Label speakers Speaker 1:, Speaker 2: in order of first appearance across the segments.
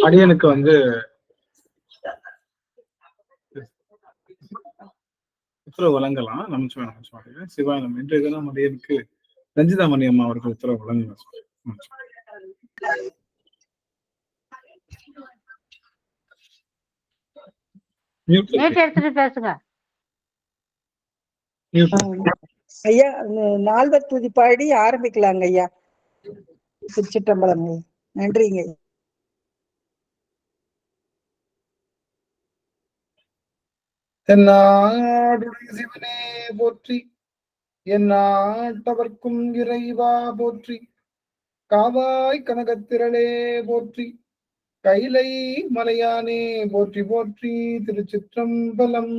Speaker 1: அடியனுக்கு வந்து உத்தரவு வழங்கலாம். நமச்சிவாய சிவாயம் இன்றைய தினம் அடியனுக்கு ரஞ்சிதாமணி அம்மா அவர்கள் உத்தரவு வழங்கலாம்.
Speaker 2: பேசுங்க
Speaker 3: ஐயா. நால்வர் துதி பாடி ஆரம்பிக்கலாங்க ஐயா. திருச்சிற்றம்பலம். நன்றிங்க.
Speaker 1: தென்னாடுடைய சிவனே போற்றி, என் நாட்டவர்க்கும் இறைவா போற்றி, காவாய் கனகத்திரளே போற்றி, கைலை மலையானே போற்றி போற்றி. திருச்சிற்றம்பலம்.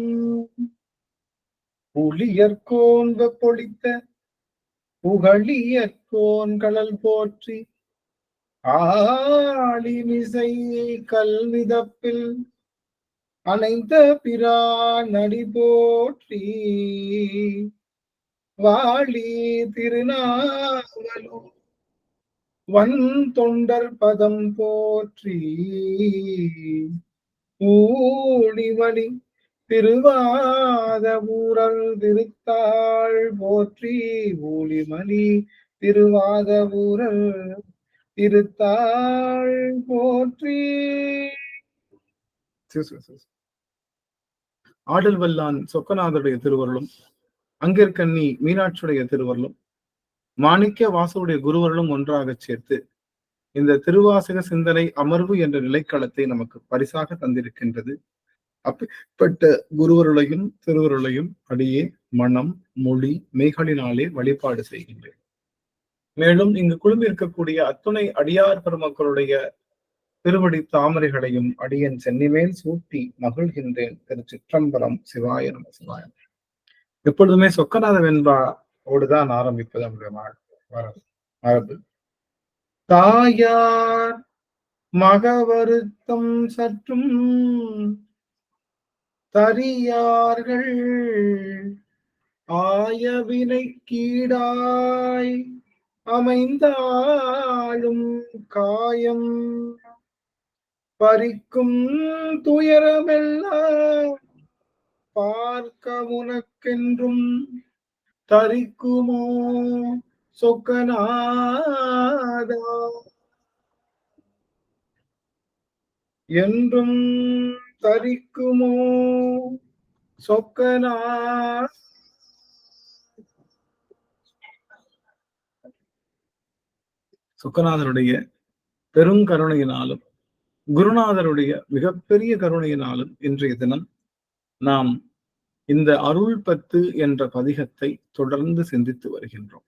Speaker 1: புலியர்கோன் வெப்பொழித்த புகழியர்கோன் கடல் போற்றி, ஆளிமிசை கல்விதப்பில் அனைந்த பிரான் நடி போற்றி, வாழி திருநாவலூர் வன் தொண்டர் பதம் போற்றி, ஊழிமணி திருவாத ஊரல் திருத்தாள் போற்றி, ஊழிமணி திருவாத ஊரல் திருத்தாள் போற்றி. ஆடல் வல்லான் சொக்கநாதருடைய திருவருளும், அங்கிற்கண்ணி மீனாட்சியுடைய திருவருளும், மாணிக்க வாசருடைய குருவருளும் ஒன்றாக சேர்த்து இந்த திருவாசக சிந்தனை அமர்வு என்ற நிலைக்களத்தை நமக்கு பரிசாக தந்திருக்கின்றது. அப்பட்ட குருவருளையும் திருவருளையும் அடியே மனம் மொழி மெய்களினாலே வழிபாடு செய்கின்றேன். மேலும் இங்கு குழுமி இருக்கக்கூடிய அத்துணை அடியார் பெருமக்களுடைய திருவடி தாமரைகளையும் அடியன் சென்னிமேல் சூட்டி மகிழ்கின்றேன். திருச்சிற்றம்பலம். சிவாய நம சிவாய. எப்பொழுதுமே சொக்கநாத வெண்பாவோடுதான் ஆரம்பிப்பது நம்முடைய மரபு. தாயார் மகவருத்தம் சற்றும் தரியார்கள் ஆயவினை கீடாய் அமைந்தாலும் காயம் பறிக்கும் துயரமெல்லாம் பார்க்க உனக்கென்றும் தரிக்குமோ சொக்கநாதா, என்றும் தரிக்குமோ சொக்கநாதா. சொக்கநாதருடைய பெருங்கருணையினாலும் குருநாதருடைய மிகப்பெரிய கருணையினாலும் இன்றைய தினம் நாம் இந்த அருள் பத்து என்ற பதிகத்தை தொடர்ந்து சிந்தித்து வருகின்றோம்.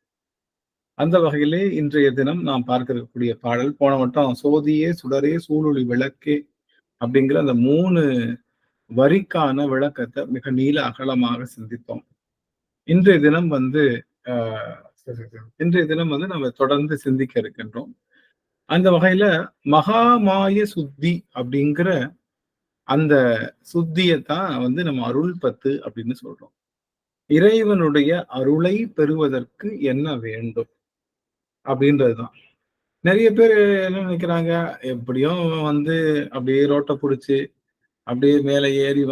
Speaker 1: அந்த வகையிலே இன்றைய தினம் நாம் பார்க்கக்கூடிய பாடல், போன வட்டம் சோதியே சுடரே சூழொளி விளக்கே அப்படிங்கிற அந்த 3 வரிக்கான விளக்கத்தை மிக நீள அகலமாக சிந்தித்தோம். இன்றைய தினம் நம்ம தொடர்ந்து சிந்திக்க இருக்கின்றோம். அந்த வகையில மகாமாய சுத்தி அப்படிங்கிற அந்த சுத்தியத்தான் நம்ம அருள் பத்து அப்படின்னு சொல்றோம். இறைவனுடைய அருளை பெறுவதற்கு என்ன வேண்டும் அப்படின்றதுதான். நிறைய பேர் என்ன நினைக்கிறாங்க, எப்படியும் அப்படியே ரோட்டை பிடிச்சி அப்படியே மேலே ஏறி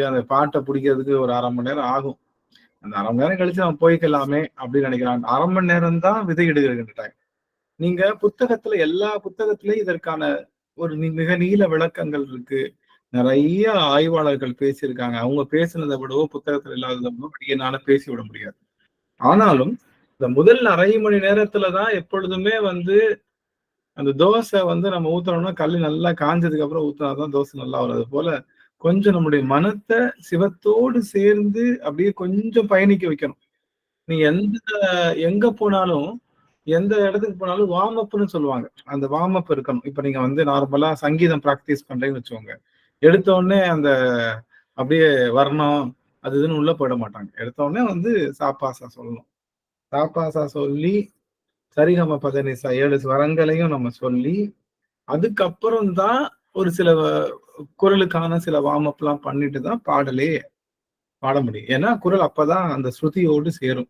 Speaker 1: அந்த பாட்டை பிடிக்கிறதுக்கு ஒரு 1/2 மணி நேரம் ஆகும், அந்த 1/2 மணி நேரம் கழிச்சு நம்ம போய்க்கலாமே அப்படின்னு நினைக்கிறாங்க. 1/2 மணி நேரம் தான் விதை இடுகின்ற. நீங்க எல்லா புத்தகத்திலையும் இதற்கான ஒரு மிக நீள விளக்கங்கள் இருக்கு. நிறைய ஆய்வாளர்கள் பேசியிருக்காங்க. அவங்க பேசினதை விடவோ புத்தகத்துல இல்லாததை விடவோ என்னால பேசி விட முடியாது. ஆனாலும் இந்த முதல் 1/2 மணி நேரத்துலதான் எப்பொழுதுமே அந்த தோசை நம்ம ஊத்துறோம்னா கல்லு நல்லா காஞ்சதுக்கு அப்புறம் ஊத்துனாதான் தோசை நல்லா வரும். அது போல கொஞ்சம் நம்முடைய மனத்தை சிவத்தோடு சேர்ந்து அப்படியே கொஞ்சம் பயணிக்க வைக்கணும். நீ எங்க போனாலும் எந்த இடத்துக்கு போனாலும் வார்ம் அப்னு சொல்லுவாங்க. அந்த வார்ம் அப் இருக்கணும். இப்ப நீங்க நார்மலா சங்கீதம் பிராக்டிஸ் பண்றேன்னு வச்சுக்கோங்க. எடுத்த உடனே அந்த அப்படியே வரணும் அது இதுன்னு உள்ள போயிட மாட்டாங்க. எடுத்த உடனே சாப்பாசா சொல்லணும். சாப்பாசா சொல்லி சரிகம பதனிசா 7 ஸ்வரங்களையும் நம்ம சொல்லி அதுக்கப்புறம் தான் ஒரு சில குரலுக்கான சில வார்ம் அப் எல்லாம் பண்ணிட்டு தான் பாடலே பாட முடியும். ஏன்னா குரல் அப்பதான் அந்த ஸ்ருதியோடு சேரும்.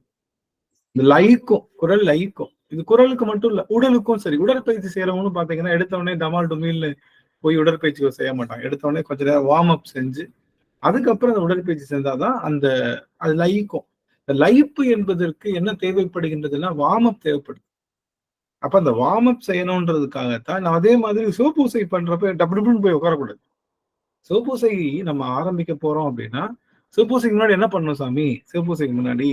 Speaker 1: இந்த லயிக்கும், குரல் லயிக்கும். இது குரலுக்கு மட்டும் இல்ல, உடலுக்கும் சரி. உடற்பயிற்சி செய்யறவங்களும் பாத்தீங்கன்னா எடுத்த உடனே டமால் டுமில்னு போய் உடற்பயிற்சி செய்ய மாட்டாங்க. எடுத்த உடனே கொஞ்ச நேரம் வார்ம் அப் செஞ்சு அதுக்கப்புறம் அந்த உடற்பயிற்சி செஞ்சாதான் அது லயிக்கும். இந்த லயிப்பு என்பதற்கு என்ன தேவைப்படுகின்றதுன்னா வார்ம் அப் தேவைப்படுது. அப்ப அந்த வார்ம் அப் செய்யணும்ன்றதுக்காகத்தான் நான் அதே மாதிரி சிவப்பூசை பண்றப்ப டபுள்னு போய் உட்காரக்கூடாது. சிவப்பூசை நம்ம ஆரம்பிக்க போறோம் அப்படின்னா, சிவப்பூசைக்கு முன்னாடி என்ன பண்ணணும் சாமி? சிவப்பூசைக்கு முன்னாடி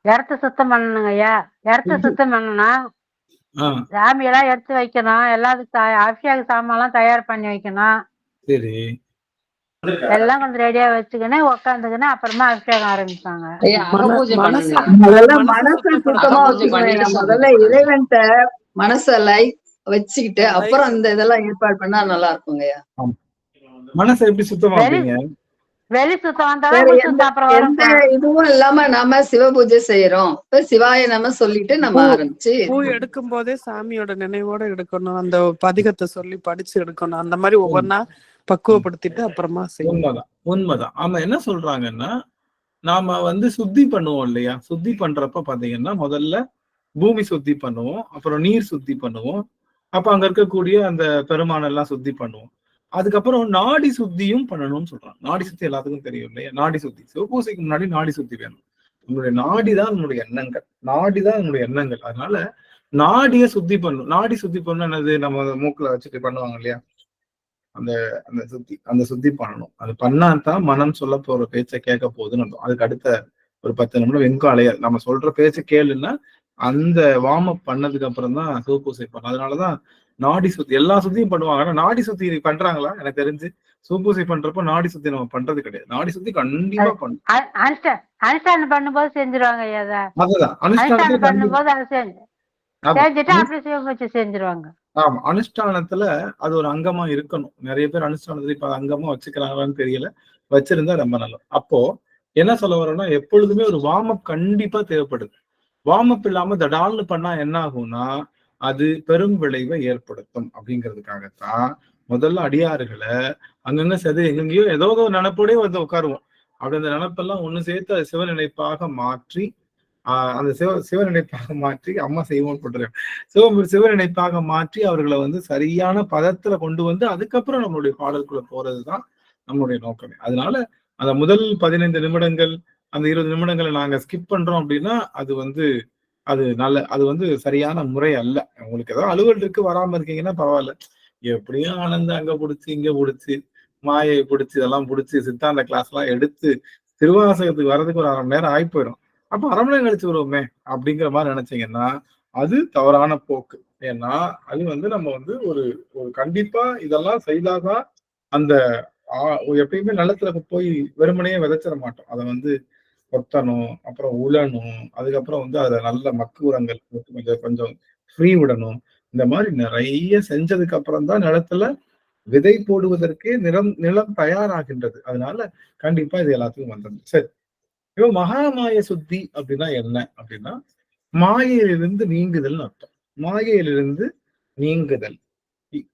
Speaker 2: இடத்த சுத்தம் பண்ணணுங்க ஐயா. இடத்த சுத்தம் பண்ணணும். சாமியெல்லாம் எடுத்து வைக்கணும். எல்லாத்துக்கும் அபிஷேக சாமான்லாம் தயார் பண்ணி வைக்கணும்.
Speaker 1: சரி.
Speaker 2: எல்லாம் கொஞ்சம் ரெடியா வச்சுக்கின்னு உட்காந்துக்கின்னு அப்புறமா அபிஷேகம் ஆரம்பிப்பாங்க.
Speaker 3: முதல்ல இறைவன்ட்ட மனசை வச்சுக்கிட்டு அப்புறம் இந்த இதெல்லாம் ஏற்பாடு பண்ணா நல்லா இருக்குங்கய்யா.
Speaker 1: மனசை எப்படி சுத்தமா
Speaker 2: வெளி சுத்தம் வந்தா
Speaker 3: இதுவும் இல்லாம நாம சிவ பூஜை செய்யறோம். இப்ப சிவாய நம்ம சொல்லிட்டு நம்ம ஆரம்பிச்சு
Speaker 4: பூ எடுக்கும் போதே சாமியோட நினைவோட எடுக்கணும். அந்த பதிகத்தை சொல்லி படிச்சு எடுக்கணும். அந்த மாதிரி ஒவ்வொன்னா பக்குவப்படுத்திட்டு அப்புறமா செய்யணும்.
Speaker 1: உண்மைதான். ஆமா, என்ன சொல்றாங்கன்னா நாம சுத்தி பண்ணுவோம் இல்லையா? சுத்தி பண்றப்ப பாத்தீங்கன்னா முதல்ல பூமி சுத்தி பண்ணுவோம், அப்புறம் நீர் சுத்தி பண்ணுவோம், அப்ப அங்க இருக்கக்கூடிய அந்த பெருமான் எல்லாம் சுத்தி பண்ணுவோம். அதுக்கப்புறம் நாடி சுத்தியும் பண்ணணும்னு சொல்றாங்க. நாடி சுத்தி எல்லாத்துக்கும் தெரியும் இல்லையா? நாடி சுத்தி சிவபூசைக்கு முன்னாடி நாடி சுத்தி வேணும். நம்மளுடைய நாடிதான் நம்மளுடைய எண்ணங்கள், நாடிதான் நம்மளுடைய எண்ணங்கள். அதனால நாடிய சுத்தி பண்ணணும். நாடி சுத்தி பண்ணணும் என்னது? நம்ம மூக்குல வச்சுட்டு பண்ணுவாங்க இல்லையா? அந்த சுத்தி பண்ணணும். அது பண்ணாதான் மனம் சொல்ல போற பேச்சை கேட்க போகுதுன்னு. அதுக்கு அடுத்த ஒரு 10 நிமிடம் வெங்கும் அலையாது. நம்ம சொல்ற பேச்சை கேளுன்னா அந்த வார்ம் அப் பண்ணதுக்கு அப்புறம் தான் சிவபூசை பண்ணணும். அதனாலதான் நாடி சுத்தி எல்லா சுத்தியும் பண்ணுவாங்க. ஆனா நாடி சுத்தி பண்றாங்களா? எனக்கு தெரிஞ்சு சிவபூசை பண்றப்ப நாடி சுத்தி நம்ம பண்றது கிடையாது. நாடி சுத்தி கண்டிப்பா பண்ணும்.
Speaker 2: அனுஷ்டானம் பண்ணும்போது செஞ்சிருவாங்க.
Speaker 1: அதுதான் அனுஷ்டானத்துல
Speaker 2: பண்ணும்போது அதை செஞ்சுட்டு அப்படி சிவபூஜை செஞ்சிருவாங்க.
Speaker 1: ஆமா, அனுஷ்டானத்துல அது ஒரு அங்கமா இருக்கணும். நிறைய பேர் அனுஷ்டானத்துல இப்ப அங்கமா வச்சுக்கிறாங்களான்னு தெரியல. வச்சிருந்தா ரொம்ப நல்லது. அப்போ என்ன சொல்ல வரோம்னா, எப்பொழுதுமே ஒரு வார்ம் அப் கண்டிப்பா தேவைப்படுது. வார்ம் அப் இல்லாம தடால்னு பண்ணா என்ன ஆகும்னா அது பெரும் விளைவை ஏற்படுத்தும். அப்படிங்கிறதுக்காகத்தான் முதல்ல அடியாறுகளை அங்கங்க எங்கெங்கயோ ஏதோ ஒரு நினைப்போடே உட்காருவோம். அப்படி அந்த நினைப்பெல்லாம் ஒண்ணு சேர்த்து அது சிவ நினைப்பாக மாற்றி அந்த சிவ நினைப்பாக மாற்றி அம்மா செய்வோம் போட்டுறேன். சிவ நினைப்பாக மாற்றி அவர்களை சரியான பதத்துல கொண்டு அதுக்கப்புறம் நம்மளுடைய பாடலுக்குள்ள போறதுதான் நம்மளுடைய நோக்கமே. அதனால அந்த முதல் 15 நிமிடங்கள் அந்த 20 நிமிடங்களை நாங்க ஸ்கிப் பண்றோம் அப்படின்னா அது சரியான முறை அல்ல. உங்களுக்கு ஏதாவது அலுவல் இருக்கு வராம இருக்கீங்கன்னா பரவாயில்ல. எப்படியும் ஆனந்த அங்க பிடிச்சி இங்க பிடிச்சி மாயை பிடிச்சி இதெல்லாம் பிடிச்சி சித்தாந்த கிளாஸ் எல்லாம் எடுத்து திருவாசகத்துக்கு வர்றதுக்கு ஒரு 1/2 மணி நேரம் ஆகி போயிடும். அப்ப 1/2 மணி நேரம் கழிச்சு வருவோமே அப்படிங்கிற மாதிரி நினைச்சீங்கன்னா அது தவறான போக்கு. ஏன்னா அது நம்ம ஒரு கண்டிப்பா இதெல்லாம் செய்தாதான் அந்த எப்பயுமே நிலத்துல போய் வெறுமனையே விதைச்சிட மாட்டோம். அதை கொத்தணும், அப்புறம் உழணும், அதுக்கப்புறம் அதுல நல்ல மக்கு உரங்கள் கொஞ்சம் ஃப்ரீ விடணும். இந்த மாதிரி நிறைய செஞ்சதுக்கு அப்புறம் தான் நிலத்துல விதை போடுவதற்கே நிலம் தயாராகின்றது. அதனால கண்டிப்பா இது எல்லாத்துக்கும் வந்தது. சரி, இப்போ மகாமாய சுத்தி அப்படின்னா என்ன அப்படின்னா மாயையிலிருந்து நீங்குதல் அர்த்தம். மாயையிலிருந்து நீங்குதல்.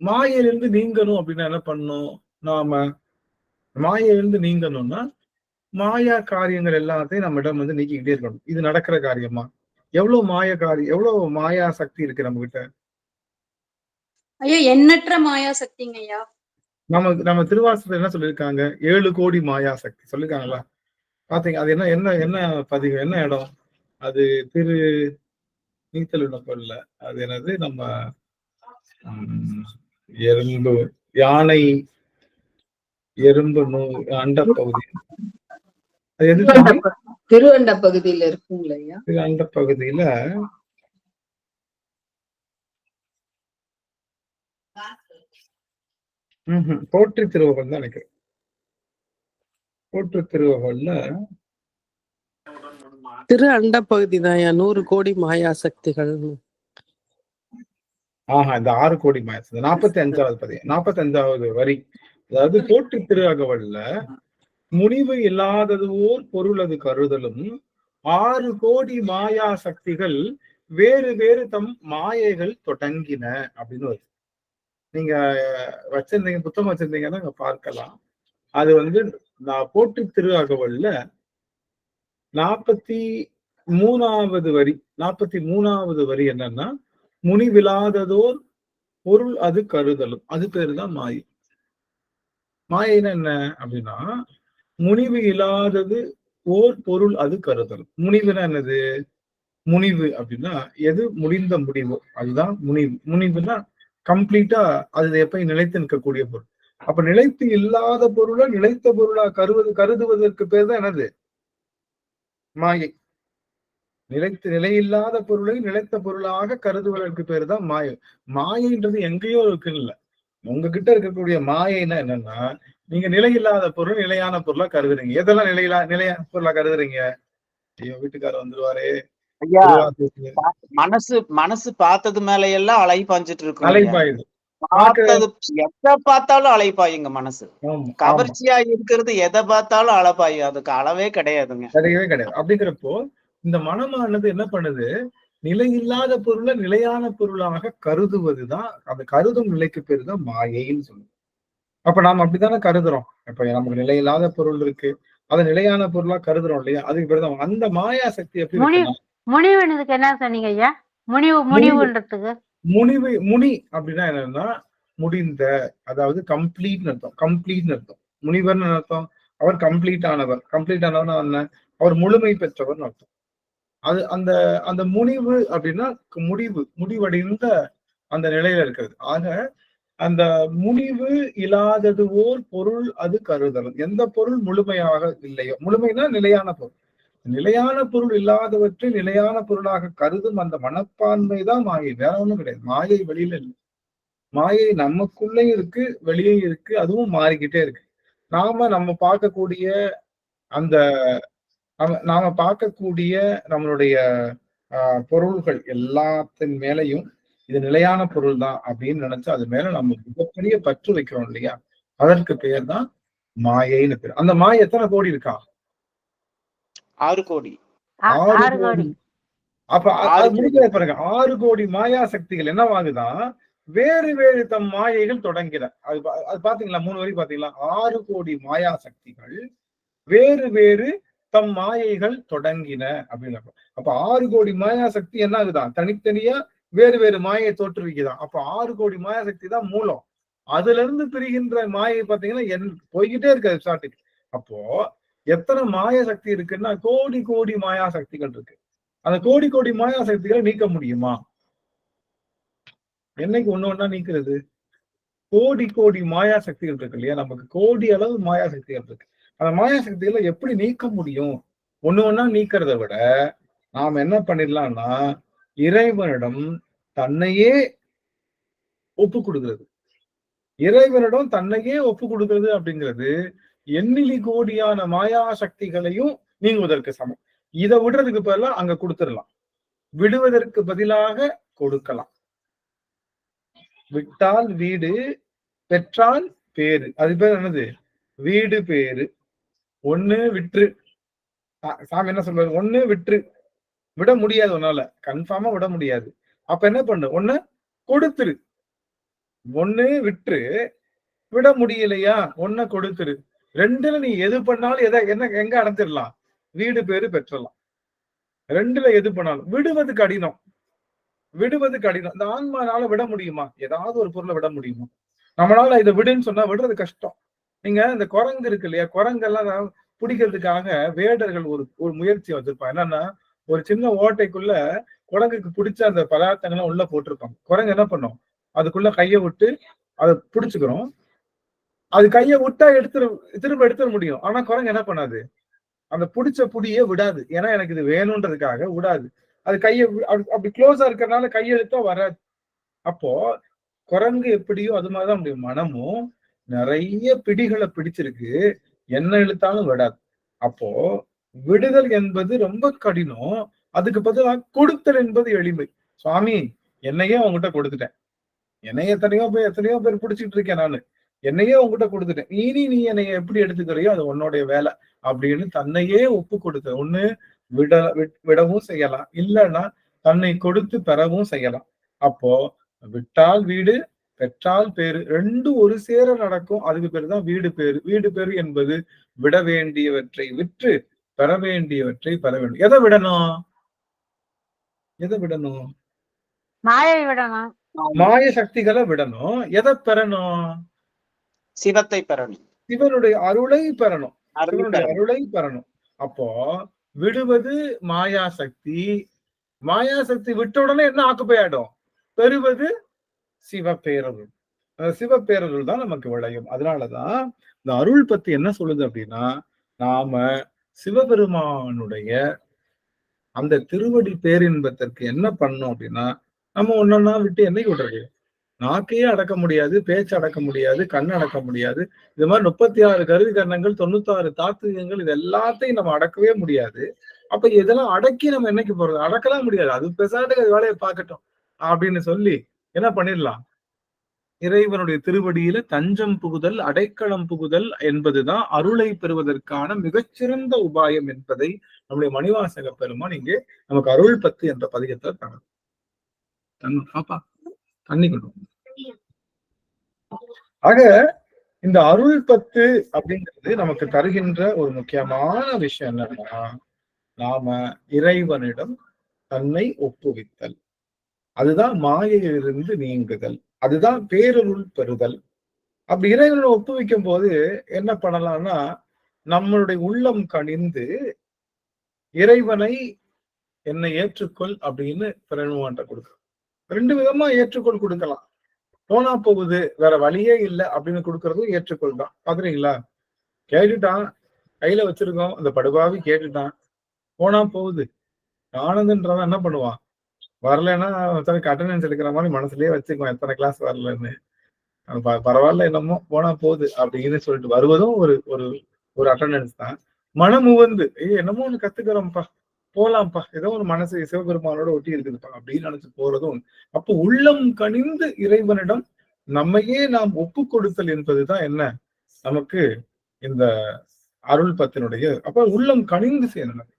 Speaker 1: மாயையிலிருந்து நீங்கணும் அப்படின்னா என்ன பண்ணணும்? நாம மாயையிலிருந்து நீங்கணும்னா மாயா காரியங்கள் எல்லாத்தையும் நம்மிடம் நீக்கிக்கிட்டே இருக்கணும். இது நடக்கிற காரியமா? எவ்வளவு மாயா சக்தி இருக்கு நம்ம கிட்ட?
Speaker 5: ஐயா, எண்ணற்ற மாயா சக்திங்க ஐயா.
Speaker 1: நம்ம திருவாசகத்துல என்ன சொல்லிருக்காங்க? 7 கோடி மாயா சக்தி சொல்லிருக்காங்களா? பாத்தீங்க? அது என்ன பதிவு, என்ன இடம் அது? திரு நீத்தல் விண்ணப்பம்ல அது என்னது? நம்ம எறும்பு யானை எறும்பு அண்ட பகுதி,
Speaker 3: திருவண்ட பகுதியில இருக்குங்களா?
Speaker 1: அந்த பகுதியில போற்றி திருவகல் தான் நினைக்கிறேன். போற்றி திருவகல்ல
Speaker 4: திரு அண்ட பகுதி தான் 100 கோடி மாயா சக்திகள்.
Speaker 1: இந்த 6 கோடி மாயா சக்தி 45வது பதிவு 45வது வரி. அதாவது போற்றி திரு அகவல்ல முனிவு இல்லாதது ஓர் பொருளது கருதலும் 6 கோடி மாயா சக்திகள் வேறு வேறு தம் மாயைகள் தொடங்கின அப்படின்னு வருது. நீங்க வச்சிருந்தீங்க, புத்தகம் வச்சிருந்தீங்கன்னா அங்க பார்க்கலாம். அது நான் போற்றி திரு அகவல்ல மூணாவது வரி 43வது வரி என்னன்னா, முனிவிலாததோர் பொருள் அது கருதலும். அது பேருதான் மாயை. மாயைன்னா என்ன அப்படின்னா, முனிவு இல்லாதது ஓர் பொருள் அது கருதலும். முனிவுனா என்னது? முனிவு அப்படின்னா எது முடிந்த முடிவோ அதுதான் முனிவு. முனிவுனா கம்ப்ளீட்டா அது எப்ப நிலைத்து நிற்கக்கூடிய பொருள். அப்ப நிலைத்து இல்லாத பொருளை நிலைத்த பொருளா கருதுவதற்கு பேர் தான் என்னது? மாயை. நிலையில்லாத பொருளை நிலைத்த பொருளாக கருதுவதற்கு பேர் தான் மாயை. மாயைன்றது எங்கேயோ இருக்குன்னு. உங்ககிட்ட இருக்கக்கூடிய மாயைன்னா என்னன்னா, நீங்க நிலையில்லாத பொருள் நிலையான பொருளா கருதுறீங்க. எதெல்லாம் நிலையான பொருளா கருதுறீங்க? ஐயோ வீட்டுக்காரர் வந்துருவாரே.
Speaker 6: ஐயா மனசு மனசு பார்த்தது மேல எல்லாம் அலைப்பாஞ்சிட்டு இருக்கும்.
Speaker 1: அலைப்பாயுது.
Speaker 6: பார்த்தது எதை பார்த்தாலும் அலைப்பாயுங்க மனசு. கவர்ச்சியா இருக்கிறது எதை பார்த்தாலும் அலைப்பாயும். அதுக்கு அளவே கிடையாதுங்க.
Speaker 1: கிடையவே கிடையாது. அப்படிங்கிறப்போ இந்த மனமானது என்ன பண்ணுது? நிலையில்லாத பொருளை நிலையான பொருளாக கருதுவதுதான், அந்த கருதும் நிலைக்கு பேரு தான் மாயைன்னு சொல்லுது. அப்ப நாம அப்படித்தானே கருதுறோம். இப்ப நமக்கு நிலையில்லாத பொருள் இருக்கு, அதை நிலையான பொருளா கருதுறோம் இல்லையா? அதுக்கு பேருதான் அந்த மாயா சக்தி. எப்படி
Speaker 2: முனிவுன்றதுக்கு என்ன சொன்னீங்க ஐயா? முனிவுன்றதுக்கு
Speaker 1: முனி அப்படின்னா என்னன்னா முடிந்த, அதாவது கம்ப்ளீட் அர்த்தம். கம்ப்ளீட் அர்த்தம். முனிவர்னு அர்த்தம் அவர் கம்ப்ளீட் ஆனவர். கம்ப்ளீட் ஆனவர் என்ன? அவர் முழுமை பெற்றவர் அர்த்தம். அது அந்த அந்த முனிவு அப்படின்னா முடிவடைந்த அந்த நிலையில இருக்கிறது. ஆக அந்த முனிவு இல்லாதது ஓர் பொருள் அது கருதலும். எந்த பொருள் முழுமையாக இல்லையோ, முழுமைனா நிலையான பொருள், நிலையான பொருள் இல்லாதவற்றை நிலையான பொருளாக கருதும் அந்த மனப்பான்மை தான் மாயை. வேற ஒண்ணும் கிடையாது. மாயை வெளியில இல்லை. மாயை நமக்குள்ளே இருக்கு, வெளியே இருக்கு, அதுவும் மாறிக்கிட்டே இருக்கு. நம்ம பார்க்கக்கூடிய அந்த நாம பார்க்கக்கூடிய நம்மளுடைய பொருள்கள் எல்லாத்தின் மேலையும் இது நிலையான பொருள் தான் அப்படின்னு நினைச்சு அது மேல நம்ம மிகப்பெரிய பற்று வைக்கிறோம் இல்லையா? அதற்கு பேர் தான் மாயைன்னு பேர். அந்த மாயை எத்தனை கோடி இருக்கா?
Speaker 6: 6 கோடி.
Speaker 2: 6 கோடி.
Speaker 1: அப்ப அது முடிக்கிற பாருங்க. 6 கோடி மாயா சக்திகள் என்னவாகுதான்? வேறு வேறு தம் மாயைகள் தொடங்கின. அது பாத்தீங்களா? 3 வரி பாத்தீங்களா? 6 கோடி மாயா சக்திகள் வேறு வேறு தம் மாயைகள் தொடங்கின அப்படின்னு. அப்ப 6 கோடி மாயா சக்தி என்ன ஆகுதான்? தனித்தனியா வேறு வேறு மாயை தோற்றுவிக்குதான். அப்ப 6 கோடி மாயா சக்தி தான் மூலம். அதுல இருந்து பிரிகின்ற மாயை பாத்தீங்கன்னா போய்கிட்டே இருக்காது ஸ்டார்டிங். அப்போ எத்தனை மாய சக்தி இருக்குன்னா கோடி கோடி மாயா சக்திகள் இருக்கு. அந்த கோடி கோடி மாயா சக்திகளை நீக்க முடியுமா? என்னைக்கு ஒண்ணு நீக்கிறது? கோடி கோடி மாயா சக்திகள் இருக்கு இல்லையா? நமக்கு கோடி அளவு மாயா சக்திகள் இருக்கு. அந்த மாயா சக்திகளை எப்படி நீக்க முடியும்? ஒண்ணா நீக்கிறத விட நாம என்ன பண்ணிடலாம்னா இறைவனிடம் தன்னையே ஒப்பு கொடுக்கிறது. இறைவனிடம் தன்னையே ஒப்பு கொடுக்கிறது அப்படிங்கிறது எண்ணிலி கோடியான மாயா சக்திகளையும் நீங்குவதற்கு சமம். இதை விடுறதுக்கு பதிலா அங்க கொடுத்துடலாம். விடுவதற்கு பதிலாக கொடுக்கலாம். விட்டால் வீடு, பெற்றால் பேரு. அது பேர் என்னது? வீடு பேரு. ஒண்ணு விற்று. சாமி என்ன சொல்றாரு? ஒண்ணு விற்று. விட முடியாது, உன்னால கன்ஃபார்மா விட முடியாது. அப்ப என்ன பண்ணு? ஒண்ணு கொடுத்துரு. ஒண்ணு விற்று விட முடியலையா? ஒன்ன கொடுத்துரு. ரெண்டுல நீ எது பண்ணாலும் எங்க அடைஞ்சிடலாம்? வீடு பேரு பெற்றலாம். ரெண்டுல எது பண்ணாலும் விடுவது கடினம். விடுவது கடினம். இந்த ஆன்மானால விட முடியுமா? ஏதாவது ஒரு பொருளை விட முடியுமா? நம்மளால இதை விடுன்னு சொன்னா விடுறது கஷ்டம். நீங்க இந்த குரங்கு இருக்கு இல்லையா? குரங்கெல்லாம் பிடிக்கிறதுக்காக வேடர்கள் ஒரு முயற்சி வச்சிருப்பாங்க. என்னன்னா ஒரு சின்ன ஓட்டைக்குள்ள குரங்குக்கு பிடிச்ச அந்த பதார்த்தங்கள்லாம் உள்ள போட்டிருப்பாங்க. குரங்கு என்ன பண்ணும்? அதுக்குள்ள கையை விட்டு அதை பிடிச்சுக்கிறோம். அது கையை விட்டா திரும்ப எடுத்துட முடியும். ஆனா குரங்கு என்ன பண்ணாது? அந்த பிடிச்ச புடியே விடாது. ஏன்னா எனக்கு இது வேணும்ன்றதுக்காக விடாது. அது கையை அப்படி க்ளோஸா இருக்கிறதுனால கையெழுத்தா வராது. அப்போ குரங்கு எப்படியோ அது மாதிரிதான் நம்முடைய மனமும் நிறைய பிடிகளை பிடிச்சிருக்கு, என்ன இழுத்தாலும் விடாது. அப்போ விடுதல் என்பது ரொம்ப கடினம். அதுக்கு பதிலாக கொடுத்தல் என்பது எளிமை. சுவாமி என்னையே உங்ககிட்ட கொடுத்துட்டேன். என்னைய எத்தனையோ பேர் பிடிச்சிட்டு இருக்கேன். நானு என்னையே உங்ககிட்ட கொடுத்துட்டேன். இனி நீ என்னைய எப்படி எடுத்துக்கிறையோ அது உன்னுடைய வேலை அப்படின்னு தன்னையே ஒப்பு கொடுத்த. ஒண்ணு விடவும் செய்யலாம், இல்லைன்னா தன்னை கொடுத்து பெறவும் செய்யலாம். அப்போ விட்டால் வீடு, பெற்றால் பேரு, ரெண்டும் ஒரு சேர நடக்கும். அதுக்கு பேருதான் வீடு பேரு. வீடு பேரு என்பது விட வேண்டியவற்றை விற்று பெற வேண்டியவற்றை பெற வேண்டும். எதை விடணும்? எதை விடணும்?
Speaker 2: மாயை விடணும்.
Speaker 1: மாய சக்திகளை விடணும். எதை பெறணும்?
Speaker 6: சிவத்தை பெறணும்,
Speaker 1: சிவனுடைய அருளை பெறணும்.
Speaker 6: அருள்
Speaker 1: சிவனுடைய
Speaker 6: பெறணும்.
Speaker 1: அருளை பெறணும். அப்போ விடுவது மாயா சக்தி. மாயா சக்தி விட்ட உடனே என்ன ஆக்குப்பை ஆயிடும்? பெறுவது சிவப்பேரருள். சிவப்பேரருள் தான் நமக்கு விளையும். அதனாலதான் இந்த அருள் பத்தி என்ன சொல்லுது அப்படின்னா, நாம சிவபெருமானுடைய அந்த திருவடி பேரின்பத்திற்கு என்ன பண்ணோம் அப்படின்னா, நம்ம ஒன்னொன்னா விட்டு என்னைக்கு விடுறது? நாக்கையே அடக்க முடியாது, பேச்சு அடக்க முடியாது, கண் அடக்க முடியாது. இது மாதிரி 36 கருவி கரணங்கள், 96 தாத்விகங்கள், இது எல்லாத்தையும் நம்ம அடக்கவே முடியாது. அப்ப இதெல்லாம் அடக்கி நம்ம என்னைக்கு போறது? அடக்கலாம் முடியாது. அது பெசாட்டுக்கு அது வேலையை பார்க்கட்டும் அப்படின்னு சொல்லி என்ன பண்ணிடலாம்? இறைவனுடைய திருவடியில தஞ்சம் புகுதல், அடைக்கலம் புகுதல் என்பதுதான் அருளை பெறுவதற்கான மிகச்சிறந்த உபாயம் என்பதை நம்முடைய மணிவாசக பெருமான் இங்கே நமக்கு அருள் பத்து என்ற பதிகத்தை பாப்பா தண்ணி கொண்டு. ஆக இந்த அருள் பத்து அப்படிங்கிறது நமக்கு தருகின்ற ஒரு முக்கியமான விஷயம் என்னன்னா, நாம இறைவனிடம் தன்னை ஒப்புவித்தல். அதுதான் மாயையிலிருந்து நீங்குதல். அதுதான் பேரருள் பெறுதல். அப்படி இறைவனை ஒப்புவிக்கும் போது என்ன பண்ணலாம்னா, நம்மளுடைய உள்ளம் கனிந்து இறைவனை என்னை ஏற்றுக்கொள் அப்படின்னு பெருமான்ட்ட கொடுக்கலாம். 2 விதமா ஏற்றுக்கொள் கொடுக்கலாம். போனா போகுது, வேற வழியே இல்லை அப்படின்னு கொடுக்கறதும் ஏற்றுக்கொள் தான். பாக்குறீங்களா? கேட்டுட்டான், கையில வச்சிருக்கோம், அந்த படுபாவி கேட்டுட்டான், போனா போகுது. ஆனந்தன்றவன் என்ன பண்ணுவான்? வரலன்னா அட்டண்டன்ஸ் எடுக்கிற மாதிரி மனசுலயே வச்சுக்குவான், எத்தனை கிளாஸ் வரலன்னு. பரவாயில்ல, என்னமோ போனா போகுது அப்படின்னு சொல்லிட்டு வருவதும் ஒரு ஒரு ஒரு அட்டண்டன்ஸ் தான். மனம் உவந்து என்னமோ ஒண்ணு கத்துக்கிறோம்ப்பா, போலாம்ப்பா, ஏதோ ஒரு மனசு சிவபெருமானோட ஒட்டி இருக்குதுப்பா அப்படின்னு நினைச்சு போறதும். அப்போ உள்ளம் கனிந்து இறைவனிடம் நம்மையே நாம் ஒப்பு கொடுத்தல் என்பதுதான் என்ன நமக்கு இந்த அருள் பத்தினுடைய. அப்ப உள்ளம் கனிந்து செய்யணும்.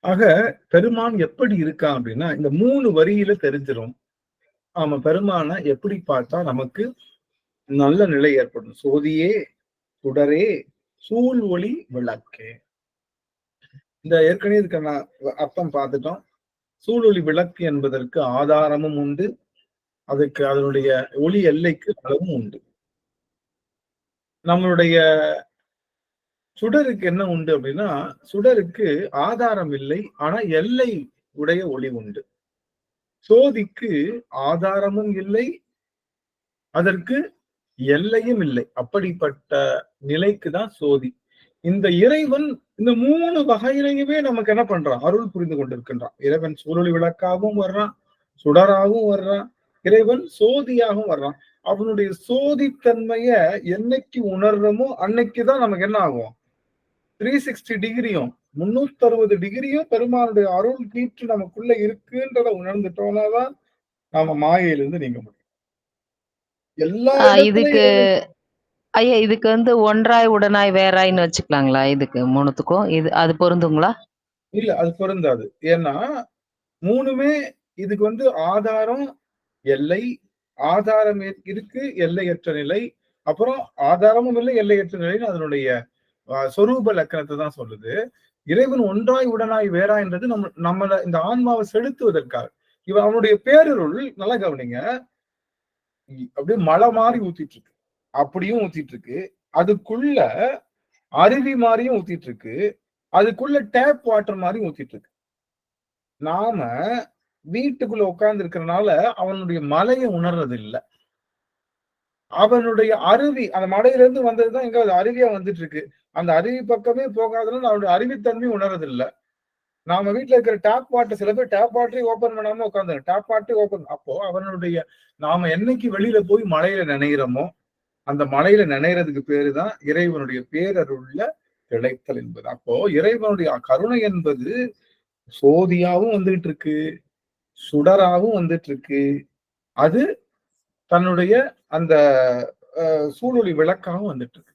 Speaker 1: ஆக பெருமான் எப்படி இருக்கான் அப்படின்னா, இந்த 3 வரியில தெரிஞ்சிடும். ஆமா, பெருமானை எப்படி பார்த்தா நமக்கு நல்ல நிலை ஏற்படும். சோதியே, சுடரே, சூழ் ஒளி விளக்கே. இந்த ஏற்கனவே இதுக்கு அர்த்தம் பார்த்துட்டோம். சூழொளி விளக்கு என்பதற்கு ஆதாரமும் உண்டு, அதுக்கு அதனுடைய ஒளி எல்லைக்கு அளவும் உண்டு. நம்மளுடைய சுடருக்கு என்ன உண்டு அப்படின்னா, சுடருக்கு ஆதாரம் இல்லை, ஆனா எல்லை உடைய ஒளி உண்டு. சோதிக்கு ஆதாரமும் இல்லை, அதற்கு எல்லையும் இல்லை. அப்படிப்பட்ட நிலைக்கு தான் சோதி. இந்த இறைவன் இந்த 3 வகையிலையுமே நமக்கு என்ன பண்றான்? அருள் புரிந்து கொண்டிருக்கின்றான். இறைவன் சூழொளி விளக்காகவும் வர்றான், சுடராகவும் வர்றான், இறைவன் சோதியாகவும் வர்றான். அவனுடைய சோதித்தன்மைய என்னைக்கு உணர்றமோ அன்னைக்குதான் நமக்கு என்ன ஆகும்? 360 டிகிரியும் 360 டிகிரியும் பெருமானுடைய அருள் கீற்று நமக்குள்ள இருக்குன்றத உணர்ந்துட்டோம்னாதான் நாம மாயையிலிருந்து நீங்க முடியும். எல்லா
Speaker 7: இதுக்கு ஐயா இதுக்கு வந்து ஒன்றாய் உடனாய் வேறாய்ன்னு வச்சுக்கலாங்களா? இதுக்கு 3த்துக்கும் இது அது பொருந்துங்களா?
Speaker 1: இல்ல, அது பொருந்தாது. ஏன்னா 3மே இதுக்கு வந்து ஆதாரம், எல்லை. ஆதாரம் இருக்கு, எல்லையற்ற நிலை. அப்புறம் ஆதாரமும் இல்லை, எல்லையற்ற நிலைன்னு அதனுடைய சொரூப லக்கணத்தை தான் சொல்லுது. இறைவன் ஒன்றாய் உடனாய் வேறாய்ன்றது நம்மள இந்த ஆன்மாவை செலுத்துவதற்காக. இவன் அவனுடைய பேரருள் நல்லா கவனிங்க, அப்படியே மழை மாதிரி ஊத்திட்டு இருக்கு, அப்படியும் ஊத்திட்டு இருக்கு. அதுக்குள்ள அருவி மாதிரியும் ஊத்திட்டு இருக்கு, அதுக்குள்ள டேப் வாட்டர் மாதிரி ஊத்திட்டு இருக்கு. நாம வீட்டுக்குள்ள உட்கார்ந்து இருக்கிறதுனால அவனுடைய மலையை உணர்றது இல்லை. அவனுடைய அருவி, அந்த மலையில இருந்து வந்ததுதான் எங்க அருவியா வந்துட்டு இருக்கு. அந்த அருவி பக்கமே போகாதனால அவனுடைய அருவித்தன்மை உணர்றது இல்லை. நாம வீட்டுல இருக்கிற டேப் வாட்டர், சில பேர் டேப் வாட்டரையும் ஓபன் பண்ணாம உட்காந்து டேப் வாட்டரையும் ஓபன். அப்போ அவனுடைய நாம என்னைக்கு வெளியில போய் மலையில நினைகிறோமோ அந்த மலையில நினைறதுக்கு பேருதான் இறைவனுடைய பேரருள்ல திளைத்தல் என்பது. அப்போ இறைவனுடைய கருணை என்பது சோதியாவும் வந்துட்டு இருக்கு, சுடராவும் வந்துட்டு இருக்கு, அது தன்னுடைய அந்த சூழொளி விளக்காகவும் வந்துட்டு இருக்கு.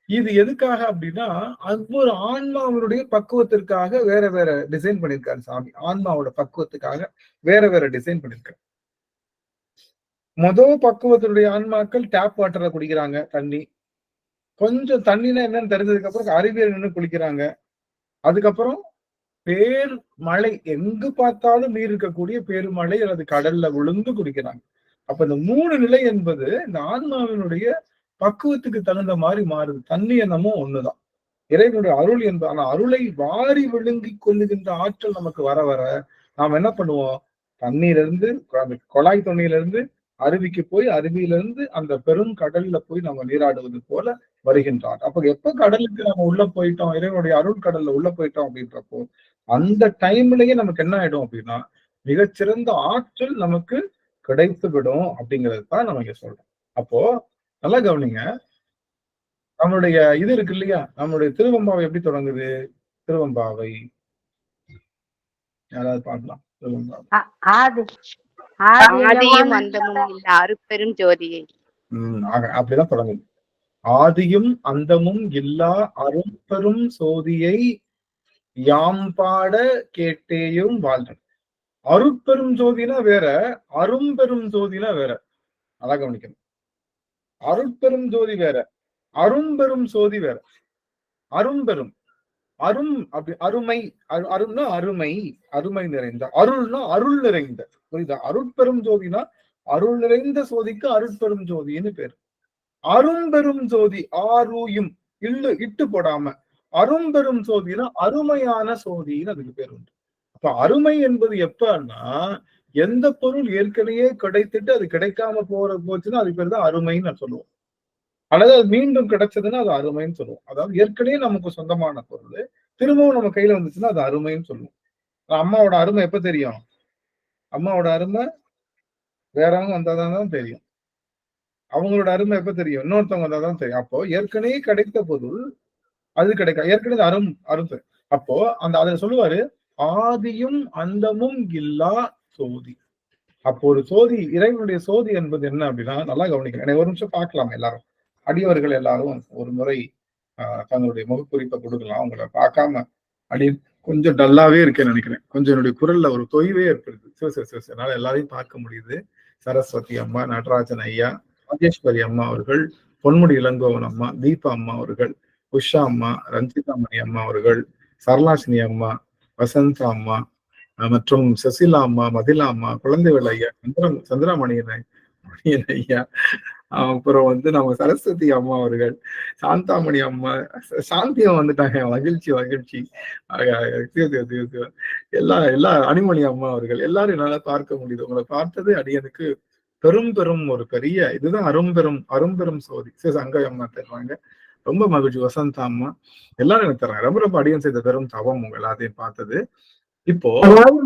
Speaker 1: இது எதுக்காக அப்படின்னா, ஒவ்வொரு ஆன்மாவினுடைய பக்குவத்திற்காக வேற வேற டிசைன் பண்ணிருக்காரு சாமி. ஆன்மாவோட பக்குவத்துக்காக வேற வேற டிசைன் பண்ணிருக்காரு. பக்குவத்தினுடைய ஆன்மாக்கள் டேப் வாட்டரை குடிக்கிறாங்க, தண்ணி. கொஞ்சம் தண்ணினா என்னன்னு தெரிஞ்சதுக்கு அப்புறம் அருவியில் நின்று குளிக்கிறாங்க. அதுக்கப்புறம் பேர் மழை, எங்கு பார்த்தாலும் நீர் இருக்கக்கூடிய பெருமழை அல்லது கடல்ல விழுந்து குடிக்கிறாங்க. அப்ப இந்த 3 நிலை என்பது இந்த ஆன்மாவினுடைய பக்குவத்துக்கு தகுந்த மாதிரி மாறுது. தண்ணி என்னமோ ஒண்ணுதான், இறைவனுடைய அருள் என்பது. ஆனா அருளை வாரி விழுங்கி கொள்ளுகின்ற ஆற்றல் நமக்கு வர வர நாம் என்ன பண்ணுவோம், தண்ணீரிலிருந்து, அந்த குழாய் தண்ணியிலிருந்து அருவிக்கு போய், அருவியிலிருந்து அந்த பெரும் கடல்ல போய் நம்ம நீராடுவது போல வருகின்றார். அப்ப எப்ப கடலுக்கு நம்ம உள்ள போயிட்டோம், இறைவனுடைய அருள் கடல்ல உள்ள போயிட்டோம் அப்படின்றப்போ அந்த டைம்லயே நமக்கு என்ன ஆயிடும் அப்படின்னா மிகச்சிறந்த ஆற்றல் நமக்கு கிடைத்து விடும் அப்படிங்கிறது தான் நம்ம இங்க சொல்றோம். அப்போ நல்லா கவனிங்க, நம்மளுடைய இது இருக்கு இல்லையா, நம்மளுடைய திருவெம்பாவை எப்படி தொடங்குது? திருவெம்பாவை யாராவது பார்க்கலாம். திருவெம்பாவை
Speaker 8: ஆதியும் அந்தமும் இல்ல அருட்பெரும் ஜோதியை.
Speaker 1: அப்படிதான் தொடங்குது. ஆதியும் அந்தமும் இல்லா அருட்பெரும் சோதியை யாம் பாட கேட்டேயும் வாழ்ந்தன். அருட்பெரும் ஜோதினா வேற, அரும்பெரும் ஜோதினா வேற. நல்லா கவனிக்கணும். அருட்பெரும் ஜோதி வேற, அரும்பெரும் சோதி வேற. அரும்பெரும், அரும் அப்படி அருமை, அரும்னா அருமை, அருமை நிறைந்த, அருள்னா அருள் நிறைந்த. புரியுதா? அருட்பெரும் ஜோதினா அருள் நிறைந்த சோதிக்கு அருட்பெரும் ஜோதின்னு பேரு. அரும்பெரும் ஜோதி, ஆருயும் இட்டு போடாம, அரும்பெரும் சோதினா அருமையான சோதின்னு அதுக்கு பேர் உண்டு. அப்ப அருமை என்பது எப்பன்னா எந்த பொருள் ஏற்கனவே கிடைத்துட்டு அது கிடைக்காம போச்சுன்னா அது பேர் தான் அருமைன்னு நான் சொல்லுவோம். அல்லது அது மீண்டும் கிடைச்சதுன்னா அது அருமைன்னு சொல்லுவோம். அதாவது ஏற்கனவே நமக்கு சொந்தமான பொருள் திரும்பவும் நம்ம கையில வந்துச்சுன்னா அது அருமைன்னு சொல்லுவோம். அம்மாவோட அருமை எப்ப தெரியும்? அம்மாவோட அருமை வேறவங்க வந்தாதான் தெரியும். அவங்களோட அருமை எப்ப தெரியும்? இன்னொருத்தவங்க வந்தாதான் தெரியும். அப்போ ஏற்கனவே கிடைத்த பொருள் அது கிடைக்க, ஏற்கனவே அருமை. அப்போ அந்த அதுல சொல்லுவாரு, ஆதியும் அந்தமும் இல்லா சோதி. அப்போ ஒரு சோதி, இறைவனுடைய சோதி என்பது என்ன அப்படின்னா, நல்லா கவனிக்கணும். எனக்கு ஒரு நிமிஷம் பார்க்கலாம். எல்லாரும் அடியவர்கள் எல்லாரும் ஒரு முறை தங்களுடைய முகக்குறிப்பை கொடுக்கலாம். அவங்கள பார்க்காம அடி கொஞ்சம் டல்லாவே இருக்கேன்னு நினைக்கிறேன். கொஞ்சம் என்னுடைய குரல்ல ஒரு தொய்வே ஏற்படுது. சரி, என்னால எல்லாரையும் பார்க்க முடியுது. சரஸ்வதி அம்மா, நடராஜன் ஐயா, ராஜேஸ்வரி அம்மா அவர்கள், பொன்முடி இளங்கோவன் அம்மா, தீபா அம்மா அவர்கள், உஷா அம்மா, ரஞ்சிதாமணி அம்மா அவர்கள், சரளாசினி அம்மா, வசந்தா அம்மா மற்றும் சசிலா அம்மா, மதிலா அம்மா, குழந்தைகள் ஐயா, சந்திராமணியன் ஐயா, அப்புறம் நம்ம சரஸ்வதி அம்மா அவர்கள், சாந்தாமணி அம்மா, சாந்தியம் வந்துட்டாங்க. மகிழ்ச்சி. எல்லா அனிமணி அம்மா அவர்கள் எல்லாரும் என்னால பார்க்க முடியுது. உங்களை பார்த்தது அடியனுக்கு பெரும் ஒரு பெரிய இதுதான் அரும்பெரும் சோதி. அங்க அம்மா தருவாங்க. ரொம்ப மகிழ்ச்சி. வசந்தா அம்மா எல்லாரும் எனக்கு தர்றாங்க. ரொம்ப அடியன் செய்த பெரும் தவம் உங்க எல்லாத்தையும் பார்த்தது. இப்போ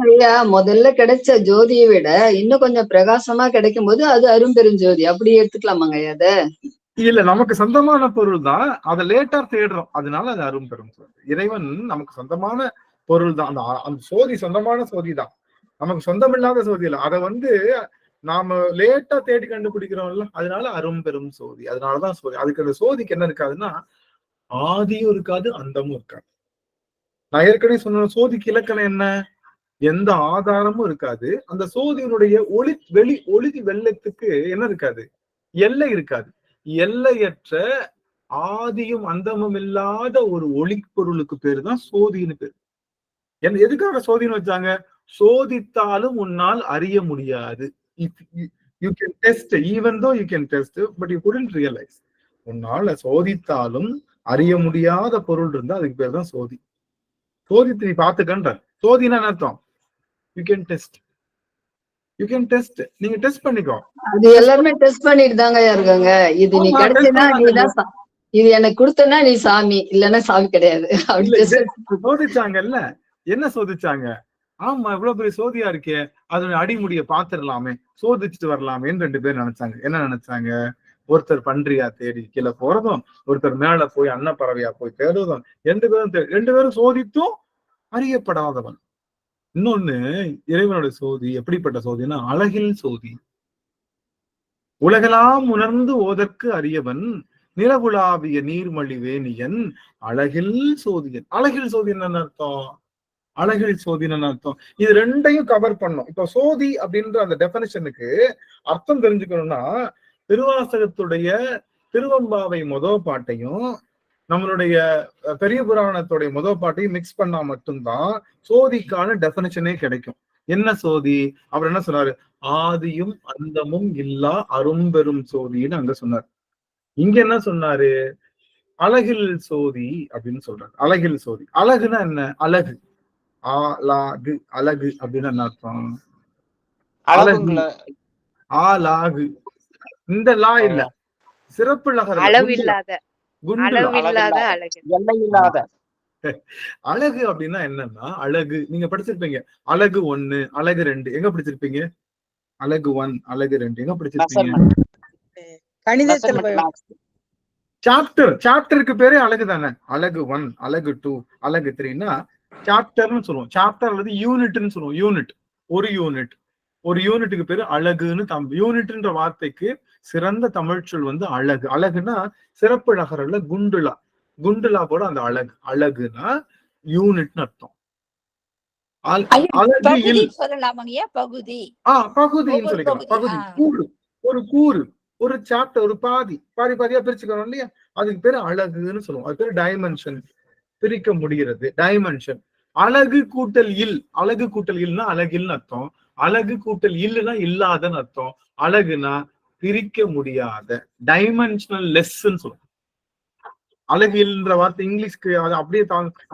Speaker 3: ஐயா முதல்ல கிடைச்ச ஜோதியை விட இன்னும் கொஞ்சம் பிரகாசமா கிடைக்கும் போது அது அரும்பெருஞ்சோதி அப்படி எடுத்துக்கலாமாங்க ஐயா? அத
Speaker 1: இல்ல, நமக்கு சொந்தமான பொருள் தான், அதை லேட்டா தேடுறோம், அதனால அது அரும்பெரும் சோதி. இறைவன் நமக்கு சொந்தமான பொருள் தான். அந்த சோதி சொந்தமான சோதி தான், நமக்கு சொந்தமில்லாத சோதி இல்லை. அதை நாம லேட்டா தேடி கண்டுபிடிக்கிறோம்ல, அதனால அரும்பெரும் சோதி. அதனாலதான் சோதி. அதுக்கு அந்த சோதிக்கு என்ன இருக்காதுன்னா ஆதியும் இருக்காது, அந்தமும் இருக்காது. நான் ஏற்கனவே சொன்ன சோதிக்கு இலக்கணம் என்ன? எந்த ஆதாரமும் இருக்காது. அந்த சோதியினுடைய ஒளி வெள்ளத்துக்கு என்ன இருக்காது? எல்லை இருக்காது. எல்லையற்ற ஆதியும் அந்தமும் இல்லாத ஒரு ஒளி பொருளுக்கு பேரு தான் சோதின்னு பேரு. எதுக்காக சோதின்னு வச்சாங்க? சோதித்தாலும் உன்னால் அறிய முடியாது. You can test, even though you can test, but you couldn't realize. உன்னால சோதித்தாலும் அறிய முடியாத பொருள் இருந்தா அதுக்கு பேர் தான் சோதி. சோதித்து நீ பார்த்துக்கன்ற. சோதினா அர்த்தம் யூ கேன் டெஸ்ட். நீங்க டெஸ்ட் பண்ணிக்கோ. அது
Speaker 3: எல்லாருமே டெஸ்ட் பண்ணிட்டு தாங்க இருக்காங்க. இது நீ கிடைச்சனா நீதான், இது எனக்கு கொடுத்தனா நீ சாமி, இல்லன்னா சாமி கிடையாது.
Speaker 1: சோதிச்சாங்கல்ல. என்ன சோதிச்சாங்க? ஆமா, இவ்வளவு பெரிய சோதியா இருக்கே, அதனுடைய அடிமுடிய பாத்துடலாமே, சோதிச்சுட்டு வரலாமேன்னு 2 பேர் நினைச்சாங்க. என்ன நினைச்சாங்க? ஒருத்தர் பன்றியா தேடி கீழே போறதும், ஒருத்தர் மேல போய் அன்னப்பறவையா போய் தேடுவதும், 2 பேரும் சோதித்தும் அறியப்படாதவன். இன்னொன்னு, இறைவனுடைய சோதி எப்படிப்பட்ட சோதினா அழகில் சோதி. உலகெல்லாம் உணர்ந்து ஓதற்கு அறியவன், நிலவுலாவிய நீர்மொழி வேணியன், அழகில் சோதியன். அழகில் சோதி என்ன அர்த்தம்? அழகில் சோதின்னு அர்த்தம். இது ரெண்டையும் கவர் பண்ணும். இப்ப சோதி அப்படின்ற அந்த டெபினிஷனுக்கு அர்த்தம் தெரிஞ்சுக்கணும்னா திருவாசகத்துடைய திருவம்பாவை பாட்டையும் நம்மளுடைய பெரிய புராணத்துடைய பாட்டையும் மிக்ஸ் பண்ணா மட்டும்தான் சோதிக்கான டெபினிஷனே கிடைக்கும். என்ன சோதி? அவர் என்ன சொன்னாரு? ஆதியும் அந்தமும் இல்லா அரும்பெரும் சோதின்னு அங்க சொன்னார். இங்க என்ன சொன்னாரு? அழகில் சோதி அப்படின்னு சொல்றாரு. அழகில் சோதி. அழகுனா என்ன? அழகு. ஆலாகு. அழகு அப்படின்னு என்ன அர்த்தம்? அழகு. ஆலாகு. இந்த லா இல்ல, சிறப்பு லகர்.
Speaker 8: அளவில்லாத அழகு.
Speaker 1: அழகு அப்படின்னா என்னன்னா, அழகு நீங்க படிச்சிருப்பீங்க. அழகு 1, அழகு 2 எங்க படிச்சிருப்பீங்க? அழகு 1, அழகு 2 எங்க படிச்சிருப்பீங்க? சாப்டருக்கு பேரே அழகு தானே. அழகு 1, அழகு 2, அழகு 3ன்னா சாப்டர்னு சொல்லுவோம். சாப்டர் அல்லது யூனிட்னு சொல்லுவோம். யூனிட், ஒரு யூனிட்டுக்கு பேரு அழகுன்னு. யூனிட்ன்ற வார்த்தைக்கு சிறந்த தமிழ் சொல் வந்து அழகு. அழகுனா சிறப்பு நகரல்ல குண்டுலா. குண்டுலா போட அந்த அழகு. அழகுனா யூனிட்னு அர்த்தம். பகுதின்னு சொல்லிக்கலாம். பகுதி, கூறு, ஒரு கூறு, ஒரு சாப்டர், ஒரு பாதியா பிரிச்சுக்கணும் இல்லையா? அதுக்கு பேரு அழகுன்னு சொல்லுவோம். அது பேரு டைமென்ஷன். பிரிக்க முடிகிறது டைமென்ஷன். அழகு கூட்டல் இல். அழகு கூட்டல் இல்னா அழகில்னு அர்த்தம். அழகு கூட்டல் இல்லுனா இல்லாதன்னு அர்த்தம். அழகுனா பிரிக்க முடியாத, டைமென்ஷனல் லெஸ்ன்னு சொல்லுவோம். அழகில்ன்ற வார்த்தை இங்கிலீஷ்க்கு அது அப்படியே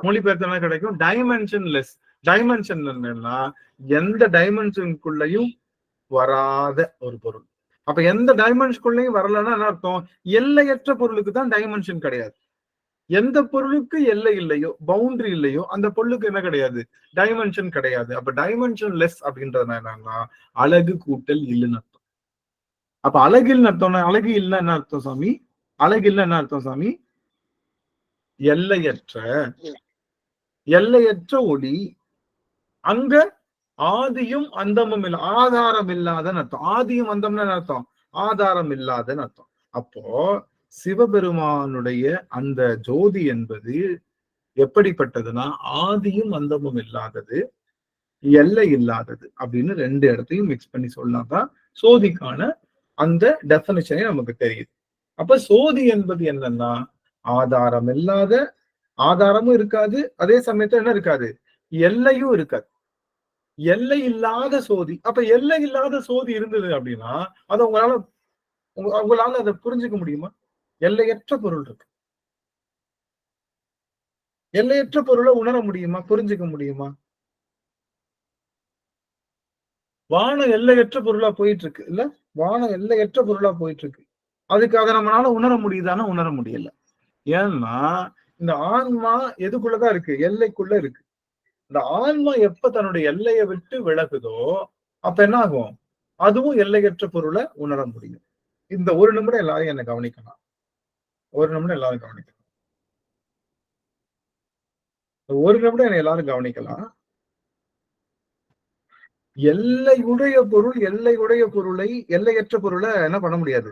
Speaker 1: மொழிபெயர்த்தா கிடைக்கும். Dimension less. டைமென்ஷன் என்னன்னா எந்த டைமென்ஷனுக்குள்ளயும் வராத ஒரு பொருள். அப்ப எந்த டைமென்ஷனுக்குள்ளயும் வரலன்னா என்ன அர்த்தம்? எல்லையற்ற பொருளுக்கு தான் டைமென்ஷன் கிடையாது. எந்த பொருளுக்கு எல்லை இல்லையோ, பவுண்டரி இல்லையோ, அந்த பொருளுக்கு என்ன கிடையாது? டைமென்ஷன் கிடையாது. அப்ப டைமென்ஷன் லெஸ் அப்படின்றது என்னன்னா அழகு கூட்டல் இல்லைன்னு அர்த்தம். அப்ப அழகில்னு அர்த்தம். அழகு இல்ல என்ன அர்த்தம் சாமி? அழகு இல்ல என்ன அர்த்தம் சாமி? எல்லையற்ற ஒளி. அங்க ஆதியும் அந்தமும் இல்ல, ஆதாரம் இல்லாதன்னு அர்த்தம். ஆதியும் அந்தம்னு அர்த்தம் ஆதாரம் இல்லாதன்னு அர்த்தம். அப்போ சிவபெருமானுடைய அந்த ஜோதி என்பது எப்படிப்பட்டதுன்னா ஆதியும் அந்தமும் இல்லாதது, எல்லை இல்லாதது அப்படின்னு 2 இடத்தையும் மிக்ஸ் பண்ணி சொன்னாதான் சோதிக்கான அந்த டெபினிஷனே நமக்கு தெரியுது. அப்ப சோதி என்பது என்னன்னா ஆதாரம் இல்லாத, ஆதாரமும் இருக்காது, அதே சமயத்துல என்ன இருக்காது? எல்லையும் இருக்காது. எல்லை இல்லாத சோதி. அப்ப எல்லை இல்லாத சோதி இருந்தது அப்படின்னா அது உங்களால அதை புரிஞ்சுக்க முடியுமா? எல்லையற்ற பொருள் இருக்கு. எல்லையற்ற பொருளை உணர முடியுமா? புரிஞ்சுக்க முடியுமா? வானம் எல்லையற்ற பொருளா போயிட்டு இருக்கு இல்ல? வானம் எல்லையற்ற பொருளா போயிட்டு இருக்கு. அதுக்கு அதை நம்மளால உணர முடியுதானா? உணர முடியல. ஏன்னா இந்த ஆன்மா எதுக்குள்ளதான் இருக்கு? எல்லைக்குள்ள இருக்கு. இந்த ஆன்மா எப்ப தன்னுடைய எல்லையை விட்டு விலகுதோ அப்ப என்ன ஆகும்? அதுவும் எல்லையற்ற பொருளை உணர முடியும். இந்த 1 நிமிடம் எல்லாரும் என்ன கவனிக்கலாம். 1 நிமிடம் எல்லாரும் கவனிக்கலாம். 1 நிமிடம் என்ன எல்லாரும் கவனிக்கலாம். எல்லையுடைய பொருளை, எல்லையற்ற பொருளை என்ன பண்ண முடியாது?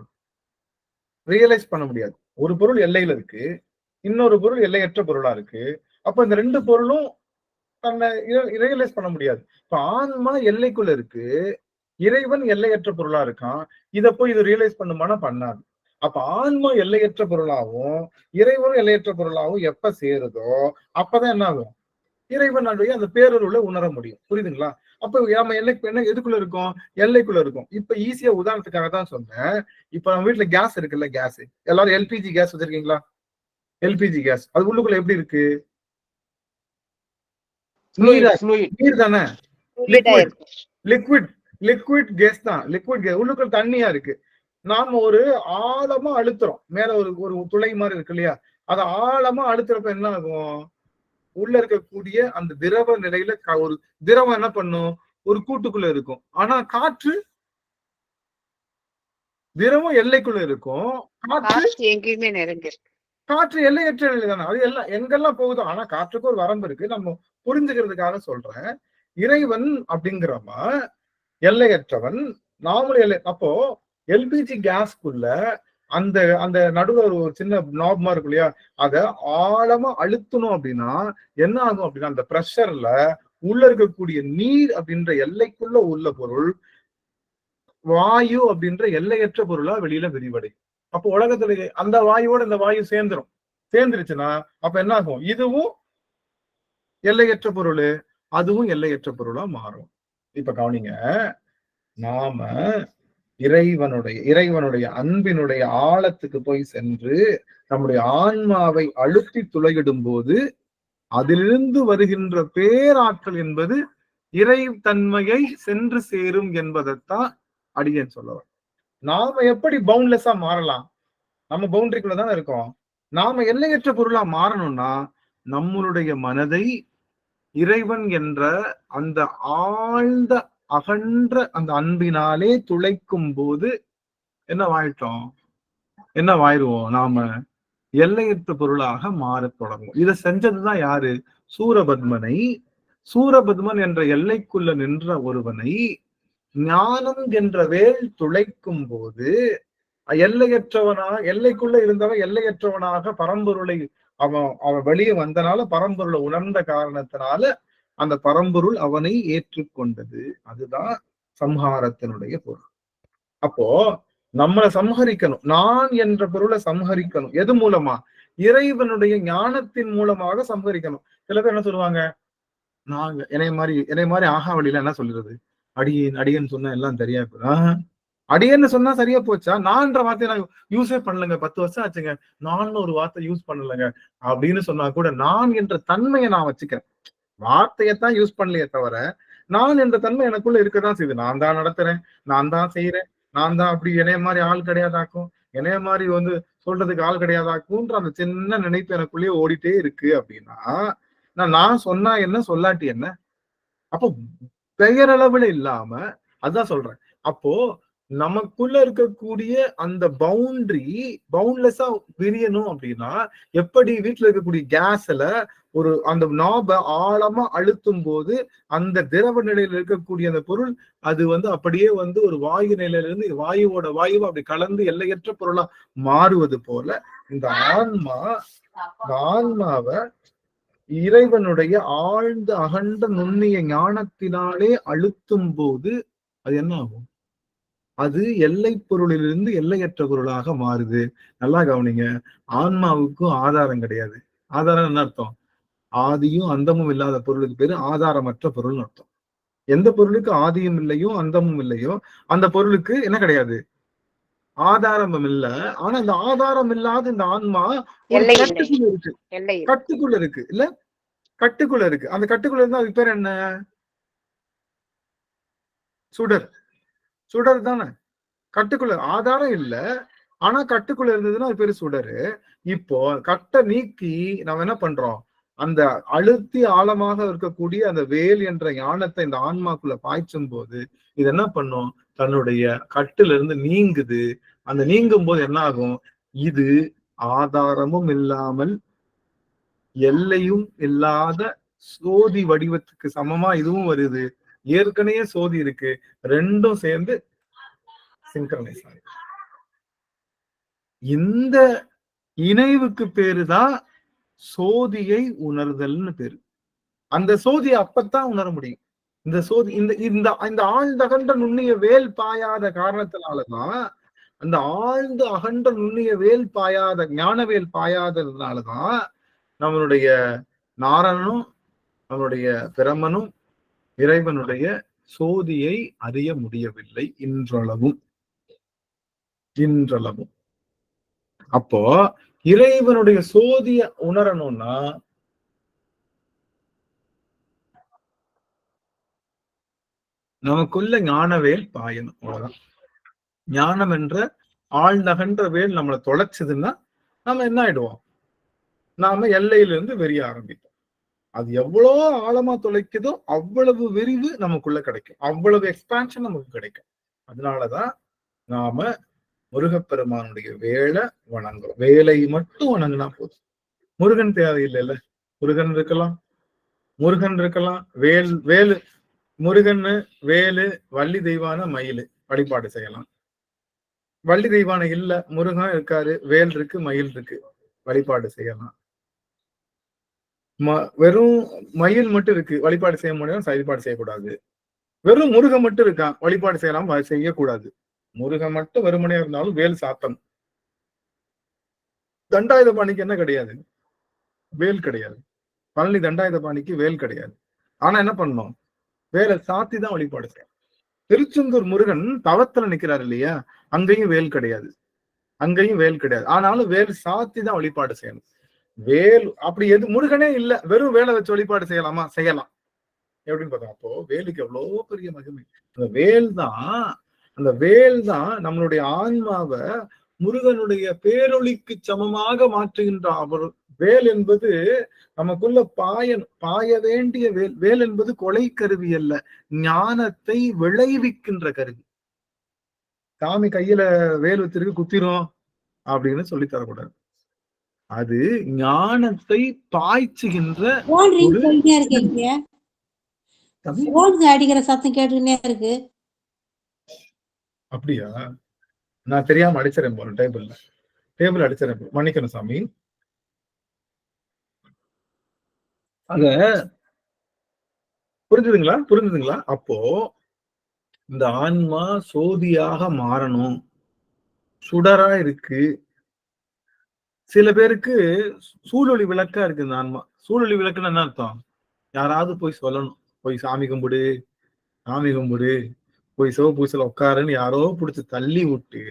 Speaker 1: ரியலைஸ் பண்ண முடியாது. ஒரு பொருள் எல்லையில இருக்கு, இன்னொரு பொருள் எல்லையற்ற பொருளா இருக்கு. அப்ப இந்த 2 பொருளும் தன்னை ரியலைஸ் பண்ண முடியாது. இப்ப ஆன்மா எல்லைக்குள்ள இருக்கு, இறைவன் எல்லையற்ற பொருளா இருக்கான். இத போய் இது ரியலைஸ் பண்ணுமானா பண்ணாது. அப்ப ஆன்மா எல்லையற்ற பொருளாகவும் இறைவனும் எல்லையற்ற பொருளாகவும் எப்ப சேருதோ அப்பதான் என்ன ஆகும்? இறைவனுடைய அந்த பேரருளை உணர முடியும். புரியுதுங்களா? அப்ப நம்ம எதுக்குள்ள இருக்கோம்? எல்லைக்குள்ள இருக்கும். இப்ப ஈஸியா உதாரணத்துக்காக தான் சொன்னேன். இப்ப நம்ம வீட்டுல கேஸ் இருக்குல்ல, கேஸ் எல்லாரும் எல்பிஜி கேஸ் வச்சிருக்கீங்களா? எல்பிஜி கேஸ் அது உள்ளுக்குள்ள எப்படி இருக்கு? நீர் தானே, லிக்விட் கேஸ் தான். லிக்விட் கேஸ் உள்ளுக்குள்ள தண்ணியா இருக்கு. நாம ஒரு ஆழமா அழுத்துறோம். மேல ஒரு துளை மாதிரி இருக்கு இல்லையா? அதை ஆழமா அழுத்துறப்ப என்ன ஆகும்? உள்ள இருக்கக்கூடிய அந்த திரவ நிலையில ஒரு திரவம் என்ன பண்ணும்? ஒரு கூட்டுக்குள்ள இருக்கும். ஆனா காற்று, திரவம் எல்லைக்குள்ள இருக்கும். காற்று எல்லையற்ற நிலை தானே. அது எல்லாம் எங்கெல்லாம் போகுதோ. ஆனா காற்றுக்கு ஒரு வரம்பு இருக்கு. நம்ம புரிஞ்சுக்கிறதுக்காக சொல்றேன். இறைவன் அப்படிங்கிறவன் எல்லையற்றவன், நாமளும் எல்லை. அப்போ எல்பிஜி கேஸ்க்குள்ள அந்த அந்த நடுவுல ஒரு சின்ன நாப்மா இருக்கும் இல்லையா, அதை ஆழமா அழுத்தணும் அப்படின்னா என்ன ஆகும் அப்படின்னா, அந்த பிரஷர்ல உள்ள இருக்கக்கூடிய நீர் அப்படின்ற எல்லைக்குள்ள உள்ள பொருள் வாயு அப்படின்ற எல்லையற்ற பொருளா வெளியில விரிவடையும். அப்போ உலகத்துல அந்த வாயுவோட இந்த வாயு சேர்ந்துருச்சுன்னா அப்ப என்ன ஆகும், இதுவும் எல்லையற்ற பொருள், அதுவும் எல்லையற்ற பொருளா மாறும். இப்ப கவனிங்க, நாம இறைவனுடைய அன்பினுடைய ஆழத்துக்கு போய் சென்று நம்முடைய ஆன்மாவை அழுத்தி துளையிடும் போது அதிலிருந்து வருகின்ற பேராற்றல் என்பது இறை தன்மையை சென்று சேரும் என்பதைத்தான் அடியேன் சொல்லுவேன். நாம எப்படி பவுண்ட்லெஸ்ஸா மாறலாம்? நம்ம பவுண்டரிக்குள்ளதானே இருக்கோம். நாம எல்லையற்ற பொருளா மாறணும்னா நம்மளுடைய மனதை இறைவன் என்ற அந்த ஆழ்ந்த அகன்ற அந்த அன்பினாலே துளைக்கும் போது என்ன வாயிடுவோம்? நாம எல்லையற்ற பொருளாக மாறத் தொடங்கும். இதை செஞ்சதுதான் யாரு? சூரபத்மன் என்ற எல்லைக்குள்ள நின்ற ஒருவனை ஞானம் என்ற வேல் துளைக்கும் போது எல்லைக்குள்ள இருந்தவன் எல்லையற்றவனாக பரம்பொருளை அவன் வெளியே வந்தனால பரம்பொருளை உணர்ந்த காரணத்தினால அந்த பரம்பொருள் அவனை ஏற்றுக்கொண்டது. அதுதான் சம்ஹாரத்தினுடைய பொருள். அப்போ நம்மளை சம்ஹரிக்கணும், நான் என்ற பொருளை சம்ஹரிக்கணும். எது மூலமா? இறைவனுடைய ஞானத்தின் மூலமாக சம்ஹரிக்கணும். சில பேர் என்ன சொல்லுவாங்க, நாங்க என்னை மாதிரி ஆகா வழியில என்ன சொல்றது, அடியேன்னு சொன்னா எல்லாம் சரியா போதா? அடியேன்னு சொன்னா சரியா போச்சா? நான்ற வார்த்தையை நான் யூஸே பண்ணலங்க, 10 வருஷம் ஆச்சுங்க, நான் ஒரு வார்த்தை யூஸ் பண்ணலங்க அப்படின்னு சொன்னா கூட நான் என்ற தன்மையை நான் வச்சுக்கிறேன். வார்த்தையத்தான் யூஸ் பண்ணலையே தவிர நான் என்ற தன்மை எனக்குள்ள இருக்கதான் செய்யுது. நான் தான் நடத்துறேன், நான் தான் செய்யறேன், நான் தான் அப்படி என்னைய மாதிரி ஆள் கிடையாதாக்கும், என்னைய மாதிரி சொல்றதுக்கு ஆள் கிடையாதாக்கும்ன்ற அந்த சின்ன நினைப்பு எனக்குள்ளேயே ஓடிட்டே இருக்கு. அப்படின்னா நான் சொன்னா என்ன, சொல்லாட்டி என்ன? அப்போ பெயரளவுல இல்லாம, அதான் சொல்றேன், அப்போ நமக்குள்ள இருக்கக்கூடிய அந்த பவுண்ட்லெஸ்ஸா விரியணும் அப்படின்னா, எப்படி வீட்டுல இருக்கக்கூடிய கேஸ்ல அந்த நாப ஆழமா அழுத்தும் போது அந்த திரவ நிலையில இருக்கக்கூடிய அந்த பொருள் அது அப்படியே ஒரு வாயு நிலையில இருந்து வாயுவோட அப்படி கலந்து எல்லையற்ற பொருளா மாறுவது போல இந்த ஆன்மாவை இறைவனுடைய ஆழ்ந்த அகண்ட நுண்ணிய ஞானத்தினாலே அழுத்தும் போது அது என்ன ஆகும்? அது எல்லை பொருளிலிருந்து எல்லையற்ற பொருளாக மாறுது. நல்லா கவனிங்க, ஆன்மாவுக்கும் ஆதாரம் கிடையாது. ஆதாரம் என்ன அர்த்தம்? ஆதியும் அந்தமும் இல்லாத பொருளுக்கு பேரு ஆதாரமற்ற பொருள்னு அர்த்தம். எந்த பொருளுக்கு ஆதியும் இல்லையோ அந்தமும் இல்லையோ அந்த பொருளுக்கு என்ன கிடையாது? ஆதாரமும் இல்ல. ஆனா இந்த ஆதாரம் இல்லாத இந்த ஆன்மா கட்டுக்குள்ள இருக்கு இல்ல, கட்டுக்குள்ள இருக்கு. அந்த கட்டுக்குள்ள இருந்தா அதுக்கு பேர் என்ன? சுடர் தானே. கட்டுக்குள்ள ஆதாரம் இல்ல, ஆனா கட்டுக்குள்ள இருந்ததுன்னா அது பேரு சுடரு. இப்போ கட்டை நீக்கி நம்ம என்ன பண்றோம்? அந்த அழுத்தி ஆழமாக இருக்கக்கூடிய அந்த வேல் என்ற ஞானத்தை இந்த ஆன்மாக்குள்ள பாய்ச்சும் போது இது என்ன பண்ணும்? தன்னுடைய கட்டுல இருந்து நீங்குது. அந்த நீங்கும் போது என்ன ஆகும்? இது ஆதாரமும் இல்லாமல் எல்லையும் இல்லாத சோதி வடிவத்துக்கு சமமா இதுவும் வருது. ஏற்கனவே சோதி இருக்கு, ரெண்டும் சேர்ந்து சிங்க்ரனைஸ் ஆகுது. இந்த இணைவுக்கு பேருதான் சோதியை உணர்தல்னு பேரு. அந்த சோதியை அப்பத்தான் உணர முடியும். இந்த சோதி இந்த ஆழ்ந்த அகன்ற நுண்ணிய வேல் பாயாத காரணத்தினாலதான், அந்த ஆழ்ந்த அகன்ற நுண்ணிய வேல் பாயாத ஞானவேல் பாயாததுனாலதான் நம்மளுடைய நாரணனும் நம்மளுடைய பிரமனும் இறைவனுடைய சோதியை அறிய முடியவில்லை இன்றளவும். அப்போ இறைவனுடைய சோதிய உணரணும்னா நமக்குள்ள ஞானவேல் பாயணும். அவ்வளவுதான். ஞானம் என்ற ஆழ்நகன்ற வேல் நம்மளை தொலைச்சதுன்னா நாம என்ன ஆயிடுவோம்? நாம எல்லையிலிருந்து வெறிய ஆரம்பிப்போம். அது எவ்வளவு ஆழமா தொலைக்குதோ அவ்வளவு விரிவு நமக்குள்ள கிடைக்கும், அவ்வளவு எக்ஸ்பான்ஷன் நமக்கு கிடைக்கும். அதனாலதான் நாம முருகப்பெருமானுடைய வேலை வணங்குறோம். வேலை மட்டும் வணங்கினா போதும். முருகன் தேவையில்லைல்ல. முருகன் இருக்கலாம், வேலு முருகன், வேலு, வள்ளி தெய்வான மயிலு வழிபாடு செய்யலாம். வள்ளி தெய்வானை இல்ல, முருகன் இருக்காரு, வேல் இருக்கு, மயில் இருக்கு, வழிபாடு செய்யலாம். வெறும் மயில் மட்டும் இருக்கு, வழிபாடு செய்ய முடியும், வழிபாடு செய்யக்கூடாது. வெறும் முருகன் மட்டும் இருக்கான், வழிபாடு செய்யலாம், செய்யக்கூடாது. முருகன் மட்டும் வெறுமனையா இருந்தாலும் வேல் சாத்தணும். தண்டாயுதபாணிக்கு என்ன கிடையாது? வேல் கிடையாது. பழனி தண்டாயுதபாணிக்கு வேல் கிடையாது. ஆனா என்ன பண்ணணும்? வேலை சாத்தி தான் வழிபாடு செய்யணும். திருச்செந்தூர் முருகன் தவத்துல நிக்கிறாரு இல்லையா, அங்கேயும் வேல் கிடையாது, அங்கேயும் வேல் கிடையாது. ஆனாலும் வேல் சாத்தி தான் வழிபாடு செய்யணும். வேல் அப்படி எது முருகனே இல்ல, வெறும் வேலை வச்சு வழிபாடு செய்யலாமா? செய்யலாம். எப்படின்னு பார்த்தா, அப்போ வேலுக்கு எவ்வளவு பெரிய மகிமை. அந்த வேல் தான் நம்மளுடைய ஆன்மாவை முருகனுடைய பேரொளிக்கு சமமாக மாற்றுகின்ற அவர். வேல் என்பது நமக்குள்ள பாய வேண்டிய வேல். வேல் என்பது கொலை கருவி அல்ல, ஞானத்தை விளைவிக்கின்ற கருவி. சாமி கையில வேல் வச்சிருக்கு, குத்திரும் அப்படின்னு சொல்லி தரக்கூடாது. அது ஞானத்தை பாய்ச்சுகின்ற
Speaker 5: அடிக்கிற சத்தம் கேட்டுக்கிட்டே இருக்கு.
Speaker 1: அப்படியா? நான் தெரியாம அடிச்சிடறேன் போல, டேபிள் அடிச்சிடறேன், மன்னிக்கணும் சாமி. அத புரிஞ்சுதுங்களா? அப்போ இந்த ஆன்மா சோதியாக மாறணும், சுடரா இருக்கு. சில பேருக்கு சூழொளி விளக்கா இருக்கு இந்த ஆன்மா. சூழொளி விளக்குன்னு என்ன அர்த்தம்? யாராவது போய் சொல்லணும், போய் சாமி கும்பிடு, போய் சிவபூசையில உட்காருன்னு யாரோ பிடிச்சி தள்ளி விட்டு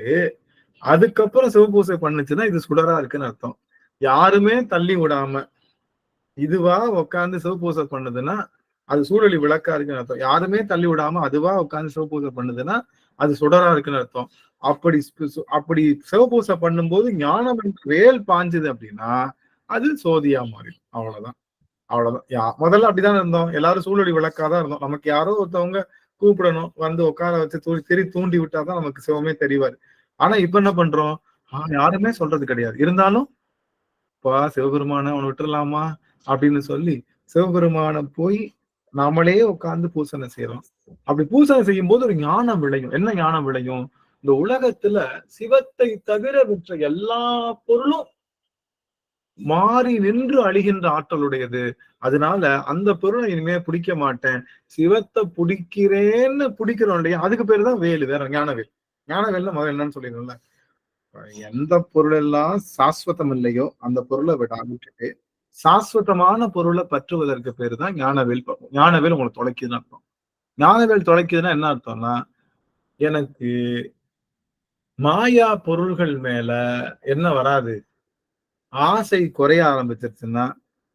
Speaker 1: அதுக்கப்புறம் சிவபூசை பண்ணுச்சுன்னா இது சுடரா இருக்குன்னு அர்த்தம். யாருமே தள்ளி விடாம இதுவா உட்காந்து சிவபூசை பண்ணுதுன்னா அது சூழலி விளக்கா இருக்குன்னு அர்த்தம். யாருமே தள்ளி விடாம அதுவா உட்காந்து சிவபூசை பண்ணுதுன்னா அது சுடரா இருக்குன்னு அர்த்தம். அப்படி சிவபூசை பண்ணும்போது ஞானம் வேல் பாஞ்சுது அப்படின்னா அது சோதியா மாறிடும். அவ்வளவுதான். முதல்ல அப்படிதான் இருந்தோம், எல்லாரும் சூழலி விளக்காதான் இருந்தோம். நமக்கு யாரோ ஒருத்தவங்க கூப்பிடணும், வந்து உட்கார வச்சு தூண்டி விட்டாதான் நமக்கு சிவமே தெரிவாரு. ஆனா இப்ப என்ன பண்றோம்? யாருமே சொல்றது கிடையாது. இருந்தாலும் சிவபெருமான அவனை விட்டுறலாமா அப்படின்னு சொல்லி சிவபெருமான போய் நாமளே உட்கார்ந்து பூசனை செய்யறோம். அப்படி பூசனை செய்யும் போது ஒரு ஞானம் விளையும். என்ன ஞானம் விளையும்? இந்த உலகத்துல சிவத்தை தவிர விற்ற எல்லா பொருளும் மாறி நின்று அழிகின்ற ஆற்றலுடையது. அதனால அந்த பொருளை இனிமே பிடிக்க மாட்டேன், சிவத்தை பிடிக்கிறேன்னு பிடிக்கிறோம் இல்லையா, அதுக்கு பேரு தான் வேலு, வேற ஞானவேல். ஞானவேல்னா முதல்ல என்னன்னு சொல்லிடும்ல, எந்த பொருள் எல்லாம் சாஸ்வதம் இல்லையோ அந்த பொருளை விட்டுட்டு சாஸ்வதமான பொருளை பற்றுவதற்கு பேரு தான் ஞானவேல். ஞானவேல் உங்களுக்கு தொலைக்குதுன்னு அர்த்தம். ஞானவேல் தொலைக்குதுன்னா என்ன அர்த்தம்னா, எனக்கு மாயா பொருள்கள் மேல என்ன வராது, ஆசை குறைய ஆரம்பிச்சிருச்சுன்னா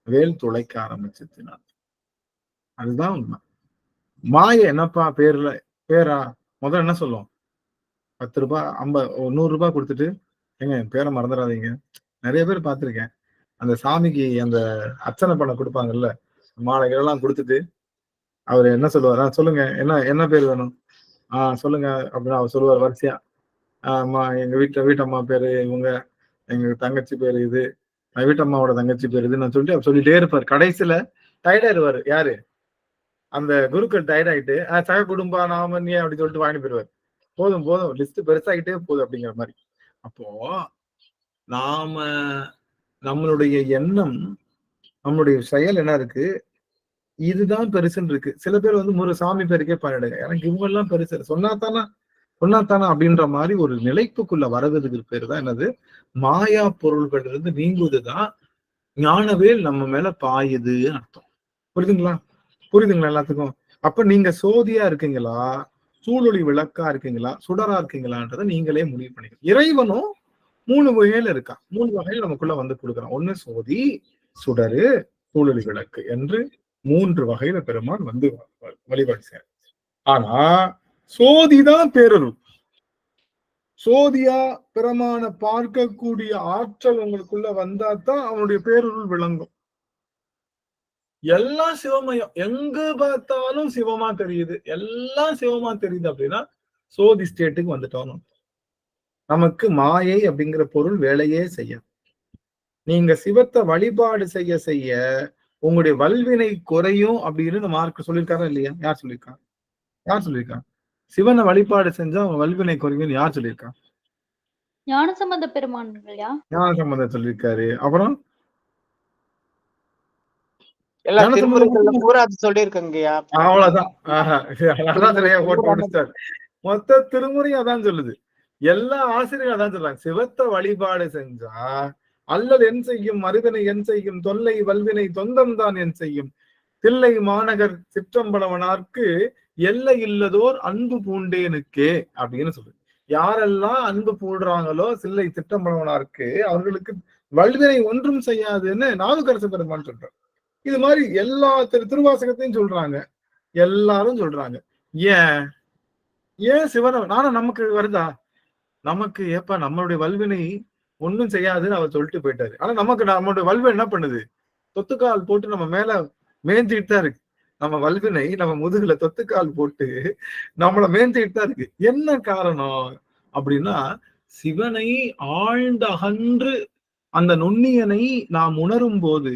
Speaker 1: வேல் துளைக்க ஆரம்பிச்சிருச்சுன்னா அதுதான் உண்மை. மாய என்னப்பா பேரா முதல்ல என்ன சொல்லும்? 10 ரூபாய் 50 100 ரூபாய் கொடுத்துட்டு ஏங்க என் பேரை மறந்துடாதீங்க. நிறைய பேர் பார்த்திருக்கேன், அந்த சாமிக்கு அந்த அர்ச்சனை பண்ண கொடுப்பாங்கல்ல, மாலைகள் எல்லாம் கொடுத்துட்டு அவர் என்ன சொல்லுவாரா, சொல்லுங்க என்ன பேர் வேணும், சொல்லுங்க அப்படின்னு அவர் சொல்லுவார் வரிசையா. எங்க வீட்டம்மா பேரு இவங்க, எங்க தங்கச்சி பேரு இது, வீட்டம்மாவோட தங்கச்சி பேரு இதுன்னு சொல்லிட்டு அவர் சொல்லிட்டே இருப்பார். கடைசியில டயர்டாயிருவாரு. யாரு? அந்த குருக்கள் டயர்டாயிட்டு சக குடும்பா நாமன்யே அப்படின்னு சொல்லிட்டு வாங்கி போயிருவாரு. போதும் லிஸ்ட் பெருசாகிட்டே போகுது அப்படிங்கிற மாதிரி. அப்போ நம்மளுடைய எண்ணம், நம்மளுடைய செயல் என்ன இருக்கு, இதுதான் பெருசுன்னு இருக்கு. சில பேர் வந்து சாமி பேருக்கே பண்ணிடுங்க, எனக்கு இவங்க எல்லாம் பெருசு சொன்னாத்தானா அப்படின்ற மாதிரி ஒரு நிலைப்புக்குள்ள வரதுக்கு பேரு தான் என்னது, மாயா பொருள்கள் இருந்து நீங்குவதுதான் ஞானவேல் நம்ம மேல பாயுதுன்னு அர்த்தம். புரியுதுங்களா எல்லாத்துக்கும்? அப்ப நீங்க சோதியா இருக்கீங்களா, சூழொளி விளக்கா இருக்கீங்களா, சுடரா இருக்கீங்களான்றதை நீங்களே முடிவு பண்ணிக்கலாம். இறைவனும் 3 வகையில இருக்கான். 3 வகையில நமக்குள்ள வந்து கொடுக்குறான். ஒண்ணு சோதி, சுடரு, சூழொளி விளக்கு என்று 3 வகையில பெருமான் வந்து வழிபாடு செய்ய. ஆனா சோதிதான் பேரருள். சோதியா பிரமான பார்க்கக்கூடிய ஆற்றல் உங்களுக்குள்ள வந்தாதான் அவனுடைய பேரருள் விளங்கும். எல்லாம் சிவமயம், எங்க பார்த்தாலும் சிவமா தெரியுது, எல்லாம் சிவமா தெரியுது அப்படின்னா சோதி ஸ்டேட்டுக்கு வந்துட்டோம். நமக்கு மாயை அப்படிங்கிற பொருள் வேலையே செய்ய. நீங்க சிவத்தை வழிபாடு செய்ய செய்ய உங்களுடைய வல்வினை குறையும் அப்படின்னு மார்க் சொல்லியிருக்காரா இல்லையா? யார் சொல்லியிருக்கா? சிவனை வழிபாடு செஞ்சா அவங்க வல்வினை குறையும் யார் சொல்லியிருக்கா?
Speaker 9: ஞானசம்பந்த பெருமான்களையா?
Speaker 1: ஞானசம்பந்தர் சொல்லியிருக்காரு. அப்புறம்
Speaker 6: எல்லா
Speaker 1: ஞானசம்பந்தர்
Speaker 6: திருமுறைகள்ல பூரா அது சொல்லியிருக்கங்கய்யா.
Speaker 1: அவ்வளவுதான். அதான் சரியா போட்டு முடிச்சிட்டாரு. மொத்த திருமுறையும் அதான் சொல்லுது. எல்லா ஆசிரியரும் அதான் சொல்றாங்க. சிவத்தை வழிபாடு செஞ்சா அல்லல் என் செய்யும், மருதனை என் செய்யும், தொல்லை வல்வினை தொந்தம் தான் என் செய்யும், தில்லை மாநகர் சிற்றம்பலவனார்க்கு எல்லை இல்லதோர் அன்பு பூண்டேனுக்கே அப்படின்னு சொல்லுது. யாரெல்லாம் அன்பு பூடுறாங்களோ சில்லை சிற்றம்பலவனார்க்கு அவர்களுக்கு வல்வினை ஒன்றும் செய்யாதுன்னு நாவுக்கரசு பெருமான் சொல்றாரு. இது மாதிரி எல்லா திருவாசகத்தையும் சொல்றாங்க, எல்லாரும் சொல்றாங்க. ஏன் சிவனை நானும் நமக்கு வருதா? நமக்கு ஏப்பா நம்மளுடைய வல்வினை ஒன்னும் செய்யாதுன்னு அவர் சொல்லிட்டு போயிட்டாரு. ஆனா நமக்கு நம்மளுடைய வல்வினை என்ன பண்ணுது? தொத்துக்கால் போட்டு நம்ம மேல மேய்ஞ்சிட்டு தான் இருக்கு. நம்ம வல்வினை நம்ம முதுகுல தொத்துக்கால் போட்டு நம்மள மேய்ஞ்சிட்டு தான் இருக்கு. என்ன காரணம் அப்படின்னா, சிவனை ஆழ்ந்த அகன்று அந்த நுண்ணியனை நாம் உணரும் போது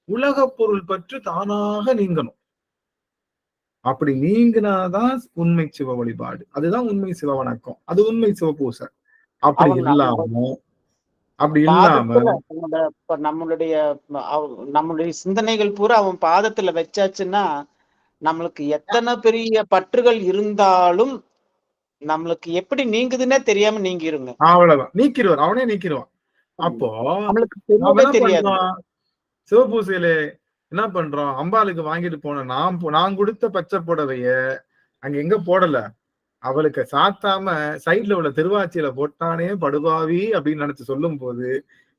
Speaker 1: உலக பொருள் பற்றி தானாக நீங்கணும். அப்படி நீங்கினாதான் உண்மை சிவ வழிபாடு. அதுதான் உண்மை சிவ வணக்கம். அது உண்மை சிவ பூசை. அப்படி இல்லாம
Speaker 6: நம்மளுடைய சிந்தனைகள் பூரா அவன் பாதத்துல வச்சாச்சுன்னா நம்மளுக்கு எத்தனை பெரிய பற்றுகள் இருந்தாலும் நம்மளுக்கு எப்படி நீங்குதுன்னே தெரியாம நீங்கிருங்க.
Speaker 1: அவ்வளவுதான், நீக்கிடுவார், அவனே நீக்கிடுவான். அப்போ
Speaker 6: நம்மளுக்கு தெரியாது.
Speaker 1: சிவபூசையில என்ன பண்றோம்? அம்பாளுக்கு வாங்கிட்டு போன நான் கொடுத்த பச்சை புடவைய அங்க எங்க போடல, அவளுக்கு சாத்தாம சைட்ல உள்ள திருவாச்சியில போட்டானே படுபாவி அப்படின்னு நினைச்சு சொல்லும் போது,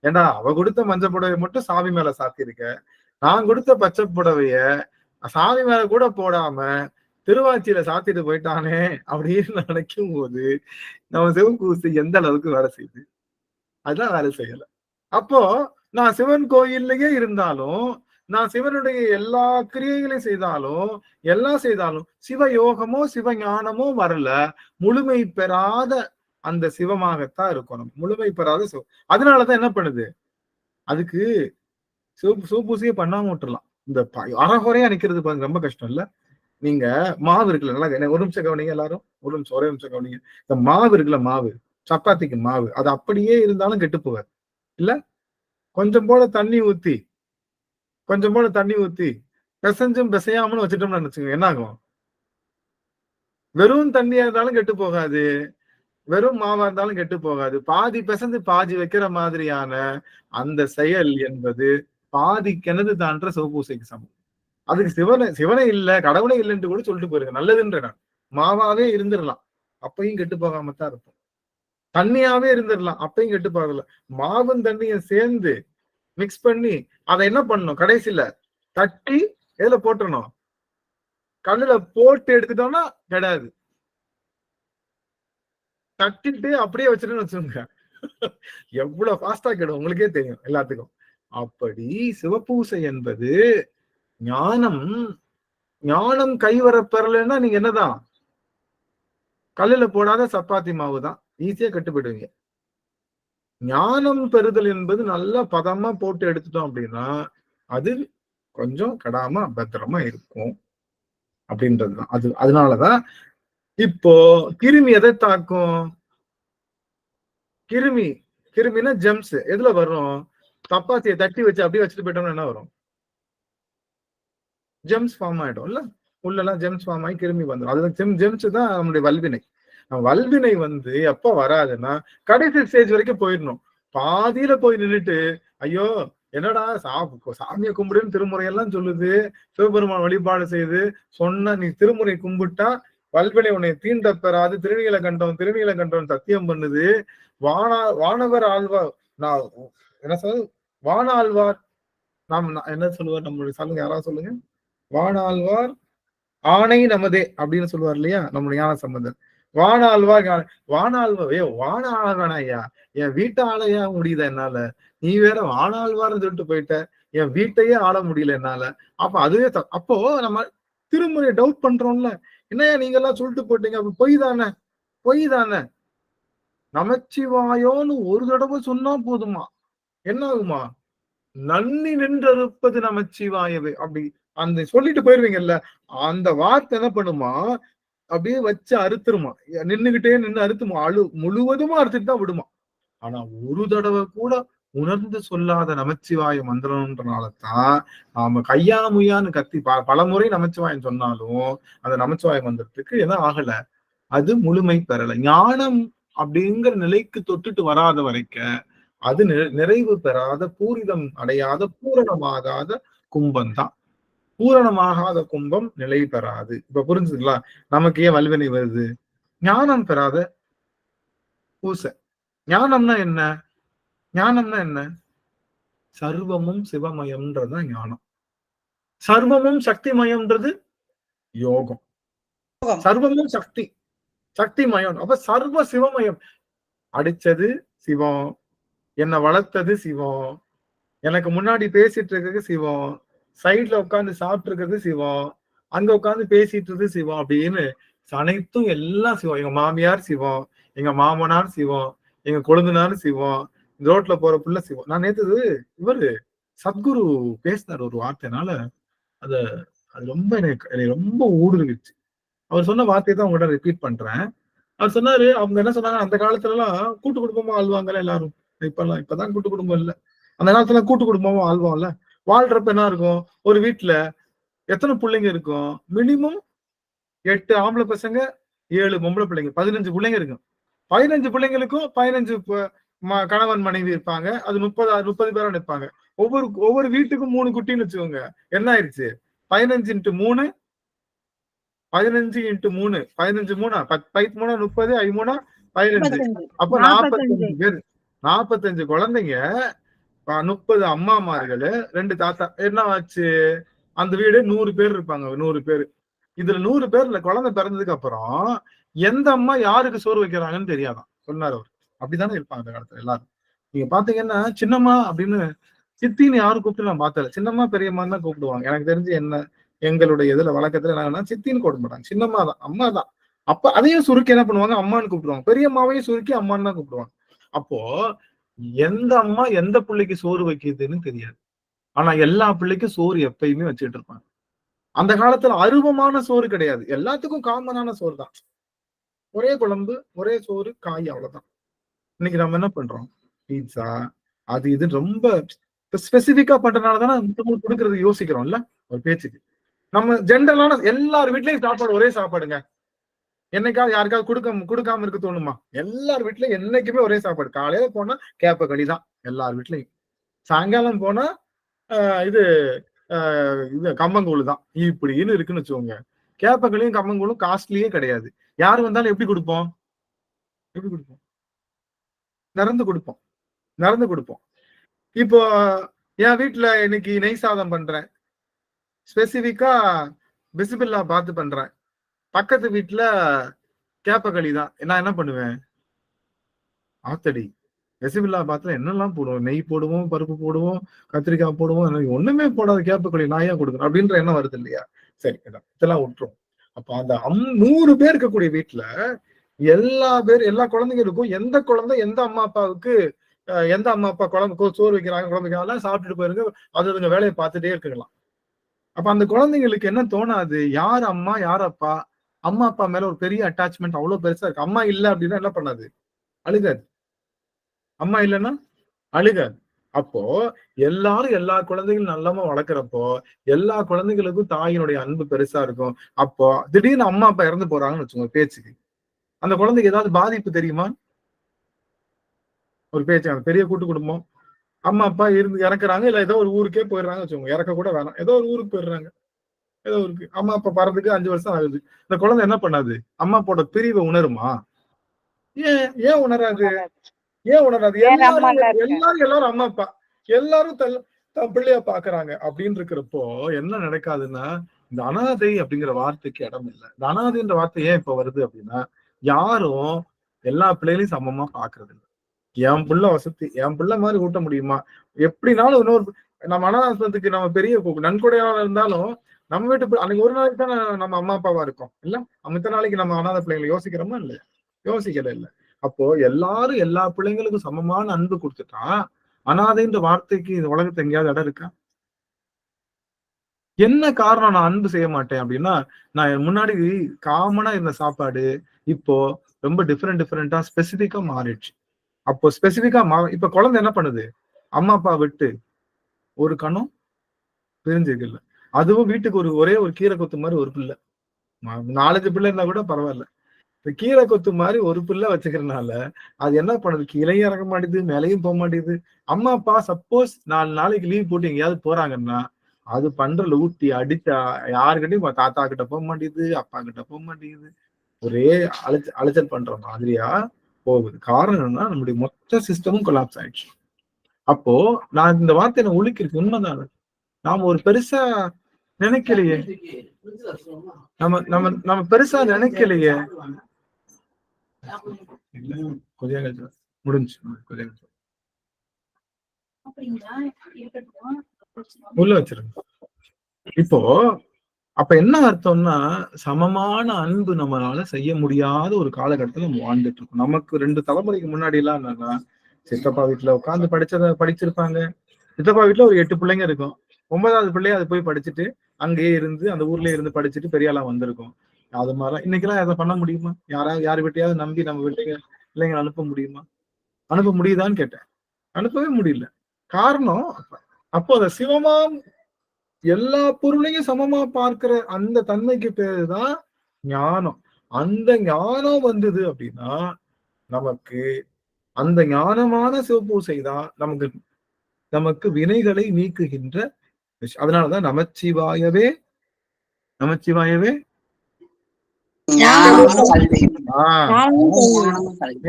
Speaker 1: ஏண்டா அவ கொடுத்த மஞ்சள் புடவை மட்டும் சாமி மேல சாத்திருக்க, நான் கொடுத்த பச்சை புடவைய சாமி மேல கூட போடாம திருவாச்சியில சாத்திட்டு போயிட்டானே அப்படின்னு நினைக்கும் போது நம்ம சிவபூசை எந்த அளவுக்கு வேலை செய்யுது? அதுதான் வேலை செய்யல. அப்போ நான் சிவன் கோயில்லயே இருந்தாலும், நான் சிவனுடைய எல்லா கிரியைகளையும் செய்தாலும் சிவயோகமோ சிவஞானமோ வரல, முழுமை பெறாத அந்த சிவமாகத்தான் இருக்கணும். முழுமை பெறாத சிவம். அதனாலதான் என்ன பண்ணுது? அதுக்கு சிவபூசையே பண்ணாம விட்டுறலாம். இந்த அறகுறையா நிக்கிறது பாருங்க, ரொம்ப கஷ்டம் இல்ல? நீங்க மாவு இருக்குல்ல, நல்லா ஒரு நிமிஷம் கவனிங்க எல்லாரும், ஒரே நிமிஷம் கவனிங்க. இந்த மாவு இருக்குல்ல, மாவு சப்பாத்திக்கு மாவு, அது அப்படியே இருந்தாலும் கெட்டு போகாது இல்ல? கொஞ்சம் போல தண்ணி ஊத்தி பிசைஞ்சும் பிசையாமனு வச்சுட்டோம்னு நினைச்சுங்க, என்ன ஆகும்? வெறும் தண்ணியா இருந்தாலும் கெட்டு போகாது, வெறும் மாவா இருந்தாலும் கெட்டு போகாது. பாதி பிசைஞ்சு பாதி வைக்கிற மாதிரியான அந்த செயல் என்பது பாதி கிணறு தான்ற சிவபூசைக்கு சமம். அதுக்கு சிவனை இல்ல, கடவுளே இல்லைன்னு கூட சொல்லிட்டு போயிருங்க, நல்லதுன்ற. நான் மாவாவே இருந்துடலாம், அப்பையும் கெட்டு போகாமத்தான் இருக்கும். தண்ணியாவே இருந்துடலாம், அப்பையும் கெட்டு போகல. மாவும் தண்ணியும் சேர்ந்து மிக்ஸ் பண்ணி அதை என்ன பண்ணணும்? கடைசியில தட்டி எதுல போட்டுறணும்? கல்லுல போட்டு எடுத்துட்டோம்னா கிடையாது, தட்டிட்டு அப்படியே வச்சிருன்னு வச்சுக்கோங்க, எவ்வளவு ஃபாஸ்டா கெடும் உங்களுக்கே தெரியும் எல்லாத்துக்கும். அப்படி சிவபூசை என்பது ஞானம் கைவர பெறலைன்னா நீங்க என்னதான்? கல்லுல போடாத சப்பாத்தி மாவு தான், ஈஸியா கட்டுப்படுவீங்க. ஞானம் பெறுதல் என்பது நல்லா பதமா போட்டு எடுத்துட்டோம் அப்படின்னா அது கொஞ்சம் கெடாம பத்திரமா இருக்கும் அப்படின்றதுதான். அதனாலதான் இப்போ கிருமி எதை தாக்கும்? கிருமினா ஜெம்ஸ் எதுல வரும்? சப்பாத்தியை தட்டி வச்சு அப்படியே வச்சுட்டு போயிட்டோம்னா என்ன வரும்? ஜெம்ஸ் ஃபார்ம் ஆயிடும் இல்ல, உள்ளெல்லாம் ஜெம்ஸ் ஃபார்ம் ஆகி கிருமி வந்துடும். அதுதான் ஜெம்ஸ் தான் நம்மளுடைய வல்வினை. வல்வினை எப்ப வராதுன்னா கடைசி ஸ்டேஜ் வரைக்கும் போயிடணும். பாதியில போய் நின்றுட்டு ஐயோ என்னடா சாமியை கும்பிடுன்னு திருமுறையெல்லாம் சொல்லுது, சிவபெருமான் வழிபாடு செய்து சொன்ன நீ திருமுறை கும்பிட்டா வல்வினை உன்னை தீண்ட பெறாது, திருநீல கண்டவன் சத்தியம் பண்ணுது, வானவர் ஆழ்வார், நான் என்ன சொல்றது, வானாழ்வார், நாம் என்ன சொல்லுவார் நம்மளுடைய சொல்லுங்க, யாராவது சொல்லுங்க, வானாழ்வார் ஆணை நமதே அப்படின்னு சொல்லுவார் இல்லையா நம்மளுடைய ஞான சம்பந்தர். வானாழ்வார் வானாழ்வானா ஐயா, என் வீட்டை ஆளையா முடியுதா என்னால, நீ வேற வானாழ்வார்னு சொல்லிட்டு போயிட்ட, என் வீட்டையே ஆள முடியல என்னால. அப்ப அதுவே அப்போ நம்ம திருமுறையை டவுட் பண்றோம்ல, என்னையா நீங்க எல்லாம் சொல்லிட்டு போட்டீங்க, அப்ப பொய் தானே. நமச்சிவாயோன்னு ஒரு தடவை சொன்னா போதுமா, என்ன ஆகுமா? நன்னி நின்றிருப்பது நமச்சிவாயவே, அப்படி அந்த சொல்லிட்டு போயிருவீங்கல்ல, அந்த வார்த்தை என்ன பண்ணுமா, அப்படியே வச்சு அறுத்துருமா, நின்னுகிட்டே நின்று அறுத்துமா, முழுவதுமா அறுத்துட்டு தான் விடுமா. ஆனா ஒரு தடவை கூட உணர்ந்து சொல்லாத நமச்சிவாய மந்திரம்ன்றனாலதான் நாம கையா முயான்னு கத்தி பல முறை நமச்சிவாயம் சொன்னாலும் அந்த நமச்சிவாய மந்திரத்துக்கு எதுவும் ஆகல, அது முழுமை பெறல. ஞானம் அப்படிங்கிற நிலைக்கு தொட்டுட்டு வராத வரைக்கும் அது நிறைவு பெறாத, பூரிதம் அடையாத, பூரணமாகாத கும்பம் தான். பூரணமாகாத கும்பம் நிலை பெறாது. இப்ப புரிஞ்சுதுங்களா? நமக்கு ஏன் வல்வினை வருது? ஞானம் பெறாத பூசை. ஞானம்னா என்ன? ஞானம்னா என்ன? சர்வமும் சிவமயம்ன்றதுதான் ஞானம். சர்வமும் சக்திமயம்ன்றது யோகம். சர்வமும் சக்தி, சக்திமயம். அப்ப சர்வ சிவமயம். அடிச்சது சிவம், என்னை வளர்த்தது சிவம், எனக்கு முன்னாடி பேசிட்டு இருக்கிறது சிவம், சைட்ல உட்காந்து சாப்பிட்டு இருக்கிறது சிவம், அங்க உட்காந்து பேசிட்டு இருக்கிறது சிவம் அப்படின்னு அனைத்தும் எல்லாம் சிவம். எங்க மாமியார் சிவம், எங்க மாமனார் சிவம், எங்க கொழுந்தனார் சிவம், ரோட்ல போற புள்ள சிவம். நான் நேத்து இவரு சத்குரு பேசினார் ஒரு வார்த்தைனால அது ரொம்ப எனக்கு ரொம்ப ஊடுருவிச்சு. அவர் சொன்ன வார்த்தையை தான் உங்கள்கிட்ட ரிப்பீட் பண்றேன். அவர் சொன்னாரு, அவங்க என்ன சொன்னாங்க, அந்த காலத்துல எல்லாம் கூட்டு குடும்பமா ஆழ்வாங்கல்ல எல்லாரும். இப்பதான் கூட்டு குடும்பம் இல்ல. அந்த காலத்துல கூட்டு குடும்பமா ஆழ்வோம்ல. வாழ்றப்ப என்ன இருக்கும், ஒரு வீட்டுல எத்தனை பிள்ளைங்க இருக்கும்? மினிமம் 8 ஆம்பளை பசங்க, 7 பொம்பளை பிள்ளைங்க, 15 பிள்ளைங்க இருக்கும். 15 பிள்ளைங்களுக்கும் 15 கணவன் மனைவி இருப்பாங்க. அது 30 பேரா நிற்பாங்க. ஒவ்வொரு வீட்டுக்கும் 3 குட்டின்னு வச்சுக்கோங்க. என்ன ஆயிடுச்சு? 15 × 3 15 × 3 15 3 30 5 15. அப்ப 45 பேர், 45 குழந்தைங்க, 30 அம்மாமார்கள், 2 தாத்தா. என்ன ஆச்சு? அந்த வீடு 100 பேர் இருப்பாங்க. 100 பேர். இதுல 100 பேர்ல குழந்தை பிறந்ததுக்கு அப்புறம் எந்த அம்மா யாருக்கு சோறு வைக்கிறாங்கன்னு தெரியாதான் சொன்னார் அவர். அப்படித்தானே இருப்பாங்க அந்த காலத்துல எல்லாரும். நீங்க பாத்தீங்கன்னா சின்னம்மா அப்படின்னு சித்தின்னு யாரும் கூப்பிட்டு நான் பார்த்தல. சின்னம்மா பெரியம்மான்னு தான் கூப்பிடுவாங்க. எனக்கு தெரிஞ்சு எங்களுடைய இதுல வழக்கத்துல என்னன்னா சித்தின்னு கூப்பிட மாட்டாங்க, சின்னம்மா தான், அம்மா தான். அப்ப அதையும் சுருக்கி என்ன பண்ணுவாங்க, அம்மான்னு கூப்பிடுவாங்க. பெரியம்மாவையும் சுருக்கி அம்மான்னு தான் கூப்பிடுவாங்க. அப்போ எந்த அம்மா எந்த பிள்ளைக்கு சோறு வைக்குதுன்னு தெரியாது. ஆனா எல்லா பிள்ளைக்கும் சோறு எப்பயுமே வச்சுட்டு இருப்பாங்க. அந்த காலத்துல அருவமான சோறு கிடையாது, எல்லாத்துக்கும் காமனான சோறு தான். ஒரே குழம்பு, ஒரே சோறு, காய், அவ்வளவுதான். இன்னைக்கு நம்ம என்ன பண்றோம், பீட்சா அது இது ரொம்ப ஸ்பெசிபிக்கா பண்றதுனாலதானே கொடுக்கறது யோசிக்கிறோம்ல ஒரு பேச்சுக்கு. நம்ம ஜென்ரலான எல்லார் வீட்லயும் சாப்பாடு ஒரே சாப்பாடுங்க. என்னைக்காவது யாருக்காவது கொடுக்காம இருக்க தோணுமா? எல்லார் வீட்லயும் என்னைக்குமே ஒரே சாப்பாடு. காலையில போனா கேப்ப களி தான் எல்லார் வீட்லயும். சாயங்காலம் போனா இது கம்பங்கூழு தான். இப்படின்னு இருக்குன்னு வச்சுக்கோங்க. கேப்பக்களியும் கம்பங்கூழும் காஸ்ட்லியே கிடையாது. யாரு வந்தாலும் எப்படி கொடுப்போம்? நிறந்து கொடுப்போம். இப்போ என் வீட்டுல இன்னைக்கு நெய் சாதம் பண்றேன், ஸ்பெசிபிக்கா பிசிபில்லா பார்த்து பண்றேன். பக்கத்து வீட்டுல கேப்பக்களி தான். நான் என்ன பண்ணுவேன்? ஆத்தடி, வெசிபில்லா பாத்துல என்னெல்லாம் போடுவோம், நெய் போடுவோம், பருப்பு போடுவோம், கத்திரிக்காய் போடுவோம், ஒண்ணுமே போடாத கேப்பக்களி நான் ஏன் கொடுக்கணும் அப்படின்ற எண்ணம் வருது இல்லையா? சரி, இதெல்லாம் விட்டுரும். அப்ப அந்த 100 பேர் இருக்கக்கூடிய வீட்டுல எல்லா குழந்தைங்க இருக்கும். எந்த குழந்தை எந்த அம்மா அப்பாவுக்கு எந்த அம்மா அப்பா குழந்தை சோறு வைக்கிறாங்க, குழம்பு வைக்கிறாங்க, சாப்பிட்டுட்டு போயிருங்க, அதுங்க வேலையை பார்த்துட்டே இருக்கலாம். அப்ப அந்த குழந்தைங்களுக்கு என்ன தோணாது, யார் அம்மா யார் அப்பா? அம்மா அப்பா மேல ஒரு பெரிய அட்டாச்மெண்ட் அவ்வளவு பெருசா இருக்கு. அம்மா இல்ல அப்படின்னா என்ன பண்ணாது? அழுகாது. அம்மா இல்லைன்னா அழுகாது. அப்போ எல்லாரும் எல்லா குழந்தைகளும் நல்லமா வளர்க்குறப்போ எல்லா குழந்தைகளுக்கும் தாயினுடைய அன்பு பெருசா இருக்கும். அப்போ திடீர்னு அம்மா அப்பா இறந்து போறாங்கன்னு வச்சுக்கோங்க பேச்சுக்கு, அந்த குழந்தைக்கு ஏதாவது பாதிப்பு தெரியுமா? ஒரு பேச்சு, அந்த பெரிய கூட்டு குடும்பம், அம்மா அப்பா இறக்குறாங்க, இல்ல ஏதோ ஒரு ஊருக்கே போயிடுறாங்க வச்சுக்கோங்க. இறக்க கூட வேணாம், ஏதோ ஒரு ஊருக்கு போயிடுறாங்க, ஏதோ ஊருக்கு. அம்மா அப்பா பறதுக்கு 5 வருஷம் ஆகுது. இந்த குழந்தை என்ன பண்ணாது? அம்மா அப்பாவோட பிரிவை உணருமா? ஏன் உணராது? எல்லாரும் அம்மா அப்பா எல்லாரும் தன் பிள்ளைய பாக்குறாங்க அப்படின்னு இருக்கிறப்போ என்ன நடக்காதுன்னா, இந்த அனாதை அப்படிங்கிற வார்த்தைக்கு இடம் இல்லை. இந்த அனாதைன்ற வார்த்தை ஏன் இப்ப வருது அப்படின்னா, யாரும் எல்லா பிள்ளைகளையும் சமமா பாக்குறது இல்லை. என் பிள்ளை வசதி, என் பிள்ளை மாதிரி ஊட்ட முடியுமா? எப்படினாலும் இன்னொரு நம்ம அனாதாசிரமத்துக்கு நம்ம பெரிய நன்கொடையாளர் இருந்தாலும் நம்ம வீட்டு அன்னைக்கு ஒரு நாளைக்கு தான் நம்ம அம்மா அப்பாவா இருக்கோம் இல்ல? இத்தனை நாளைக்கு நம்ம அனாதை பிள்ளைங்களை யோசிக்கிறோமா இல்லையா? யோசிக்கல இல்ல. அப்போ எல்லாரும் எல்லா பிள்ளைங்களுக்கும் சமமான அன்பு கொடுத்துட்டா அனாதைன்ற வார்த்தைக்கு இந்த உலகத்தை எங்கேயாவது இடம் இருக்கா? என்ன காரணம் நான் அன்பு செய்ய மாட்டேன் அப்படின்னா, நான் முன்னாடி காமனா இருந்த சாப்பாடு இப்போ ரொம்ப டிஃப்ரெண்டா ஸ்பெசிபிக்கா மாறிடுச்சு. அப்போ ஸ்பெசிபிக்கா இப்ப குழந்தை என்ன பண்ணுது? அம்மா அப்பா விட்டு ஒரு கணம் பிரிஞ்சிருக்கு இல்ல. அதுவும் வீட்டுக்கு ஒரே ஒரு கீரை கொத்து மாதிரி ஒரு பிள்ளை, 4-5 பிள்ளை இருந்தா கூட பரவாயில்ல. இந்த கீரை கொத்து மாதிரி ஒரு பிள்ளை வச்சுக்கிறதுனால அது என்ன பண்ணுது? கீழையும் இறங்க மாட்டேது, மேலையும் போக மாட்டேங்குது. அம்மா அப்பா சப்போஸ் 4 நாளைக்கு லீவ் போட்டு எங்கேயாவது போறாங்கன்னா அது பண்றல ஊட்டி அடிச்சா யாருக்கிட்டையும் தாத்தா கிட்ட போக மாட்டேங்குது, அப்பா கிட்ட போக மாட்டேங்குது. ஒரே அலைச்சல் பண்ற மாதிரியா போகுது. காரணம் என்னன்னா நம்முடைய மொத்த சிஸ்டமும் கொலாப்ஸ் ஆயிடுச்சு. அப்போ நான் இந்த வார்த்தையை ஒழுக்கிருக்கு உண்மைதானே. நாம ஒரு பெருசா நினைக்கலையே, நம்ம பெருசா நினைக்கலையே. கொஞ்சம் முடிஞ்சு உள்ள வச்சிருங்க. இப்போ அப்ப என்ன அர்த்தம்னா சமமான அன்பு நம்மளால செய்ய முடியாத ஒரு காலகட்டத்துல நம்ம வாழ்ந்துட்டு இருக்கோம். நமக்கு 2 தலைமுறைக்கு முன்னாடி எல்லாம் என்னன்னா, சித்தப்பா வீட்டுல உட்காந்து படிச்சிருப்பாங்க. சித்தப்பா வீட்டுல ஒரு 8 பிள்ளைங்க இருக்கும். 9வது பிள்ளைய அது போய் படிச்சுட்டு அங்கேயே இருந்து அந்த ஊர்லயே இருந்து படிச்சுட்டு பெரிய ஆளா வந்திருக்கும். அது மாதிரிலாம் இன்னைக்கெல்லாம் அதை பண்ண முடியுமா? யார் வீட்டையாவது நம்பி நம்ம வீட்டுக்கு பிள்ளைங்க அனுப்ப முடியுமா? அனுப்ப முடியுதான்னு கேட்டேன். அனுப்பவே முடியல. காரணம் அப்போ அந்த சிவமா எல்லா பொருளையும் சமமா பார்க்கிற அந்த தன்மைக்கு பேருதான் ஞானம். அந்த ஞானம் வந்தது அப்படின்னா நமக்கு அந்த ஞானமான சிவபூசை தான் நமக்கு வினைகளை நீக்குகின்ற விஷயம். அதனாலதான் நமச்சிவாயவே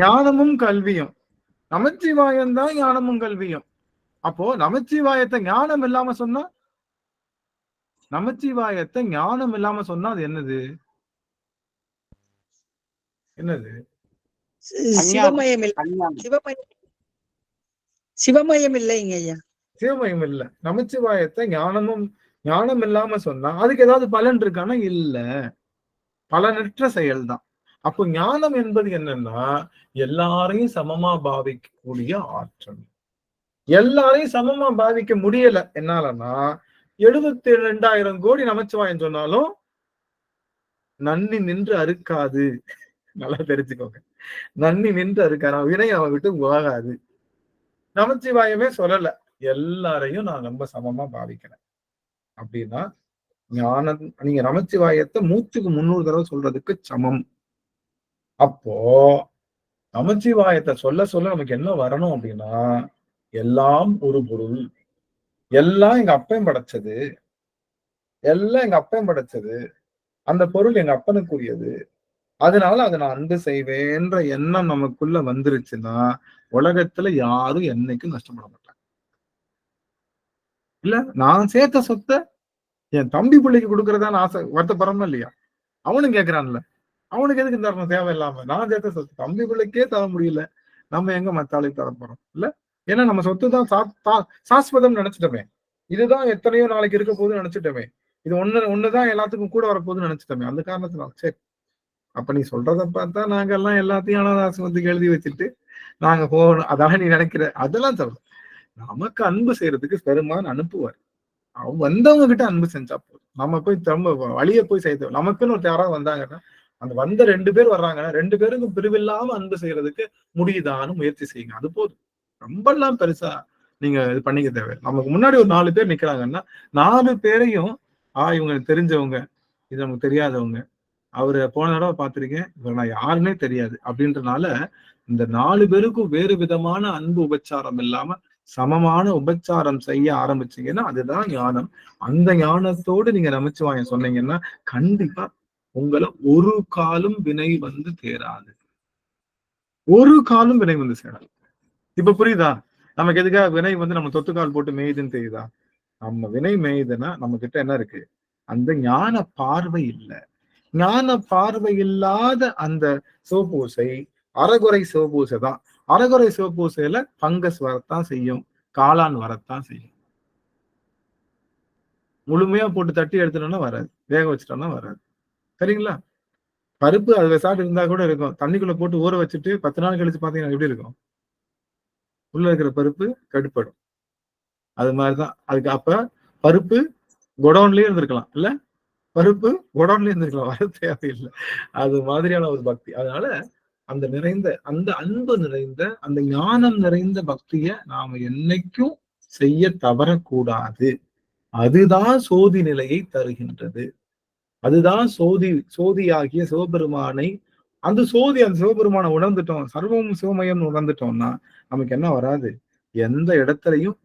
Speaker 1: ஞானமும் கல்வியும். நமச்சிவாயம் தான் ஞானமும் கல்வியும். அப்போ நமச்சிவாயத்தை ஞானம் இல்லாம சொன்னா அது என்னது?
Speaker 10: சிவமயம் இல்லைங்க ஐயா.
Speaker 1: சிவமயம் இல்ல. நமச்சிவாயத்தை ஞானம் இல்லாம சொன்னா அதுக்கு ஏதாவது பலன் இருக்கானா? இல்ல, பலனற்ற செயல்தான். அப்போ ஞானம் என்பது என்னன்னா எல்லாரையும் சமமா பாவிக்கக்கூடிய ஆற்றல். எல்லாரையும் சமமா பாவிக்க முடியல என்னாலன்னா 72,000 கோடி நமச்சிவாயம் சொன்னாலும் நன்னி நின்று அறுக்காது. நல்லா தெரிஞ்சுக்கோங்க, நன்னி நின்று அறுக்காது. வினை அவன் விட்டு போகாது. நமச்சிவாயமே சொல்லல எல்லாரையும் நான் ரொம்ப சமமா பாவிக்கிறேன் அப்படின்னா ஞானம். நீங்க நமச்சிவாயத்தை 100க்கு 300 தடவை சொல்றதுக்கு சமம். அப்போ நமச்சிவாயத்தை சொல்ல நமக்கு என்ன வரணும் அப்படின்னா எல்லாம் ஒரு பொருள், எல்லாம் எங்க அப்பன் படைச்சது, அந்த பொருள் எங்க அப்பனுக்குரியது, அதனால அதை நான் அன்பு செய்வேன்ற எண்ணம் நமக்குள்ள வந்துருச்சுன்னா உலகத்துல யாரும் என்னைக்கும் நஷ்டப்பட மாட்டாங்க. இல்ல, நான் சேர்த்த சொத்தை என் தம்பி பிள்ளைக்கு கொடுக்கறதான்னு ஆசை வருத்தப்படுறோமா இல்லையா? அவனும் கேட்கிறான்ல, அவனுக்கு எதுக்கு தரணும் தேவையில்லாம? நான் சேர்த்த சொத்து தம்பி பிள்ளைக்கே தர முடியல, நம்ம எங்க மத்தாளுக்கு தர போறோம்? இல்ல, ஏன்னா நம்ம சொத்து தான் சாஸ்வதம் நினைச்சிட்டோமே, இதுதான் எத்தனையோ நாளைக்கு இருக்க போகுதுன்னு நினைச்சிட்டோமே, இது ஒண்ணுதான் எல்லாத்துக்கும் கூட வரப்போகுதுன்னு நினைச்சிட்டோமே. அந்த காரணத்தினால சரி, அப்ப நீ சொல்றத பார்த்தா நாங்க எல்லாம் எல்லாத்தையும் அனாதாசிரமத்துக்கு எழுதி வச்சுட்டு நாங்க போகணும் அதான் நீ நினைக்கிற. அதெல்லாம் சொல்றோம். நமக்கு அன்பு செய்யறதுக்கு பெருமான் அனுப்புவார். அவங்க வந்தவங்க கிட்ட அன்பு செஞ்சா போதும். நம்ம போய் திரும்ப வழிய போய் செய்ய நமக்குன்னு ஒரு யாராவது வந்தாங்கன்னா அந்த வந்த 2 பேர் வர்றாங்கன்னா 2 பேருக்கும் பிரிவில்லாம அன்பு செய்யறதுக்கு முடியுதான்னு முயற்சி செய்யுங்க. அது போதும். ரொம்ப எல்லாம் பெருசா நீங்க இது பண்ணிக்க தேவை. நமக்கு முன்னாடி ஒரு 4 பேர் நிக்கிறாங்கன்னா 4 பேரையும் இவங்க தெரிஞ்சவங்க, இது நமக்கு தெரியாதவங்க, அவரு போன தடவை பார்த்திருக்கேன், இவர் நான் யாருன்னே தெரியாது அப்படின்றனால இந்த 4 பேருக்கும் வேறு விதமான அன்பு உபச்சாரம் இல்லாம சமமான உபச்சாரம் செய்ய ஆரம்பிச்சீங்கன்னா அதுதான் ஞானம். அந்த ஞானத்தோடு நீங்க நமச்சிவாயம் சொன்னீங்கன்னா கண்டிப்பா உங்களை ஒரு காலும் வினை வந்து தேராது. ஒரு காலும் வினை வந்து சேராது. இப்ப புரியுதா? நமக்கு எதுக்காக வினை வந்து நம்ம தொத்துக்கால் போட்டு மேயுதுன்னு தெரியுதா? நம்ம வினை மேயுதுன்னா நம்ம கிட்ட என்ன இருக்கு? அந்த ஞான பார்வை இல்லை. ஞான பார்வை இல்லாத அந்த சிவபூசை அறகுறை சிவபூசை தான். அறகுறை சிவபூசையில பங்கஸ் வரத்தான் செய்யும், காளான் வரத்தான் செய்யும். முழுமையா போட்டு தட்டி எடுத்துட்டோம்னா வராது, வேக வச்சுட்டோம்னா வராது. சரிங்களா? பருப்பு அது விசாட்டு இருந்தா கூட இருக்கும், தண்ணிக்குள்ள போட்டு ஊற வச்சுட்டு 10 நாள் கழிச்சு பாத்தீங்கன்னா எப்படி இருக்கும்? உள்ள இருக்கிற பருப்பு கடுப்படும். அது மாதிரிதான். அதுக்கு அப்ப பருப்பு குடோன்லயே இருந்திருக்கலாம், இல்ல பருப்பு குடோன்லயே இருந்திருக்கலாம், வர தேவையில்லை. அது மாதிரியான ஒரு பக்தி. அதனால அந்த நிறைந்த, அந்த அன்பு நிறைந்த, அந்த ஞானம் நிறைந்த பக்திய நாம என்னைக்கும் செய்ய தவறக்கூடாது. அதுதான் சோதி நிலையை தருகின்றது. அதுதான் சோதியாகிய சிவபெருமானை, அந்த சிவபெருமானை உணர்ந்துட்டோம், சர்வம் சிவமயம் உணர்ந்துட்டோம்னா நமக்கு என்ன வராது? எந்த இடத்துலையும்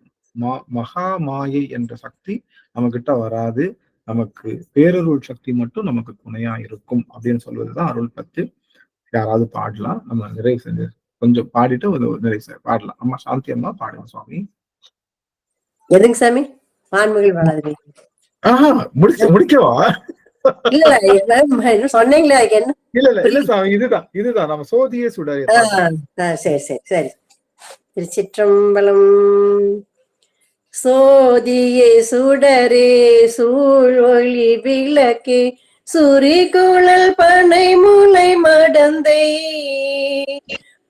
Speaker 1: மகா மாயை என்ற சக்தி நம்ம கிட்ட வராது. நமக்கு பேரருள் சக்தி மட்டும் நமக்கு துணையா இருக்கும் அப்படின்னு சொல்வதுதான் அருள் பத்து. யாராவது பாடலாம், நம்ம நிறைவு செஞ்சு கொஞ்சம் பாடிட்டு ஒரு நிறைவு பாடலாம். அம்மா சாந்தி அம்மா பாடுங்க சுவாமி.
Speaker 10: எதுங்க சாமி? ஆண்மகள் வளர்ந்து
Speaker 1: முடிக்கவா?
Speaker 10: இல்ல சொன்னீங்களே என்ன?
Speaker 1: இல்ல சாமி, இதுதான் நம்ம சோதியே சுடரே.
Speaker 10: சரி சரி சரி. திருச்சிற்றம்பலம். சோதியே சுடரே சூழ் ஒளி விளக்கே சுரிகுழல் பனை முலை மடந்தை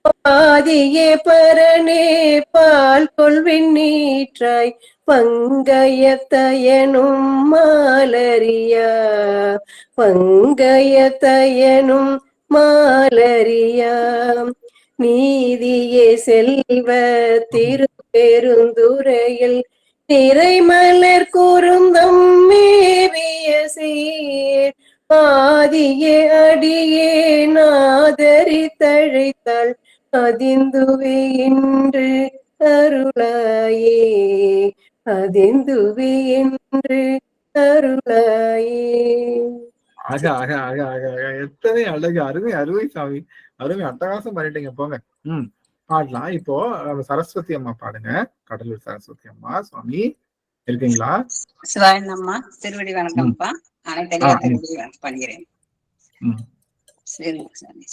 Speaker 10: பாதியே பரனே பால் கொள்வின் நீற்றாய் பங்கயத்தயனும் மாலரியா பங்கயத்தயனும் மாலரியா நீதியே செல்வ திருப்பெருந்துறையில் நிறைமலர் கூறுந்தம் மேவிய சீர் ஆதியே அடியே நாதரி தழைத்தாள் அதிந்துவே இன்று அருளாயே அதிந்துவே என்று அருளாயே.
Speaker 1: எத்தனை அழகு! அருமை அருமை சாமி, அருமை, அட்டகாசம் பண்ணிட்டீங்க. போங்க. பாடலாம். இப்போ சரஸ்வதி அம்மா பாடுங்க. கடலூர் சரஸ்வதி அம்மா. சுவாமி இருக்கீங்களா?
Speaker 11: சிவாயண்ணம்மா, திருவடி வணக்கம்ப்பா. அனைத்தடியா திருவடி பண்ணுகிறேன். சரிங்க சாமி.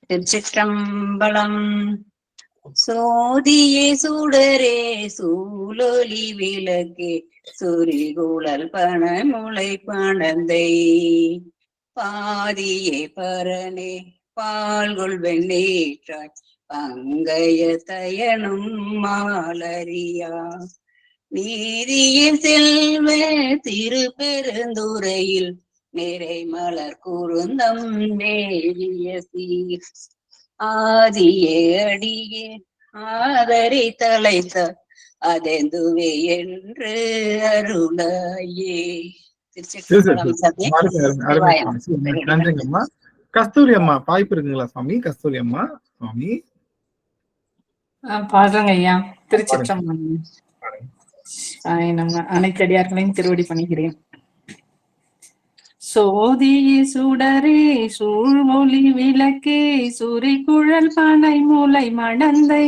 Speaker 11: திருச்சிற்றம்பலம். சோதியே சுடரே சூழொலி விளக்கே சுரிகுழல் பனமுலை பணந்தை பாதியே பரனே பால்கொள் வெண்ணீற்றாய் பங்கய தயனும் மாலரியா நீதியின் செல்வ திருப்பெருந்துறையில் நிறை மலர் குருந்தம் மேவிய சீர் ஆதியே அடியே ஆதரை தலைத்த அதெந்துவே என்று அருளாயே.
Speaker 1: நன்றிங்கம்மா. கஸ்தூரி அம்மா வாய்ப்பு இருக்குங்களா சுவாமி? கஸ்தூரி அம்மா சுவாமி
Speaker 12: பாடுறேங்க ஐயா. திருச்சிற்றம்பலம். நம்ம அனைத்தடியார்களையும் திருவடி பண்ணுகிறேன். சோதியே சுடரே சூழ் ஒளி விளக்கே சுரிகுழல் பனை முலை மடந்தை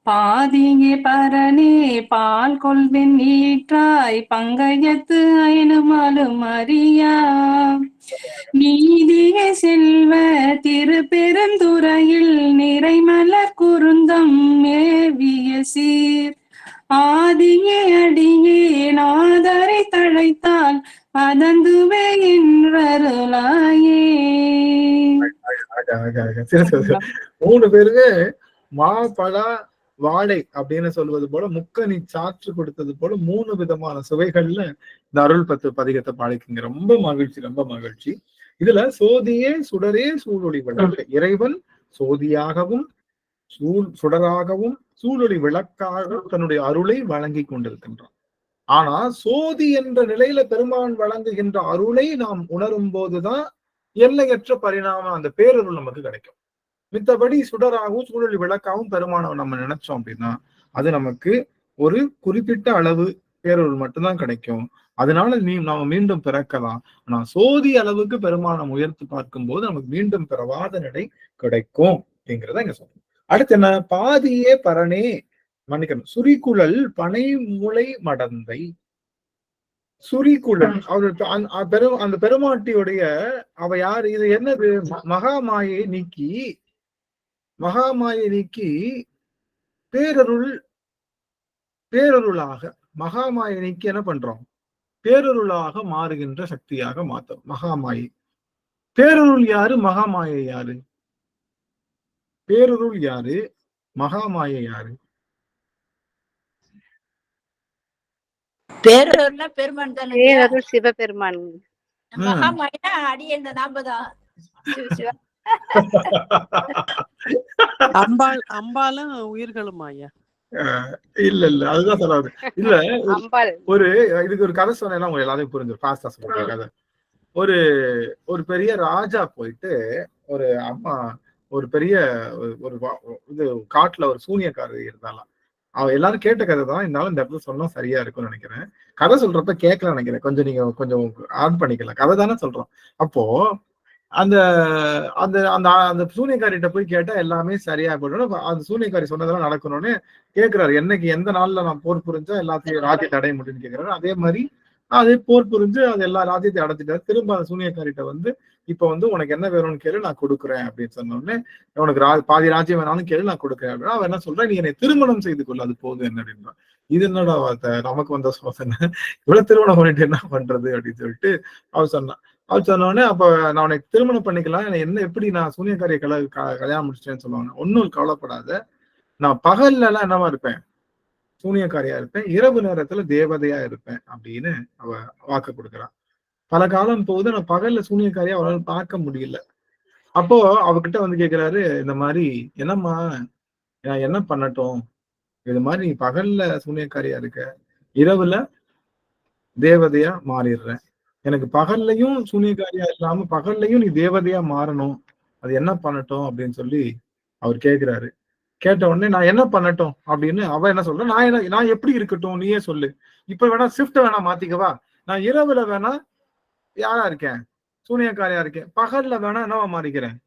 Speaker 12: பாதியே பரனே பால் கொள்வின் நீற்றாய் பங்கயத்து அயனுமாலும் அறியா நீதியே செல்வ திருப்பெருந்துறையில் நிறைமலர் குருந்தம் மேவிய சீர் ஆதியே அடியே நாதரை தழைத்தால் அதந்துவே என்றருளாயே.
Speaker 1: 3 பேருக்கு மா பழா வாழை அப்படின்னு சொல்வது போல முக்கனி சாற்று கொடுத்தது போல 3 விதமான சுவைகள்ல இந்த அருள் பத்து பதிகத்தை பாடிக்குங்க. ரொம்ப மகிழ்ச்சி, ரொம்ப மகிழ்ச்சி. இதுல சோதியே சுடரே சூழொளி விளக்கு, இறைவன் சோதியாகவும் சுடராகவும் சூழொளி விளக்காக தன்னுடைய அருளை வழங்கி கொண்டிருக்கின்றான். ஆனா சோதி என்ற நிலையில பெருமான் வழங்குகின்ற அருளை நாம் உணரும் போதுதான் எல்லையற்ற பரிணாமம், அந்த பேரருள் நமக்கு கிடைக்கும். மித்தபடி சுடராகவும் சூழொளி விளக்காகவும் பெருமானை நம்ம நினைச்சோம் அப்படின்னா அது நமக்கு ஒரு குறிப்பிட்ட அளவு பேரருள் மட்டும்தான் கிடைக்கும். அதனால நாம மீண்டும் பிறக்கலாம். ஆனா சோதி அளவுக்கு பெருமானம் உயர்த்து பார்க்கும் போது நமக்கு மீண்டும் பிறவாத நிலை கிடைக்கும் அப்படிங்கிறத இங்க சொல்றோம். அடுத்து என்ன? பாதியே பரணே மன்னிக்கணும், சுரிகுழல் பனை முளை மடந்தை. சுரிகுழல் அந்த பெருமாட்டியுடைய அவ யாரு? இது என்னது? மகாமாயை நீக்கி பேரருளாக மகாமாயை நீக்கி என்ன பண்றோம்? பேரருளாக மாறுகின்ற சக்தியாக மாத்தோம் மகாமாயை. பேரருள் யாரு? மகாமாயை யாரு? பேரருள் யாரு? மகாமாயை யாரு?
Speaker 8: பேரருள் சிவபெருமான்.
Speaker 5: மகாமாயா அடியேன் நாம தான்.
Speaker 4: அம்பாலும் உயிர்களும் ஐயா.
Speaker 1: இல்ல அதுதான் சொல்றாரு. இல்ல ஒரு இதுக்கு ஒரு கதை சொன்னா உங்க எல்லாத்தையும் புரிஞ்சு பாஸ்டா சொல்ற கதை. ஒரு பெரிய ராஜா போயிட்டு ஒரு அம்மா ஒரு பெரிய ஒரு இது காட்டுல ஒரு சூனியக்காரர் இருந்தாலாம். அவ எல்லாரும் கேட்ட கதை தான், இருந்தாலும் இந்த இடத்துல சொன்னா சரியா இருக்கும்னு நினைக்கிறேன். கதை சொல்றப்ப கேட்கலாம் நினைக்கிறேன். கொஞ்சம் நீங்க கொஞ்சம் ஆன் பண்ணிக்கலாம். கதை தானே சொல்றோம். அப்போ அந்த அந்த அந்த அந்த சூனியக்காரிட்ட போய் கேட்டா எல்லாமே சரியா போயிடும். அந்த சூனியக்காரி சொன்னதெல்லாம் நடக்கணும்னு கேட்கிறாரு. என்னைக்கு எந்த நாள்ல நான் போர் புரிஞ்சா எல்லாத்தையும் ராஜ்யத்தை அடைய முடியும்னு கேட்கிறாரு. அதே மாதிரி அதே போர் புரிஞ்சு அது எல்லா ராஜ்யத்தையும் அடைச்சிட்டாரு. திரும்ப அந்த சூனியக்காரிட்ட வந்து இப்ப வந்து உனக்கு என்ன வேணும்னு கேளு, நான் கொடுக்குறேன் அப்படின்னு சொன்னோடனே, உனக்கு பாதி ராஜ்யம் வேணாலும் கேளு, நான் கொடுக்குறேன் அப்படின்னா அவன் என்ன சொல்றான், நீ என்னை திருமணம் செய்து கொள்ள, அது போதும் என்ன அப்படின்றான். இது என்னடா வார்த்தை, நமக்கு வந்த சோதனை, இவ்வளவு திருமணம் பண்ணிட்டு என்ன பண்றது அப்படின்னு சொல்லிட்டு அவள் சொன்னான். அவள் சொன்னோடனே அப்ப நான் உனக்கு திருமணம் பண்ணிக்கலாம், என்ன எப்படி நான் சூனியக்காரியை கல்யாணம் முடிச்சிட்டேன்னு சொல்லுவாங்க. ஒன்னும் கவலைப்படாத, நான் பகல்ல எல்லாம் என்னவா இருப்பேன், சூனியக்காரியா இருப்பேன், இரவு நேரத்துல தேவதையா இருப்பேன் அப்படின்னு அவ வாக்கு கொடுக்குறான். பல காலம் போகுது, நான் பகல்ல சூனியக்காரியா அவளால பார்க்க முடியல. அப்போ அவகிட்ட வந்து கேக்குறாரு, இந்த மாதிரி என்னம்மா நான் என்ன பண்ணட்டும், இது மாதிரி நீ பகல்ல சூனியக்காரியா இருக்க, இரவுல தேவதையா மாறிடுறேன், எனக்கு பகல்லையும் சூனியக்காரியா இல்லாம பகல்லையும் நீ தேவதையா மாறணும், அது என்ன பண்ணட்டும் அப்படின்னு சொல்லி அவர் கேக்குறாரு. கேட்ட உடனே நான் என்ன பண்ணட்டும் அப்படின்னு அவ என்ன சொல்ற, நான் எப்படி இருக்கட்டும் நீயே சொல்லு, இப்ப வேணா ஷிஃப்ட் வேணா மாத்திக்கவா, நான் இரவுல வேணா யாரா இருக்கேன், சூனியக்காரியா இருக்கேன், பகல்ல வேணா என்னவா மாறிக்கிறேன்,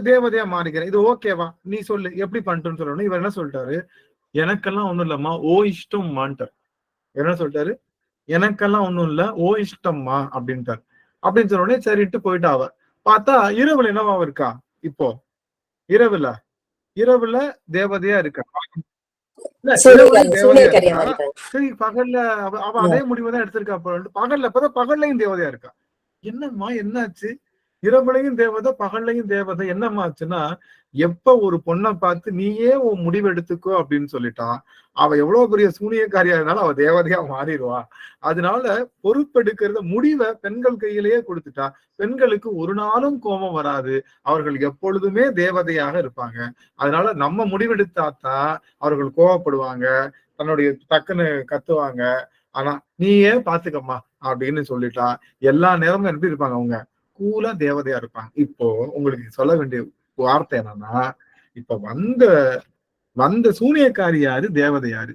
Speaker 1: தேவதையா மாறிக்கிறேன், இது ஓகேவா, நீ சொல்லு எப்படி பண்ணிட்டுன்னு சொல்லணும். இவர் என்ன சொல்லிட்டாரு, எனக்கெல்லாம் ஒண்ணும் இல்லம்மா, ஓ இஷ்டம் மான்ட்டார். என்ன சொல்லிட்டாரு, எனக்கெல்லாம் ஒண்ணும் இல்ல, ஓ இஷ்டம்மா அப்படின்ட்டார். அப்படின்னு சொன்ன உடனே சரிட்டு போயிட்டா. அவ பார்த்தா இரவுல என்னவா இருக்கா, இப்போ இரவுல தேவதையா இருக்கா, சரி பகல்ல அவ அதே முடிவுதான் எடுத்திருக்கா. பகல்லையும் தேவதையா இருக்கா. என்னம்மா என்னாச்சு, இரவுலையும் தேவதை பகல்லையும் தேவதை என்னம்மா ஆச்சுன்னா, எப்ப ஒரு பொண்ணை பார்த்து நீயே உன் முடிவு எடுத்துக்கோ அப்படின்னு சொல்லிட்டா, அவ எவ்வளவு பெரிய சூனியக்காரியா இருந்தாலும் அவ தேவதையா மாறிடுவா. அதனால பொறுப்பெடுக்கிறத முடிவை பெண்கள் கையிலேயே கொடுத்துட்டா, பெண்களுக்கு ஒரு நாளும் கோபம் வராது, அவர்கள் எப்பொழுதுமே தேவதையாக இருப்பாங்க. அதனால நம்ம முடிவெடுத்தாத்தான் அவர்கள் கோபப்படுவாங்க, தன்னுடைய டக்குன்னு கத்துவாங்க. ஆனா நீயே பாத்துக்கம்மா அப்படின்னு சொல்லிட்டா எல்லா நேரமும் எப்படி இருப்பாங்க, அவங்க கூலா தேவதையா இருப்பாங்க. இப்போ உங்களுக்கு சொல்ல வேண்டிய வார்த்தை என்னன்னா, இப்ப வந்த சூனியக்காரி யாரு, தேவதை யாரு?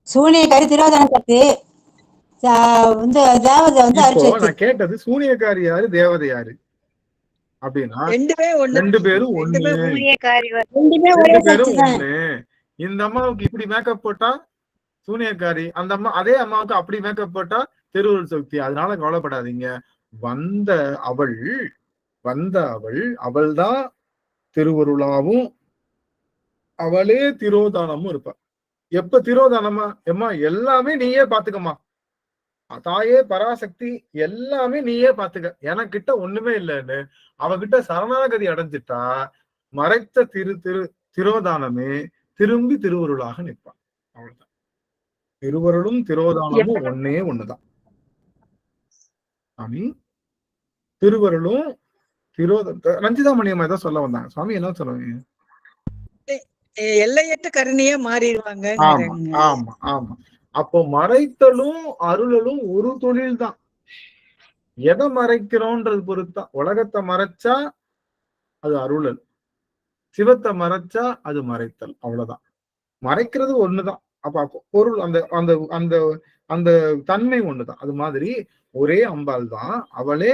Speaker 5: சூனியக்காரி திரோதானத்துக்கு
Speaker 1: நான் கேட்டது சூனியக்காரி யாரு, தேவதை யாரு அப்படின்னா, ரெண்டு பேரும் ஒண்ணு. இந்த அம்மாவுக்கு இப்படி மேக்கப் போட்டா சூனியக்காரி, அந்த அம்மா அதே அம்மாவுக்கு அப்படி மேக்கப் போட்டா திருவுருள் சக்தி. அதனால கவலைப்படாதீங்க, வந்த அவள்தான் திருவருளாவும் அவளே திரோதானமும் இருப்பா. எப்ப திரோதானமா, எம்மா எல்லாமே நீயே பாத்துக்கம்மா, தாயே பராசக்தி எல்லாமே நீயே பாத்துக்க, எனக்கிட்ட ஒண்ணுமே இல்லைன்னு அவகிட்ட சரணாகதி அடைஞ்சிட்டா மறைத்த திரோதானமே திரும்பி திருவருளாக நிற்பான். அவ்வளவுதான். திருவருளும் திரோதானமும் ஒண்ணுதான் சாமி. திருவருளும் ரஞ்சிதாமணியம் ஏதோ சொல்ல வந்தாங்க சுவாமி, என்ன சொல்லுவீங்க?
Speaker 13: எல்லையற்ற கருணையா மாறிடுவாங்க.
Speaker 1: ஆமா. அப்போ மறைத்தலும் அருளலும் ஒரு தொழில் தான். எதை மறைக்கிறோன்றது பொறுத்தான். உலகத்தை மறைச்சா அது அருளல், சிவத்தை மறைச்சா அது மறைத்தல், அவ்வளவுதான். மறைக்கிறது ஒண்ணுதான். அப்ப பொருள் அந்த அந்த அந்த அந்த தன்மை ஒண்ணுதான். அது மாதிரி ஒரே அம்பாள் தான், அவளே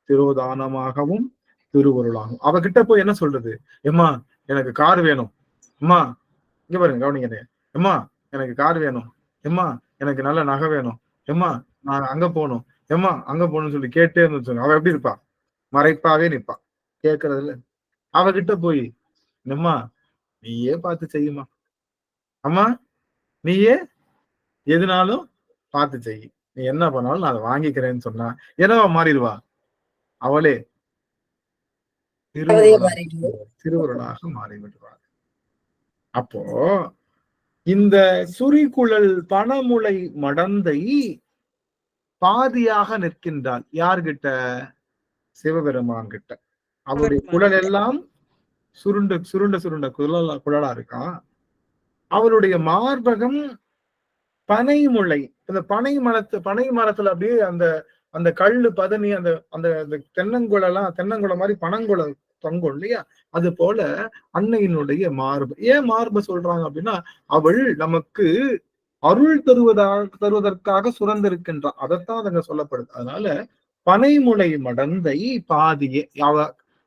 Speaker 1: திரோதானமாகவும் திருவருளாகும். அவகிட்ட போய் என்ன சொல்றது, எம்மா எனக்கு கார் வேணும், அம்மா இங்க பாருங்க கவனிங்க, எம்மா எனக்கு கார் வேணும், எம்மா எனக்கு நல்ல நகை வேணும், எம்மா நான் அங்க போகணும், எம்மா அங்க போகணும்னு சொல்லி கேட்டே இருந்து அவ எப்படி இருப்பா, மறைப்பாவே நிற்பா, கேட்கறது இல்ல. அவகிட்ட போய் எம்மா நீயே பார்த்து செய்யுமா, அம்மா நீயே எதுனாலும் பார்த்து செய், நீ என்ன பண்ணாலும் நான் அதை வாங்கிக்கிறேன்னு சொன்னா என்னவா மாறிடுவா, அவளே திருவருளாக மாறிவிடுவார். அப்போ இந்த சுரிகுழல் பணமுளை மடந்தை பாதியாக நிற்கின்றாள். யார்கிட்ட? சிவபெருமான் கிட்ட. அவருடைய குழல் எல்லாம் சுருண்ட சுருண்ட சுருண்ட குழலா இருக்கா. அவருடைய மார்பகம் பனைமுளை, அந்த பனை மரத்துல அப்படியே அந்த அந்த கல்லு பதனி, அந்த அந்த தென்னங்குளம் மாதிரி பனங்குளம் தொங்கும் இல்லையா, அது போல அன்னையினுடைய மார்பு. ஏன் மார்பு சொல்றாங்க அப்படின்னா, அவள் நமக்கு அருள் தருவதற்காக சுரந்திருக்கின்றான். அதைத்தான் அங்க சொல்லப்படுது. அதனால பனைமுளை மடந்தை பாதியே,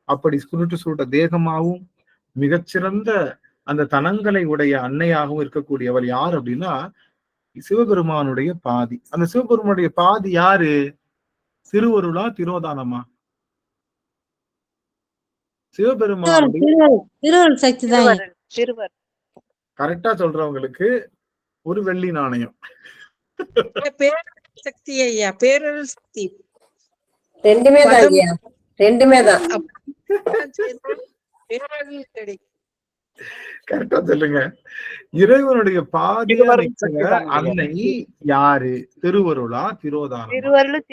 Speaker 1: அப்படி சுருட்ட தேகமாகவும் மிகச்சிறந்த அந்த தனங்களை உடைய அன்னையாகவும் இருக்கக்கூடியவர் யார் அப்படின்னா சிவபெருமானுடைய பாதி. அந்த சிவபெருமானுடைய பாதி யாரு? திருவருளா திரோதானமா? சிவபெருமானுடைய
Speaker 2: திருவருள் சக்தி தான்.
Speaker 1: கரெக்டா சொல்றவங்களுக்கு ஒரு வெள்ளி நாணயம்.
Speaker 13: பேரருள் சக்தி ஐயா, பேரருள் சக்தி.
Speaker 10: ரெண்டுமே தான் ஐயா, ரெண்டுமே தான்.
Speaker 13: பேரருள் கிடைக்கும்.
Speaker 1: கரெக்டா சொல்லுங்க. இறைவனுடைய பாதியா நிக்கிற அன்னை யாரு? திருவருளா திரோதானம்?
Speaker 8: திருவருள்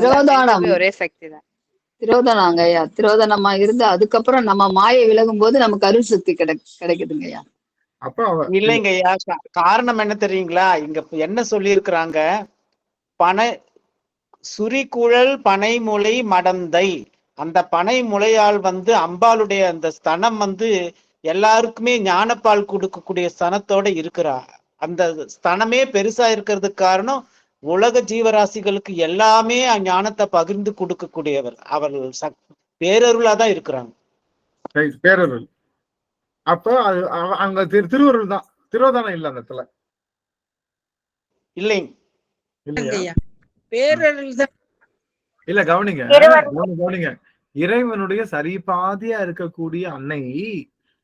Speaker 8: திரோதானம் ஒரே சக்தி தான்.
Speaker 3: திரோதனாங்க ஐயா. திரோதனமா இருந்து அதுக்கப்புறம் நம்ம மாயை விலகும் போது நமக்கு அருள் சக்தி கிடைக்குதுங்க ஐயா.
Speaker 1: அப்ப
Speaker 6: இல்லைங்க ஐயா, காரணம் என்ன தெரியுங்களா? இங்க என்ன சொல்லி இருக்கிறாங்க? சுரிகுழல் பனைமுளை மடந்தை. அந்த பனை முளையால் அம்பாளுடைய அந்த ஸ்தனம் எல்லாருக்குமே ஞானப்பால் கொடுக்கக்கூடிய ஸ்தனத்தோட இருக்கிறா. அந்த ஸ்தனமே பெருசா இருக்கிறதுக்கு காரணம் உலக ஜீவராசிகளுக்கு எல்லாமே ஞானத்தை பகிர்ந்து கொடுக்கக்கூடியவர். அவர்கள் பேரருளாதான் இருக்கிறாங்க.
Speaker 1: பேரருள். அப்ப அது அங்க திருவருள் தான், திரோதானம் இல்ல அந்த இடத்துல.
Speaker 13: இல்லைங்க, பேரருள் தான்.
Speaker 1: இல்ல கவனிங்க. இறைவனுடைய சரிபாதியா இருக்கக்கூடிய அன்னை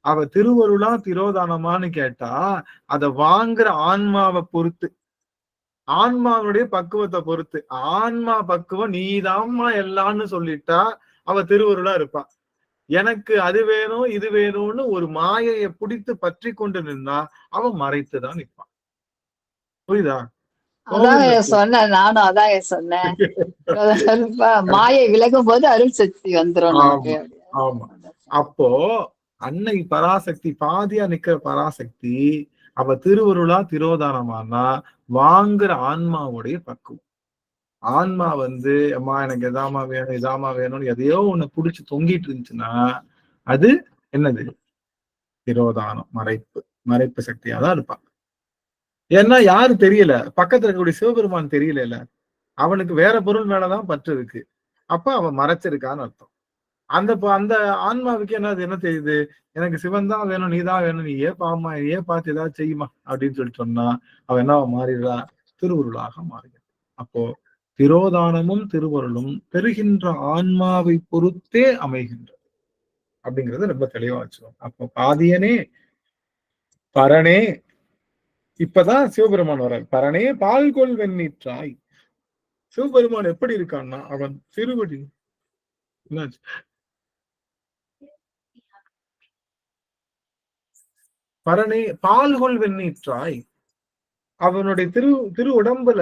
Speaker 1: அவ திருவருளா திரோதானமான்னு கேட்டா அத வாங்குற ஆன்மாவை பொறுத்து, ஆன்மாவுடைய பக்குவத்தை பொறுத்து. ஆன்மா பக்குவம் நீதாம்மா எல்லாம்னு சொல்லிட்டா அவ திருவருளா இருப்பா. எனக்கு அது வேணும் இது வேணும்னு ஒரு மாயையை பிடித்து பற்றி கொண்டு நின்னா அவன் மறைத்துதான் நிற்பான். புரியுதா?
Speaker 3: அதான் சொன்னேன், நானும் அதான் சொன்னேன். மாயை விலகும் போது அருள் சக்தி வந்துடும்.
Speaker 1: ஆமா. அப்போ அன்னை பராசக்தி பாதியா நிக்கிற பராசக்தி அவ திருவருளா திரோதானமானா வாங்குற ஆன்மாவுடைய பக்குவம். ஆன்மா அம்மா எனக்கு எதாமா வேணும் இதாமா வேணும்னு எதையோ ஒண்ணு புடிச்சு தொங்கிட்டு இருந்துச்சுன்னா அது என்னது? திரோதானம், மறைப்பு சக்தியாதான் இருப்பான். ஏன்னா யாரு தெரியல, பக்கத்துல இருக்கக்கூடிய சிவபெருமான் தெரியல, அவனுக்கு வேற பொருள் மேலதான் பற்று இருக்கு. அப்ப அவன் மறைச்சிருக்கான்னு அர்த்தம். அந்த ஆன்மாவுக்கு என்ன தெரியுது? எனக்கு சிவன் தான் வேணும், நீதான் வேணும், நீ பாமா பார்த்து ஏதாவது செய்யுமா அப்படின்னு சொல்லிட்டு சொன்னா அவன் என்ன மாறிடுறா? திருவருளாக மாறுகிறது. அப்போ திரோதானமும் திருவருளும் பெறுகின்ற ஆன்மாவை பொறுத்தே அமைகின்றது அப்படிங்கறத ரொம்ப தெளிவா வச்சுக்கோம். அப்போ பாதியனே பரணே, இப்பதான் சிவபெருமான் வர்றார். பரணே பால்கொள் வெண்ணீற்றாய். சிவபெருமான் எப்படி இருக்கான்னா அவன் திருவடி பரணே பால்கொள் வெண்ணீற்றாய். அவனுடைய திரு உடம்புல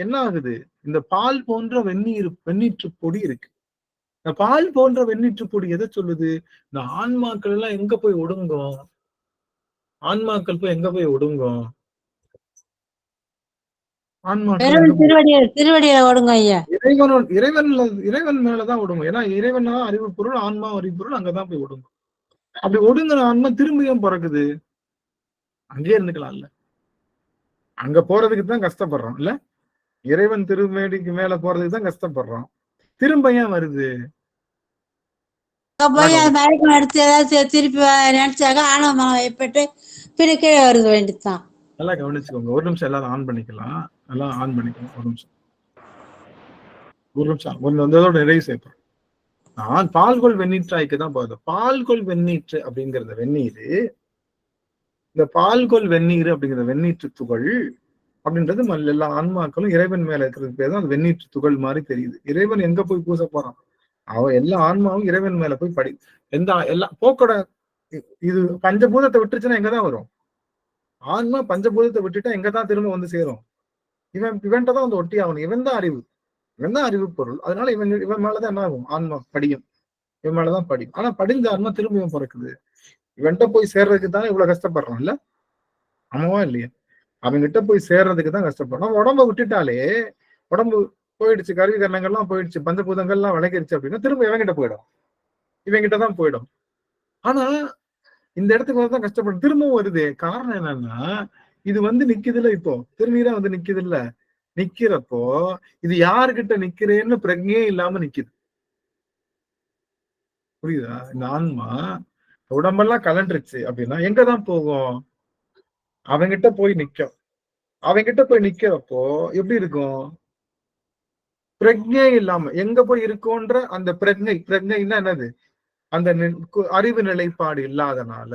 Speaker 1: என்ன ஆகுது? இந்த பால் போன்ற வெண்ணீற்று பொடி இருக்கு. இந்த பால் போன்ற வெண்ணீற்று பொடி எதை சொல்லுது? இந்த ஆன்மாக்கள் எல்லாம் எங்க போய் ஒடுங்கும்? ஆன்மாக்கள் போய் எங்க போய் ஒடுங்கும்? இறைவன் மேலதான் ஒடுங்கும். ஏன்னா இறைவனா அறிவு பொருள், ஆன்மா அறிவு பொருள், அங்கதான் போய் ஒடுங்கும். அப்படி ஒடுங்குற ஆன்மா திரும்பியும் பிறக்குது. அங்கேயே இருந்துக்கலாம்ல. அங்க போறதுக்கு தான் கஷ்டப்படுறோம் இல்ல? இறைவன் திருமேடிக்கு மேல போறதுக்கு தான் கஷ்டப்படுறோம். திரும்ப ஏன் வருது?
Speaker 2: திருப்பி நினைச்சாங்க ஆணவ ஏற்பட்டு பின்ன கீழே வருது வேண்டியதுதான்.
Speaker 1: நல்லா கவனிச்சுக்கோங்க. ஒரு நிமிஷம் எல்லாரும் ஆன் பண்ணிக்கலாம். எல்லாம் ஆன் பண்ணிக்கலாம். ஒரு நிமிஷம் நிறைவு செய்யப்போம். நான் பால்கொள் வெண்ணீற்றாய்க்கு தான் போகுது. பால்கொள் வெண்ணீற்று அப்படிங்கிறது வெந்நீர். இந்த பால்கொள் வெந்நீர் அப்படிங்கிற வெந்நீற்று துகள் அப்படின்றது எல்லா ஆன்மாக்களும் இறைவன் மேல இருக்கிறது பேர் தான் அது வெந்நீற்று துகள் மாதிரி தெரியுது. இறைவன் எங்க போய் பூச போறான்? அவன் எல்லா ஆன்மாவும் இறைவன் மேல போய் எல்லா போக்கோட இது பஞ்சபூதத்தை விட்டுருச்சுன்னா எங்கதான் வரும்? ஆன்மா பஞ்சபூதத்தை விட்டுட்டா எங்கதான் திரும்ப வந்து சேரும்? இவன்கிட்ட தான் வந்து ஒட்டி ஆகணும். இவன் தான் அறிவு பொருள். அதனால இவன் மேலதான் என்ன ஆகும்? ஆன்மா படியும். இவன் மேலதான் படியும். ஆனா படிஞ்ச ஆன்மா திரும்ப இவன் பிறக்குது. இவன்கிட்ட போய் சேர்றதுக்கு தானே இவ்வளவு கஷ்டப்படுறான் இல்ல? ஆமாவா இல்லையா? அவன்கிட்ட போய் சேர்றதுக்கு தான் கஷ்டப்படுறான். உடம்ப விட்டுட்டாலே, உடம்பு போயிடுச்சு, கருவி கரணங்கள்லாம் போயிடுச்சு, பஞ்சபூதங்கள்லாம் விளக்கிடுச்சு அப்படின்னா திரும்ப இவன்கிட்ட போயிடும். இவன்கிட்ட தான் போயிடும். ஆனா இந்த இடத்துக்கு வந்து தான் கஷ்டப்படும். திரும்பவும் வருது. காரணம் என்னன்னா, இது வந்து நிக்குதுல்ல, இப்போ திருநீரா வந்து நிக்குது இல்ல, நிக்கிறப்போ இது யாருகிட்ட நிக்கிறேன்னு பிரஜையே இல்லாம நிக்குது. புரியுதா? இந்த ஆன்மா உடம்பெல்லாம் கலண்டுருச்சு அப்படின்னா எங்கதான் போகும்? அவங்கிட்ட போய் நிக்கும். அவங்கிட்ட போய் நிக்கிறப்போ எப்படி இருக்கும்? பிரஜை இல்லாம எங்க போய் இருக்கோன்ற அந்த பிரஜைன்னா என்னது? அந்த அறிவு நிலைப்பாடு இல்லாதனால,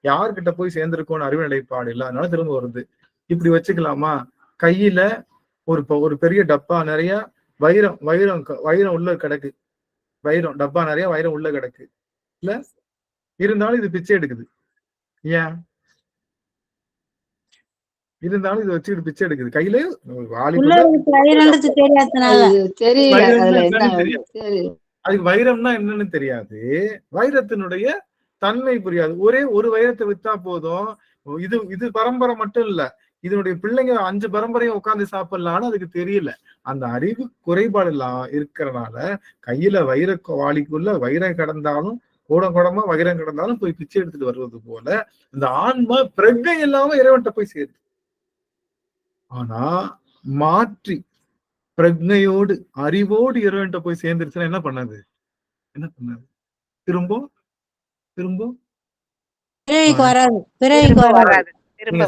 Speaker 1: யார்கிட்ட போய் சேர்ந்திருக்கோன்னு அறிவு நிலைப்பாடு இல்லாதனால திரும்ப வருது. இப்படி வச்சுக்கலாமா? கையில ஒரு பெரிய டப்பா நிறைய வைரம் உள்ள கிடக்கு. டப்பா நிறைய வைரம் உள்ள கிடக்கு இல்ல, இருந்தாலும் இது பிச்சை எடுக்குது. ஏன்? இருந்தாலும் இது வச்சுக்கிட்டு பிச்சை எடுக்குது. கையில அதுக்கு வைரம்னா என்னன்னு தெரியாது, வைரத்தினுடைய தன்மை புரியாது. ஒரே ஒரு வைரத்தை வித்தா போதும். இது பரம்பரை மட்டும் இல்ல, இதனுடைய பிள்ளைங்க 5 பரம்பரையும் உட்கார்ந்து சாப்பிடலான்னு அதுக்கு தெரியல. அந்த அறிவு குறைபாடு எல்லாம் இருக்கிறனால கையில வாளிக்குள்ள வைரம் கடந்தாலும் கூடமா வைரம் கடந்தாலும் போய் பிச்சை எடுத்துட்டு வர்றது போல இந்த ஆன்மா பிரஜை இல்லாம இறைவன்கிட்ட போய் சேருது. ஆனா மாற்றி பிரஜையோடு அறிவோடு இறைவன்கிட்ட போய் சேர்ந்துருச்சுன்னா என்ன பண்ணாது? திரும்ப நீங்க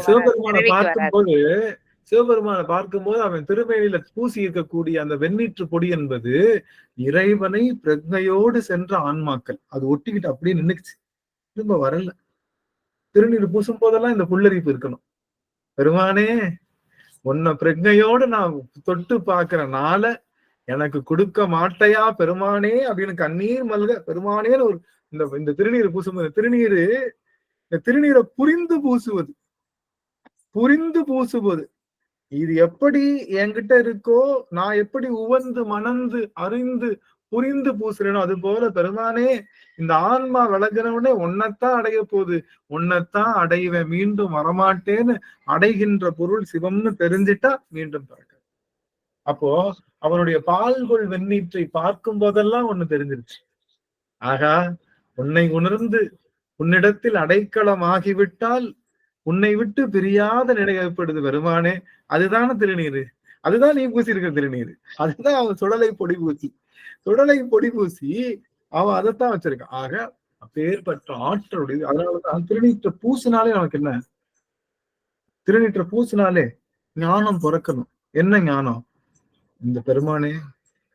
Speaker 1: சிவபெருமானை பார்க்கும்போது அவன் திருமேனியில பூசி இருக்கக்கூடிய அந்த வெண்ணீற்று பொடி என்பது இறைவனை பிரஜையோடு சென்ற ஆன்மாக்கள். அது ஒட்டிக்கிட்டு அப்படியே நின்னுக்குச்சு, திரும்ப வரல. திருநீர் பூசும் போதெல்லாம் இந்த புல்லரிப்பு இருக்கணும். பெருமானே, உன்னை பிரஜையோடு நான் தொட்டு பாக்குறனால எனக்கு கொடுக்க மாட்டையா பெருமானே அப்படின்னு கண்ணீர் மல்க பெருமானேன்னு ஒரு இந்த திருநீர் பூசும்போது இந்த திருநீரை புரிந்து பூசுவது இது எப்படி என்கிட்ட இருக்கோ, நான் எப்படி உவந்து மணந்து அறிந்து புரிந்து பூசுறேனோ அது போல பெருமானே இந்த ஆன்மா விளங்குறவனே உன்னைத்தான் அடைய போகுது, உன்னைத்தான் அடைவேன், மீண்டும் வரமாட்டேன்னு அடைகின்ற பொருள் சிவம்னு தெரிஞ்சிட்டா மீண்டும் பிறக்க. அப்போ அவனுடைய பால்கொள் வெண்ணீற்றை பார்க்கும் போதெல்லாம் ஒண்ணு தெரிஞ்சிருச்சு. ஆகா, உன்னை உணர்ந்து உன்னிடத்தில் அடைக்கலம் ஆகிவிட்டால் உன்னை விட்டு பிரியாத நிலை ஏற்படுது பெருமானே. அதுதான திருநீரு, அதுதான் நீ பூசி இருக்கிற திருநீரு. அதுதான் அவன் சுடலை பொடி பூசி அவன் அதைத்தான் வச்சிருக்கான். ஆக அப்பேற்பட்ட ஆற்றலுடைய, அதனாலதான் திருநீற்ற பூசினாலே நமக்கு என்ன? திருநீற்ற பூசினாலே ஞானம் பிறக்கணும். என்ன ஞானம்? இந்த பெருமானே,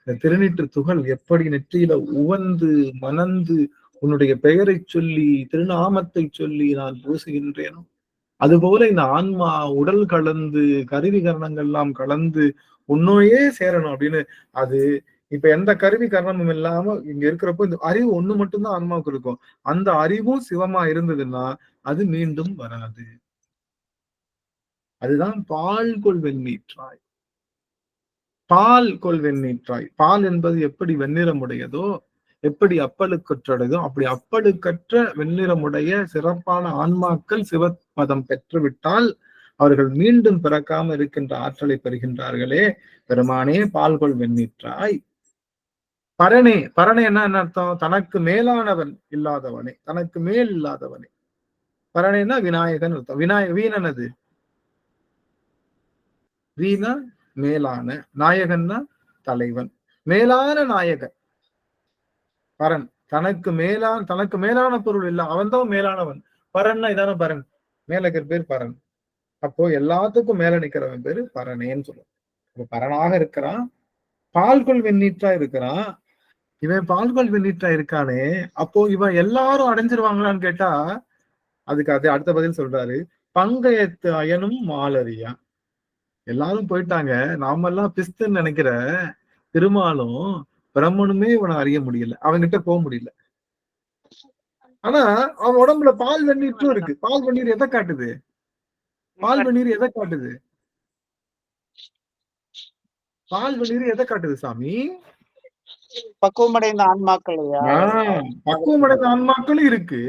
Speaker 1: இந்த திருநீற்று துகள் எப்படி நெற்றியில உவந்து மணந்து உன்னுடைய பெயரை சொல்லி திருநாமத்தை சொல்லி நான் பூசுகின்றேனோ அதுபோல இந்த ஆன்மா உடல் கலந்து கருவி கரணங்கள்லாம் கலந்து உன்னையே சேரணும் அப்படின்னு. அது இப்ப எந்த கருவி கரணமும் இல்லாம இங்க இருக்கிறப்போ இந்த அறிவு ஒண்ணு மட்டும்தான் ஆன்மாவுக்கு இருக்கும். அந்த அறிவும் சிவமா இருந்ததுன்னா அது மீண்டும் வராது. அதுதான் பால்கொள் வெண்ணீற்றாய். பால் என்பது எப்படி வெண்ணிறமுடையதோ, எப்படி அப்பழுக்கற்றதோ அப்படி அப்பழுக்கற்ற வெண்ணிறமுடைய சிறப்பான ஆன்மாக்கள் சிவபதம் பெற்றுவிட்டால் அவர்கள் மீண்டும் பிறக்காம இருக்கின்ற ஆற்றலை பெறுகின்றார்களே. பெருமானே பால்கொள் வெண்ணீற்றாய். பரணே என்ன அர்த்தம்? தனக்கு மேலானவன் இல்லாதவனே, தனக்கு மேல் இல்லாதவனே. பரணேன்னா விநாயகன் அர்த்தம். வீணன் அது வீணா மேலான, நாயகன்னா தலைவன், மேலான நாயகன் பரன். தனக்கு மேலான பொருள் இல்ல, அவன் தான் மேலானவன். பரன்னா இதான பரன், மேல இருக்கிற பேர் பரன். அப்போ எல்லாத்துக்கும் மேல நிக்கிறவன் பேரு பரனேன்னு சொல்லுவோம். பரனாக இருக்கிறான், பால்கொள் வெண்ணீற்றா இருக்கிறான். இவன் பால்கொள் வெண்ணீற்றா இருக்கானே, அப்போ இவன் எல்லாரும் அடைஞ்சிருவாங்களான்னு கேட்டா அதுக்கு அடுத்த பதில் சொல்றாரு. பங்கயத்து அயனும் மாலரியா. எல்லாரும் போயிட்டாங்க, நாமெல்லாம் பிஸ்துன்னு நினைக்கிற திருமாலும் பிரம்மனுமே இவனை அறிய முடியல, அவன்கிட்ட போக முடியல. ஆனா அவன் உடம்புல பால் வெண்ணீற்றும் இருக்கு. பால் வெண்ணீர் எதை காட்டுது? பால் வெந்நீர் எதை காட்டுது? பால் வெந்நீர் எதை காட்டுது சாமி?
Speaker 6: பக்குவமடைந்த ஆன்மாக்களையா?
Speaker 1: பக்குவமடைந்த ஆன்மாக்களும் இருக்கு,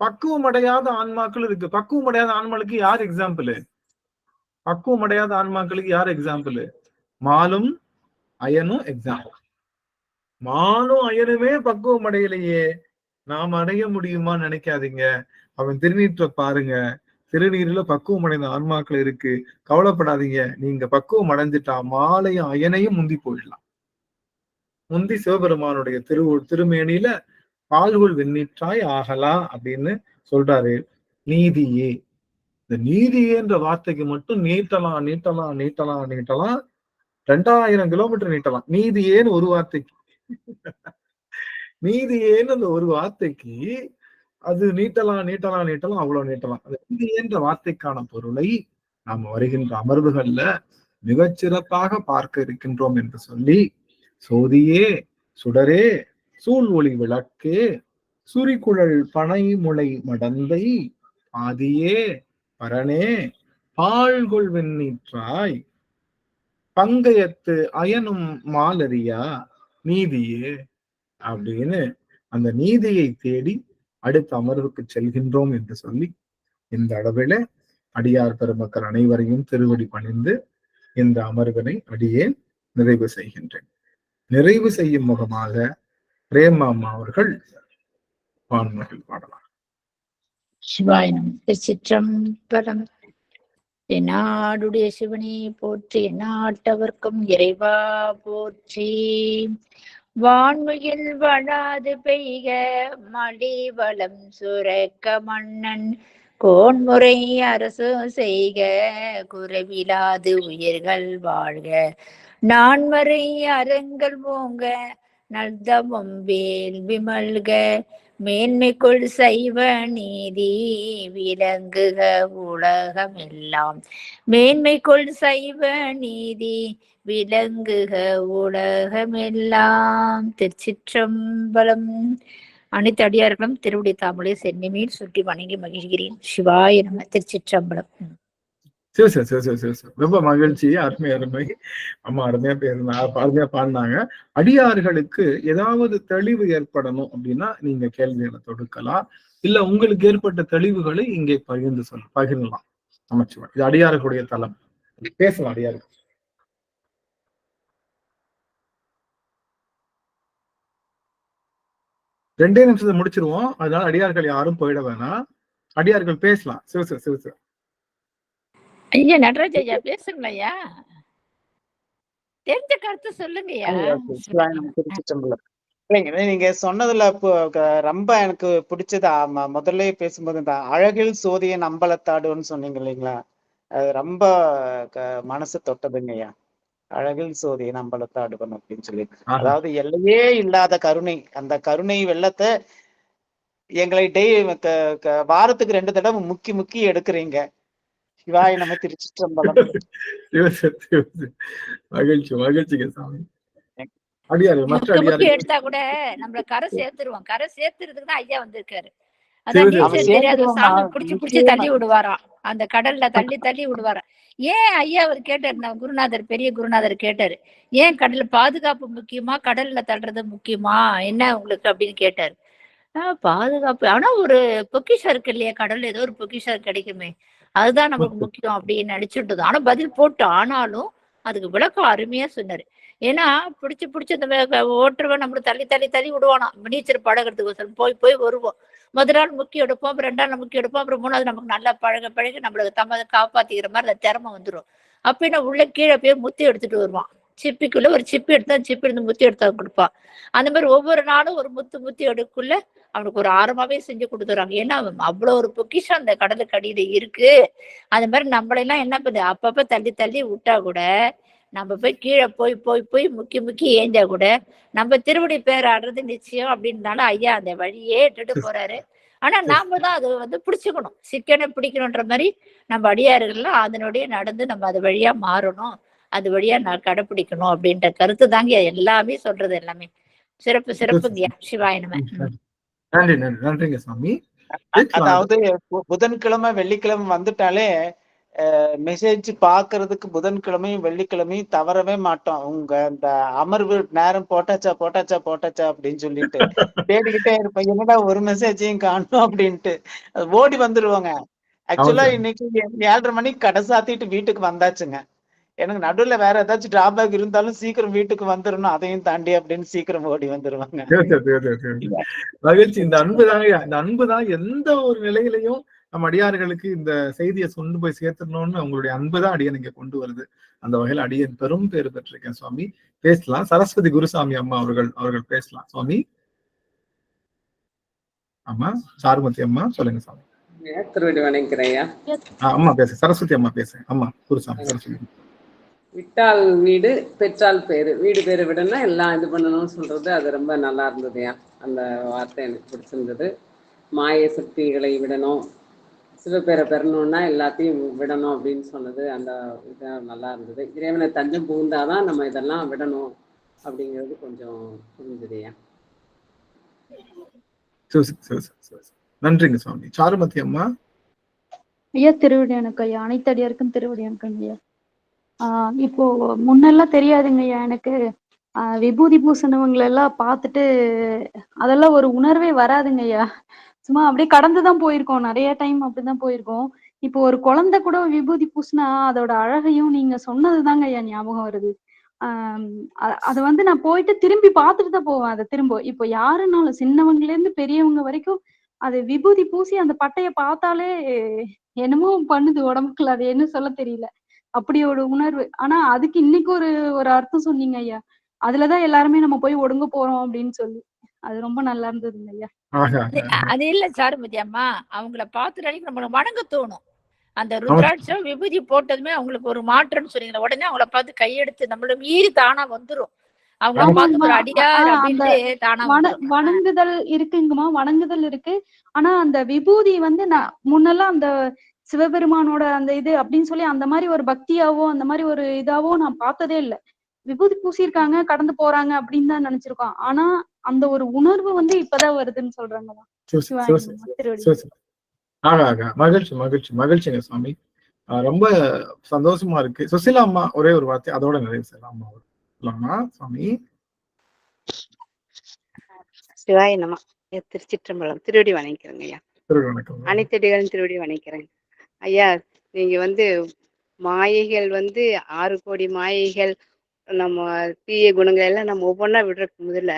Speaker 1: பக்குவமடையாத ஆன்மாக்கள் இருக்கு. பக்குவமடையாத ஆன்மாக்களுக்கு யார் எக்ஸாம்பிள்? பக்குவமடையாத ஆன்மாக்களுக்கு யார் எக்ஸாம்பிள்? மாலும் அயனும் எக்ஸாம்பிள். மாலும் அயனுமே பக்குவம் அடையலையே, நாம் அடைய முடியுமான்னு நினைக்காதீங்க. அவன் திருநீற்ற பாருங்க, திருநீர்ல பக்குவம் அடைந்த ஆன்மாக்கள் இருக்கு, கவலைப்படாதீங்க. நீங்க பக்குவம் அடைஞ்சிட்டா மாலையும் அயனையும் முந்தி போயிடலாம். முந்தி சிவபெருமானுடைய திருமேனியில பால்குள் வெந்நீற்றாய் ஆகலாம் அப்படின்னு சொல்றாரு. நீதியே, இந்த நீதியேன்ற வார்த்தைக்கு மட்டும் நீட்டலாம் நீட்டலாம் நீட்டலாம் நீட்டலாம் 2000 கிலோமீட்டர் நீட்டலாம். நீதியேன்னு ஒரு வார்த்தைக்கு, நீதியேன்னு அந்த ஒரு வார்த்தைக்கு அது நீட்டலாம் நீட்டலாம் நீட்டலாம் அவ்வளவு நீட்டலாம். அந்த நீதியேன்ற வார்த்தைக்கான பொருளை நாம் வருகின்ற அமர்வுகள்ல மிகச்சிறப்பாக பார்க்க இருக்கின்றோம் என்று சொல்லி, சோதியே சுடரே சூழ் ஒளி விளக்கே சுரிகுழல் பனைமுளை மடந்தை ஆதியே பரனே பால்கொள் வெந்நீற்றாய் பங்கயத்து அயனும் மாலரியா நீதியே அப்படின்னு அந்த நீதியை தேடி அடுத்த அமர்வுக்கு செல்கின்றோம் என்று சொல்லி, இந்த அளவில அடியார் பெருமக்கள் அனைவரையும் திருவடி பணிந்து இந்த அமர்வினை அடியேன் நிறைவு செய்கின்றேன். நிறைவு செய்யும் முகமாக பிரேமாம்மா அவர்கள் பான்மைகள் பாடலாம்.
Speaker 5: சிவாயனம். திருச்சிற்றம்பலம். என்னாடுடைய சிவனே போற்றி, எந்நாட்டவர்க்கும் இறைவா போற்றி. வான்மையில் வளாது பெய்க மழை வளம் சுரக்க மன்னன் கோன்முறை அரசு செய்க குறைவிலாது உயிர்கள் வாழ்க. நான்மறை அறங்கள் ஓங்க நல்தவம் வேள்வி மல்க. மேன்மைக்குள் சைவ நீதி விளங்குக உலகமெல்லாம். மேன்மைக்குள் சைவ நீதி விளங்குக உலகமெல்லாம். திருச்சிற்றம்பலம். அனைத்து அடியார்களும் திருவடி தாமலை சென்னிமேல் சுற்றி வணங்கி மகிழ்கிறேன். சிவாய நம. திருச்சிற்றம்பலம்.
Speaker 1: ரொம்ப மகிழ்ச்சி. அருமை அருமை. அம்மா அருமையா அருமையா பாடினாங்க. அடியார்களுக்கு ஏதாவது தெளிவு ஏற்படணும் அப்படின்னா நீங்க கேள்விகளை தொடுக்கலாம், இல்ல உங்களுக்கு ஏற்பட்ட தெளிவுகளை இங்கே பகிரலாம். அமைச்சுவா, இது அடியார்களுடைய தளம், பேசலாம். அடியார்கள் 2 நிமிஷத்தை முடிச்சிருவோம். அதனால அடியார்கள் யாரும் போயிட வேணாம், அடியார்கள் பேசலாம். சிவசு
Speaker 5: ஐயா நடராஜ் ஐயா பேசுங்களா ஐயா? தெரிஞ்ச கருத்து சொல்லுங்கய்யா.
Speaker 6: நீங்க சொன்னதுல ரொம்ப எனக்கு பிடிச்சது முதல்ல பேசும்போது இந்த அழகில் சோதியன் அம்பலத்தாடுன்னு சொன்னீங்க இல்லைங்களா, அது ரொம்ப மனசு தொட்டதுங்கய்யா. அழகில் சோதியன் அம்பலத்தாடுவன் அப்படின்னு சொல்லி, அதாவது எல்லையே இல்லாத கருணை, அந்த கருணை வெள்ளத்தை எங்களை வாரத்துக்கு 2 தடவை முக்கி எடுக்கிறீங்க. சிவாய நம்ம. திருச்சிற்றம்பலம்.
Speaker 1: மகிழ்ச்சிங்க சாமி.
Speaker 5: எடுத்தா கூட நம்மள கரை சேர்த்துருவோம். கரை சேர்த்துறதுக்கு தான் ஐயா வந்திருக்காரு. அதான் நீச்சல் தெரியாத சாமி புடிச்சு தள்ளி விடுவாராம், அந்த கடல்ல தள்ளி விடுவாராம். ஏன் ஐயா அவர் கேட்டாரு, குருநாதர் பெரிய குருநாதர் கேட்டாரு, ஏன் கடல்ல பாதுகாப்பு முக்கியமா கடல்ல தள்ளுறது முக்கியமா என்ன உங்களுக்கு அப்படின்னு கேட்டாரு. பாதுகாப்பு, ஆனா ஒரு பொக்கிஷம் இருக்கு இல்லையா கடல்ல, ஏதோ ஒரு பொக்கிஷம் கிடைக்குமே, அதுதான் நமக்கு முக்கியம் அப்படின்னு நினைச்சுட்டு. ஆனா பதில் போட்டு, ஆனாலும் அதுக்கு விளக்கம் அருமையா சொன்னாரு. ஏன்னா பிடிச்சு இந்த ஓட்டுருவன் நம்மள தள்ளி விடுவானா நீச்சல் பழகிறதுக்கு போய் வருவோம். முதல் நாள் முக்கிய எடுப்போம், 2 நாள் முக்கிய எடுப்போம், அப்புறம் 3வது நமக்கு நல்லா பழக நம்மளுக்கு காப்பாத்திக்கிற மாதிரி அந்த திறமை வந்துடும். அப்படின்னா உள்ள கீழே போய் முத்தி எடுத்துட்டு வருவான். சிப்பிக்குள்ள ஒரு சிப்பி இருந்து முத்தி எடுத்தா கொடுப்பான். அந்த மாதிரி ஒவ்வொரு நாளும் ஒரு முத்தி எடுக்குள்ள அவனுக்கு ஒரு ஆரமாவே செஞ்சு கொடுத்துறாங்க. ஏன்னா அவ்வளவு ஒரு பொக்கிஷம் அந்த கடலுக்கு அடியில இருக்கு. அந்த மாதிரி நம்மளெல்லாம் என்ன பண்ணுது, அப்பப்ப தள்ளி விட்டா கூட நம்ம போய் கீழே போய் முக்கி ஏஞ்சா கூட நம்ம திருவடி பேராடுறது நிச்சயம் அப்படின்னால ஐயா அந்த வழியே இட்டுட்டு போறாரு. ஆனா நாம தான் அது பிடிச்சுக்கணும், சிக்கனை பிடிக்கணும்ன்ற மாதிரி நம்ம அடியார்கள்லாம் அதனுடைய நடந்து நம்ம அது வழியா மாறணும், அது வழியா நான் கடைப்பிடிக்கணும் அப்படின்ற கருத்து தாங்க எல்லாமே சொல்றது. எல்லாமே சிறப்புங்க. சிவாய நம.
Speaker 1: நன்றிங்க சாமி.
Speaker 6: அதாவது புதன்கிழமை வெள்ளிக்கிழமை வந்துட்டாலே மெசேஜ் பாக்குறதுக்கு புதன்கிழமையும் வெள்ளிக்கிழமையும் தவறவே மாட்டோம். உங்க இந்த அமர்வு நேரம் போட்டாச்சா அப்படின்னு சொல்லிட்டு தேடிக்கிட்டே இருப்பேன். என்னடா ஒரு மெசேஜையும் காணும் அப்படின்ட்டு ஓடி வந்துருவாங்க. ஆக்சுவலா இன்னைக்கு 7:30 மணிக்கு கடை சாத்திட்டு வீட்டுக்கு வந்தாச்சுங்க. எனக்கு நடுவுல வேற ஏதாச்சும் டிராபேக் இருந்தாலும் சீக்கிரம் வீட்டுக்கு வந்துடணும், அதையும் தாண்டி அப்படின்னு சீக்கிரம் ஓடி வந்துருவாங்க.
Speaker 1: மகிழ்ச்சி. இந்த அன்புதான் எந்த ஒரு நிலையிலையும் நம்ம அடியார்களுக்கு இந்த செய்தியை கொண்டு போய் சேர்த்துடணும்னு உங்களுடைய அன்புதான் அடியன் இங்க கொண்டு வருது. அந்த வகையில் அடியன் பெரும் பேர் பெற்றிருக்கேன் சுவாமி. பேசலாம். சரஸ்வதி குருசாமி அம்மா அவர்கள் பேசலாம் சுவாமி. அம்மா சாருமதி அம்மா சொல்லுங்க சுவாமி.
Speaker 14: திருவடி வணங்குறேன்.
Speaker 1: அம்மா பேச. சரஸ்வதி அம்மா பேச. அம்மா குருசாமி சரஸ்வதி.
Speaker 14: விட்டால் வீடு பெற்றால் பேரு, வீடு பேரு விடனா எல்லாம் இது பண்ணணும்னு சொல்றது அது ரொம்ப நல்லா இருந்ததுயா. அந்த வார்த்தை எனக்கு பிடிச்சிருந்தது. மாய சக்திகளை விடணும், சிவபேரை பெறணும்னா எல்லாத்தையும் விடணும் அப்படின்னு சொன்னது அந்த இது நல்லா இருந்தது. இறைவனை தஞ்சம் புகுந்தாதான் நம்ம இதெல்லாம் விடணும் அப்படிங்கிறது கொஞ்சம் புரிஞ்சுதுயா.
Speaker 1: நன்றிங்க சுவாமி. சாருமதி அம்மா.
Speaker 9: ஐயா திருவடி எனக்கு ஐயா. அனைத்து அடியாருக்கும் திருவடி எனக்கு ஐயா. இப்போ முன்னெல்லாம் தெரியாதுங்க ஐயா எனக்கு. விபூதி பூசணவங்களை எல்லாம் பார்த்துட்டு அதெல்லாம் ஒரு உணர்வே வராதுங்க ஐயா. சும்மா அப்படியே கடந்துதான் போயிருக்கோம். நிறைய டைம் அப்படிதான் போயிருக்கோம். இப்போ ஒரு குழந்தை கூட விபூதி பூசினா அதோட அழகையும் நீங்க சொன்னதுதாங்க ஐயா ஞாபகம் வருது. அதை வந்து நான் போயிட்டு திரும்பி பார்த்துட்டு தான் போவேன். அதை திரும்ப இப்போ யாருன்னாலும் சின்னவங்கல இருந்து பெரியவங்க வரைக்கும் அது விபூதி பூசி அந்த பட்டைய பார்த்தாலே என்னமோ பண்ணுது உடம்புக்குள்ள. அது என்ன சொல்ல தெரியல. அப்படி ஒரு உணர்வு. ஆனா அதுக்கு இன்னைக்கு ஒரு அர்த்தம் சொன்னீங்க ஐயா. அதுலதான் எல்லாருமே நம்ம போய் ஒடுங்க போறோம் அப்படின்னு சொல்லி அது ரொம்ப நல்லா இருந்ததுங்க ஐயா.
Speaker 5: அது இல்ல சாருமதி அம்மா, அவங்கள பார்த்துட்டு நம்மளுக்கு வணங்க தோணும். அந்த ருத்ராட்சம் விபூதி போட்டதுமே அவங்களுக்கு ஒரு மாற்றம்னு சொன்னீங்க. உடனே அவங்கள பார்த்து கையெடுத்து நம்மள மீறி தானா வந்துரும். அவங்கள பார்த்து ஒரு அடியார் அப்படின்ட்டு தானா
Speaker 9: வணங்குதல் இருக்குங்கம்மா, வணங்குதல் இருக்கு. ஆனா அந்த விபூதி வந்து நான் முன்னெல்லாம் அந்த சிவபெருமானோட அந்த இது அப்படின்னு சொல்லி அந்த மாதிரி ஒரு பக்தியாவோ அந்த மாதிரி ஒரு இதாவோ நான் பார்த்ததே இல்லை. விபூதி பூசியிருக்காங்க கடந்து போறாங்க அப்படின்னு தான் நினைச்சிருக்கோம். ஆனா அந்த ஒரு உணர்வு வந்து இப்பதான் வருதுன்னு சொல்றாங்க.
Speaker 1: மகிழ்ச்சி மகிழ்ச்சி மகிழ்ச்சிங்க சுவாமி. ரொம்ப சந்தோஷமா இருக்கு. சுசிலா அம்மா ஒரே ஒரு வார்த்தை அதோட நிறைவு செய்யலாம் சுவாமி.
Speaker 8: சிவாய நம. திருச்சிற்றம்பலம். திருவடி வணங்கிறேங்க ஐயா. அனைத்து அடிகளின் திருவடி வணங்கிறேன் ஐயா. நீங்க வந்து மாயைகள் வந்து 6 கோடி மாயைகள், நம்ம தீய குணங்கள் எல்லாம் நம்ம ஒவ்வொன்றா விடுறதுக்கு முதல்ல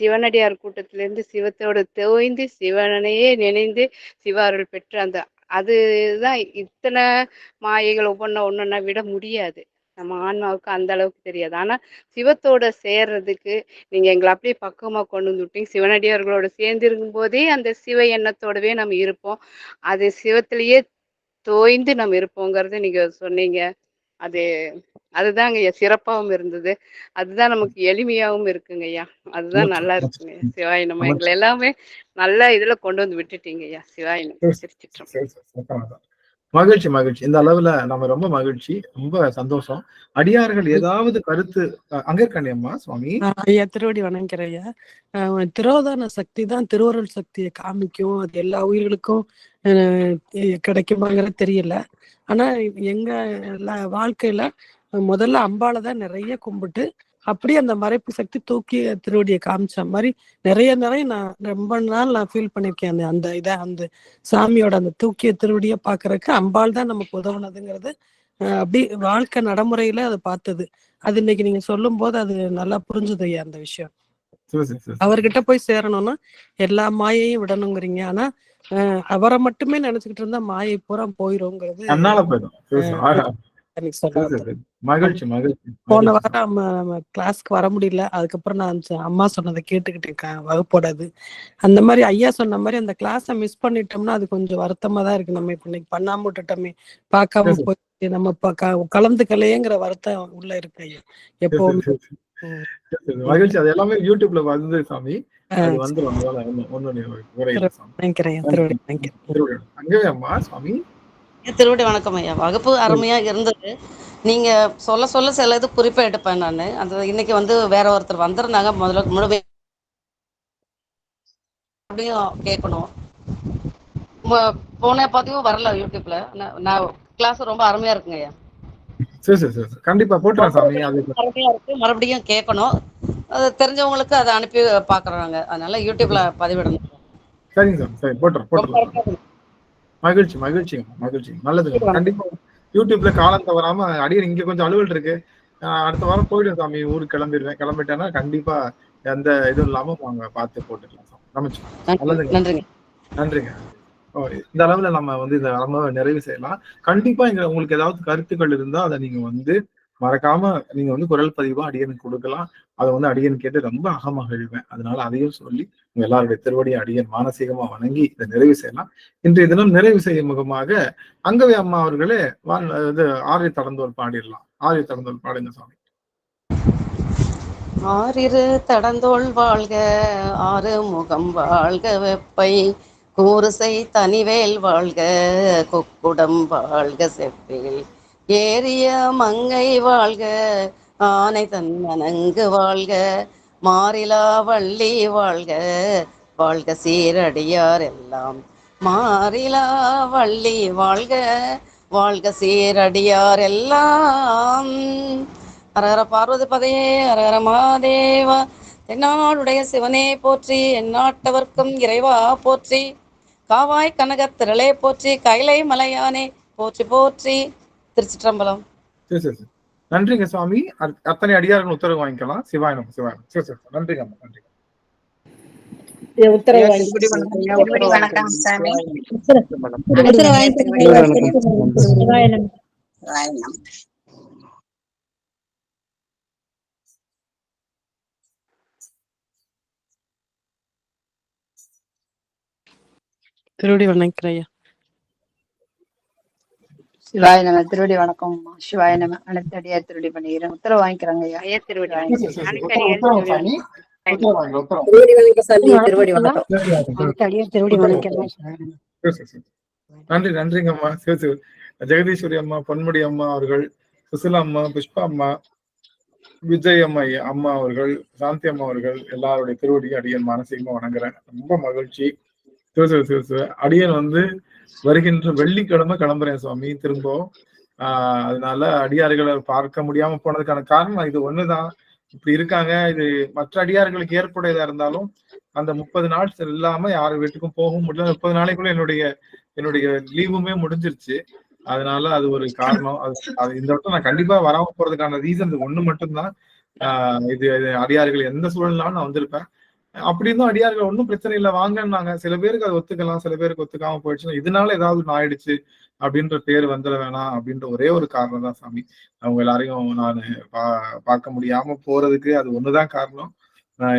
Speaker 8: சிவனடியார் கூட்டத்துல இருந்து சிவத்தோடு தோய்ந்து சிவனையே நினைந்து சிவாருள் பெற்று அந்த அதுதான் இத்தனை மாயைகள் ஒவ்வொன்னா விட முடியாது. நம்ம ஆன்மாவுக்கு அந்த அளவுக்கு தெரியாது. ஆனா சிவத்தோட சேர்றதுக்கு நீங்க எங்களை அப்படியே பக்குவமா கொண்டு வந்துட்டீங்க. சிவனடியார்களோட சேர்ந்து இருக்கும் போதே அந்த சிவ எண்ணத்தோடவே நம்ம இருப்போம். அது சிவத்திலேயே தோய்ந்து நம்ம இருப்போங்கிறது நீங்க சொன்னீங்க. அதுதாங்க ஐயா சிறப்பாகவும் இருந்தது. அதுதான் நமக்கு எளிமையாகவும் இருக்குங்க ஐயா. அதுதான் நல்லா இருக்குங்க. சிவாய நம்ம எங்களை எல்லாமே நல்லா இதுல கொண்டு வந்து விட்டுட்டீங்க ஐயா. சிவாய நம்ம.
Speaker 1: மகிழ்ச்சி மகிழ்ச்சி. இந்த அளவுல நம்ம ரொம்ப மகிழ்ச்சி, ரொம்ப சந்தோஷம். அடியார்கள் ஏதாவது கருத்து அங்க இருக்காண்டியம்மா சுவாமி.
Speaker 4: ஐயா திருவடி வணங்குறேன் ஐயா. திரோதான சக்தி தான் திருவருள் சக்தியை காமிக்கும். அது எல்லா உயிர்களுக்கும் கிடைக்குமாங்கிறது தெரியல. ஆனா எங்க வாழ்க்கையில முதல்ல அம்பாலதான் நிறைய கும்பிட்டு அப்படியே அந்த மறைப்பு சக்தி தூக்கி திருவடியை காமிச்ச மாதிரி நிறைய நான் ரொம்ப நாள் நான் ஃபீல் பண்ணிருக்கேன். அந்த சாமியோட அந்த தூக்கிய திருவடியை பாக்குறதுக்கு அம்பாள் தான் நமக்கு உதவுனதுங்கிறது அப்படி வாழ்க்கை நடைமுறையில அதை பார்த்தது. அது இன்னைக்கு நீங்க சொல்லும் போது அது நல்லா புரிஞ்சுது ஐயா அந்த விஷயம். அவர்கிட்ட போய் சேரணும்னா எல்லா மாயையும் விடணுங்கிறீங்க. ஆனா அவரை மட்டுமே நினைச்சுக்கிட்டு இருந்தா மாயை பூரா போயிருங்கிறது. போன வாரம் கிளாஸ்க்கு வர முடியல. அதுக்கப்புறம் நான் அம்மா சொன்னதை கேட்டுக்கிட்டேன் வகுப்போடாது. அந்த மாதிரி ஐயா சொன்ன மாதிரி அந்த கிளாஸை மிஸ் பண்ணிட்டோம்னா அது கொஞ்சம் வருத்தமா தான் இருக்கு. நம்ம இப்ப இன்னைக்கு பண்ணாம விட்டுட்டோமே, பார்க்காம போய் நம்ம கலந்துக்கலையேங்கிற வருத்தம் உள்ள இருக்கு ஐயா எப்பவுமே.
Speaker 1: மகிழ்ச்சி. அது எல்லாமே யூடியூப்ல வந்து சாமி வந்து
Speaker 15: திருவடி வணக்கம் ஐயா. வகுப்பு அருமையா இருந்தது. நீங்க சொல்ல சொல்ல சில இது குறிப்பா எடுப்பேன் நான். அந்த இன்னைக்கு வந்து வேற ஒருத்தர் வந்திருந்தாங்க. முன்னாடி அப்படியும் கேட்கணும். போன பதிவும் வரல யூடியூப்ல. நான் கிளாஸ் ரொம்ப அருமையா இருக்குங்க ஐயா.
Speaker 1: சரி சரி சரி கண்டிப்பா போட்டுறேன் சாமி. அது
Speaker 15: அருமையா இருக்கு, மறுபடியும் கேட்கணும். அது தெரிஞ்சவங்களுக்கு அதை அனுப்பி பாக்குறாங்க, அதனால யூடியூப்ல பதிவிடணும்.
Speaker 1: சரிங்க சாமி, சரி போட்டுறேன். மகிழ்ச்சி மகிழ்ச்சி மகிழ்ச்சி, நல்லது. கண்டிப்பா யூடியூப்ல காலம் தவறாம அடியன் இங்க கொஞ்சம் அலுவல் இருக்கு, அடுத்த வாரம் போயிடும் சாமி, ஊருக்கு கிளம்பிடுவேன். கிளம்பிட்டேன்னா கண்டிப்பா எந்த இதுவும் இல்லாம அவங்க பார்த்து போட்டுக்கலாம் சாமி. நமச்சிவாயம்.
Speaker 15: நன்றிங்க.
Speaker 1: நன்றிங்க. இந்த அளவுல நம்ம வந்து இந்த அளவை நிறைவு செய்யலாம். கண்டிப்பா இங்க உங்களுக்கு ஏதாவது கருத்துக்கள் இருந்தா அதை நீங்க வந்து மறக்காம நீங்க வந்து குரல் பதிவா அடியனுக்கு கொடுக்கலாம். அதை வந்து அடியன் கேட்டு ரொம்ப அகமகிழ்வேன். அதனால அதையும் சொல்லி உங்க எல்லாருடைய திருவடியை அடியன் மானசீகமா வணங்கி இதை நிறைவு செய்யலாம். இன்றைய தினம் நிறைவு செய்யும் முகமாக அங்கவே அம்மா அவர்களே இது ஆரிய தடந்தோல் பாடிடலாம். ஆரிய தடந்தோல் பாடுங்க சாமி.
Speaker 15: ஆறிரு தடந்தோள் வாழ்க, ஆறு முகம் வாழ்க, வெப்பை கூறுசை தனிவேல் வாழ்க, கொக்குடம் வாழ்க, செவ்வேல் ஏறிய மங்கை வாழ்க, ஆனை தன் மனங்கு வாழ்க, மாறிலா வள்ளி வாழ்க, வாழ்க சீரடியார் எல்லாம் மாறிலா வள்ளி வாழ்க, வாழ்க சீரடியார் எல்லாம். ஹரஹர பார்வதி பதையே, ஹரஹர மகாதேவா. தென்னாடுடைய சிவனே போற்றி, எந்நாட்டவர்க்கும் இறைவா போற்றி, காவாய் கனகத் திரளே போற்றி, கைலை மலையானே போற்றி போற்றி. திருச்சிற்றம்பலம்.
Speaker 1: சரி சரி நன்றிங்க சுவாமி. அத்தனை அடியார்கள் உத்தரவு வாங்கிக்கலாம். சிவாயனம் சிவாயனம். சரி சரி நன்றிங்க அம்மா, நன்றி.
Speaker 11: வணக்கம் சாமி.
Speaker 4: திருவடி வணக்கிறேன்.
Speaker 3: சிவாய நம்ம திருவடி வணக்கம். சிவாய நம்ம அனைத்து அடியார் திருவடி பண்ணிக்கிறேன். உத்தரவு வாங்கிக்கிறாங்க ஐயா. திருவடி
Speaker 1: நன்றி நன்றிங்க அம்மா. சரி ஜெகதீஸ்வரி அம்மா, பொன்முடி அம்மா அவர்கள், சுசிலா அம்மா, புஷ்பா அம்மா, விஜய் அம்மா அம்மா அவர்கள், சாந்தி அம்மா அவர்கள் எல்லாருடைய திருவடியும் அடியன் மானசீகமா வணங்குறேன். ரொம்ப மகிழ்ச்சி. அடியன் வந்து வருகின்ற வெள்ளிக்கிழமை கிளம்புறேன் சுவாமி திரும்ப. அதனால அடியார்களை பார்க்க முடியாம போனதுக்கான காரணம் இது ஒண்ணுதான். இப்படி இருக்காங்க. இது மற்ற அடியார்களுக்கு ஏற்புடையதா இருந்தாலும் அந்த 30 நாள் இல்லாம யாரு வீட்டுக்கும் போகவும் முடியல. 30 நாளைக்குள்ள என்னுடைய லீவுமே முடிஞ்சிருச்சு. அதனால அது ஒரு காரணம். அது இந்த வட்டம் நான் கண்டிப்பா வராம போறதுக்கான ரீசன் ஒண்ணு மட்டும்தான். இது அடியார்கள் எந்த சூழல்னாலும் நான் வந்திருப்பேன். அப்படி இருந்தும் அடியார்கள் ஒன்றும் பிரச்சனை இல்லை வாங்கன்னாங்க. சில பேருக்கு அது ஒத்துக்கலாம், சில பேருக்கு ஒத்துக்காம போயிடுச்சுன்னா இதனால ஏதாவது ஒன்று ஆயிடுச்சு அப்படின்ற பேர் வந்துட வேணாம் அப்படின்ற ஒரே ஒரு காரணம் தான் சாமி. அவங்க எல்லாரையும் நான் பார்க்க முடியாம போறதுக்கு அது ஒண்ணுதான் காரணம்.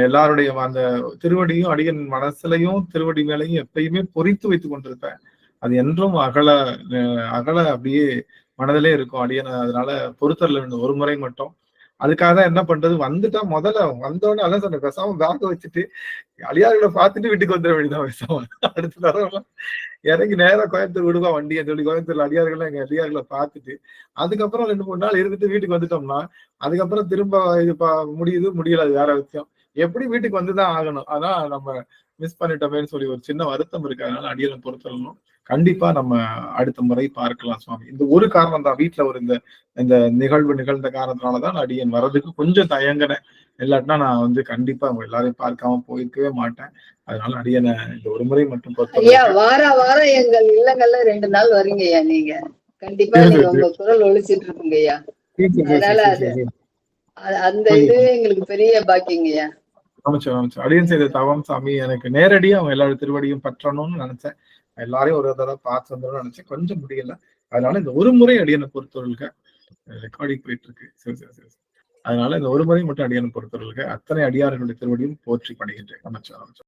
Speaker 1: எல்லாருடைய அந்த திருவடியும் அடியன் மனசுலையும் திருவடி மேலையும் எப்பயுமே பொறித்து வைத்துக் கொண்டிருப்பேன். அது என்றும் அகல அப்படியே மனதிலே இருக்கும் அடியன். அதனால பொறுத்தரல வேண்டும் ஒரு முறை மட்டும். அதுக்காக தான் என்ன பண்றது, வந்துட்டா முதல்ல வந்தோடனே அதான் சொன்ன பேசாம பேக்க வச்சுட்டு அடியார்களை பார்த்துட்டு வீட்டுக்கு வந்துட வேண்டியதான். பேசாம அடுத்த தடவை இறங்கி நேரம் கோயம்புத்தூர் விடுவா வண்டியை சொல்லி கோயம்புத்தூர்ல அடியார்கள் எங்க அடியார்களை பார்த்துட்டு அதுக்கப்புறம் 2-3 நாள் இருந்துட்டு வீட்டுக்கு வந்துட்டோம்னா அதுக்கப்புறம் திரும்ப இது முடியல. அது வேற விஷயம். எப்படி வீட்டுக்கு வந்துதான் ஆகணும். ஆனா நம்ம மிஸ் பண்ணிட்டோமேன்னு சொல்லி ஒரு சின்ன வருத்தம் இருக்கு. அதனால அடியாரை பொறுத்தரணும் கண்டிப்பா நம்ம அடுத்த முறை பார்க்கலாம் சுவாமி. இந்த ஒரு காரணம் தான், வீட்டுல ஒரு இந்த நிகழ்வு நிகழ்ந்த காரணத்தினாலதான் அடியன் வர்றதுக்கு கொஞ்சம் தயங்கினேன். இல்லாட்டினா நான் வந்து கண்டிப்பா அவங்க எல்லாரையும் பார்க்காம போயிருக்கவே மாட்டேன். அதனால அடியனை இந்த ஒரு முறை மட்டும்
Speaker 3: வாரம் எங்கள் இல்லங்கள்ல 2 நாள் வரீங்க ஐயா. நீங்க கண்டிப்பா நீங்க உங்க குரல் ஒழிச்சிட்டு இருக்குங்க ஐயா. அதனால அந்த இதுவே எங்களுக்கு பெரிய பாக்கியங்கய்யா.
Speaker 1: அமைச்சர் அடியன் செய்த தவம் சாமி. எனக்கு நேரடியா அவங்க எல்லாரும் திருவடியும் பற்றணும்னு நினைச்சேன். எல்லாரையும் ஒரு தடவை பார்த்து வந்துடும் நினைச்சேன், கொஞ்சம் முடியல. அதனால இந்த ஒரு முறை அடியனை பொறுத்தவர்களுக்கு ரெக்கார்டிங் போயிட்டு இருக்கு. சரி அதனால இந்த ஒரு முறை மட்டும் அடியனை பொறுத்தவர்களுக்கு அத்தனை அடியார்களுடைய திருவடியும் போற்றி பணிகின்றேன். அமைச்சர்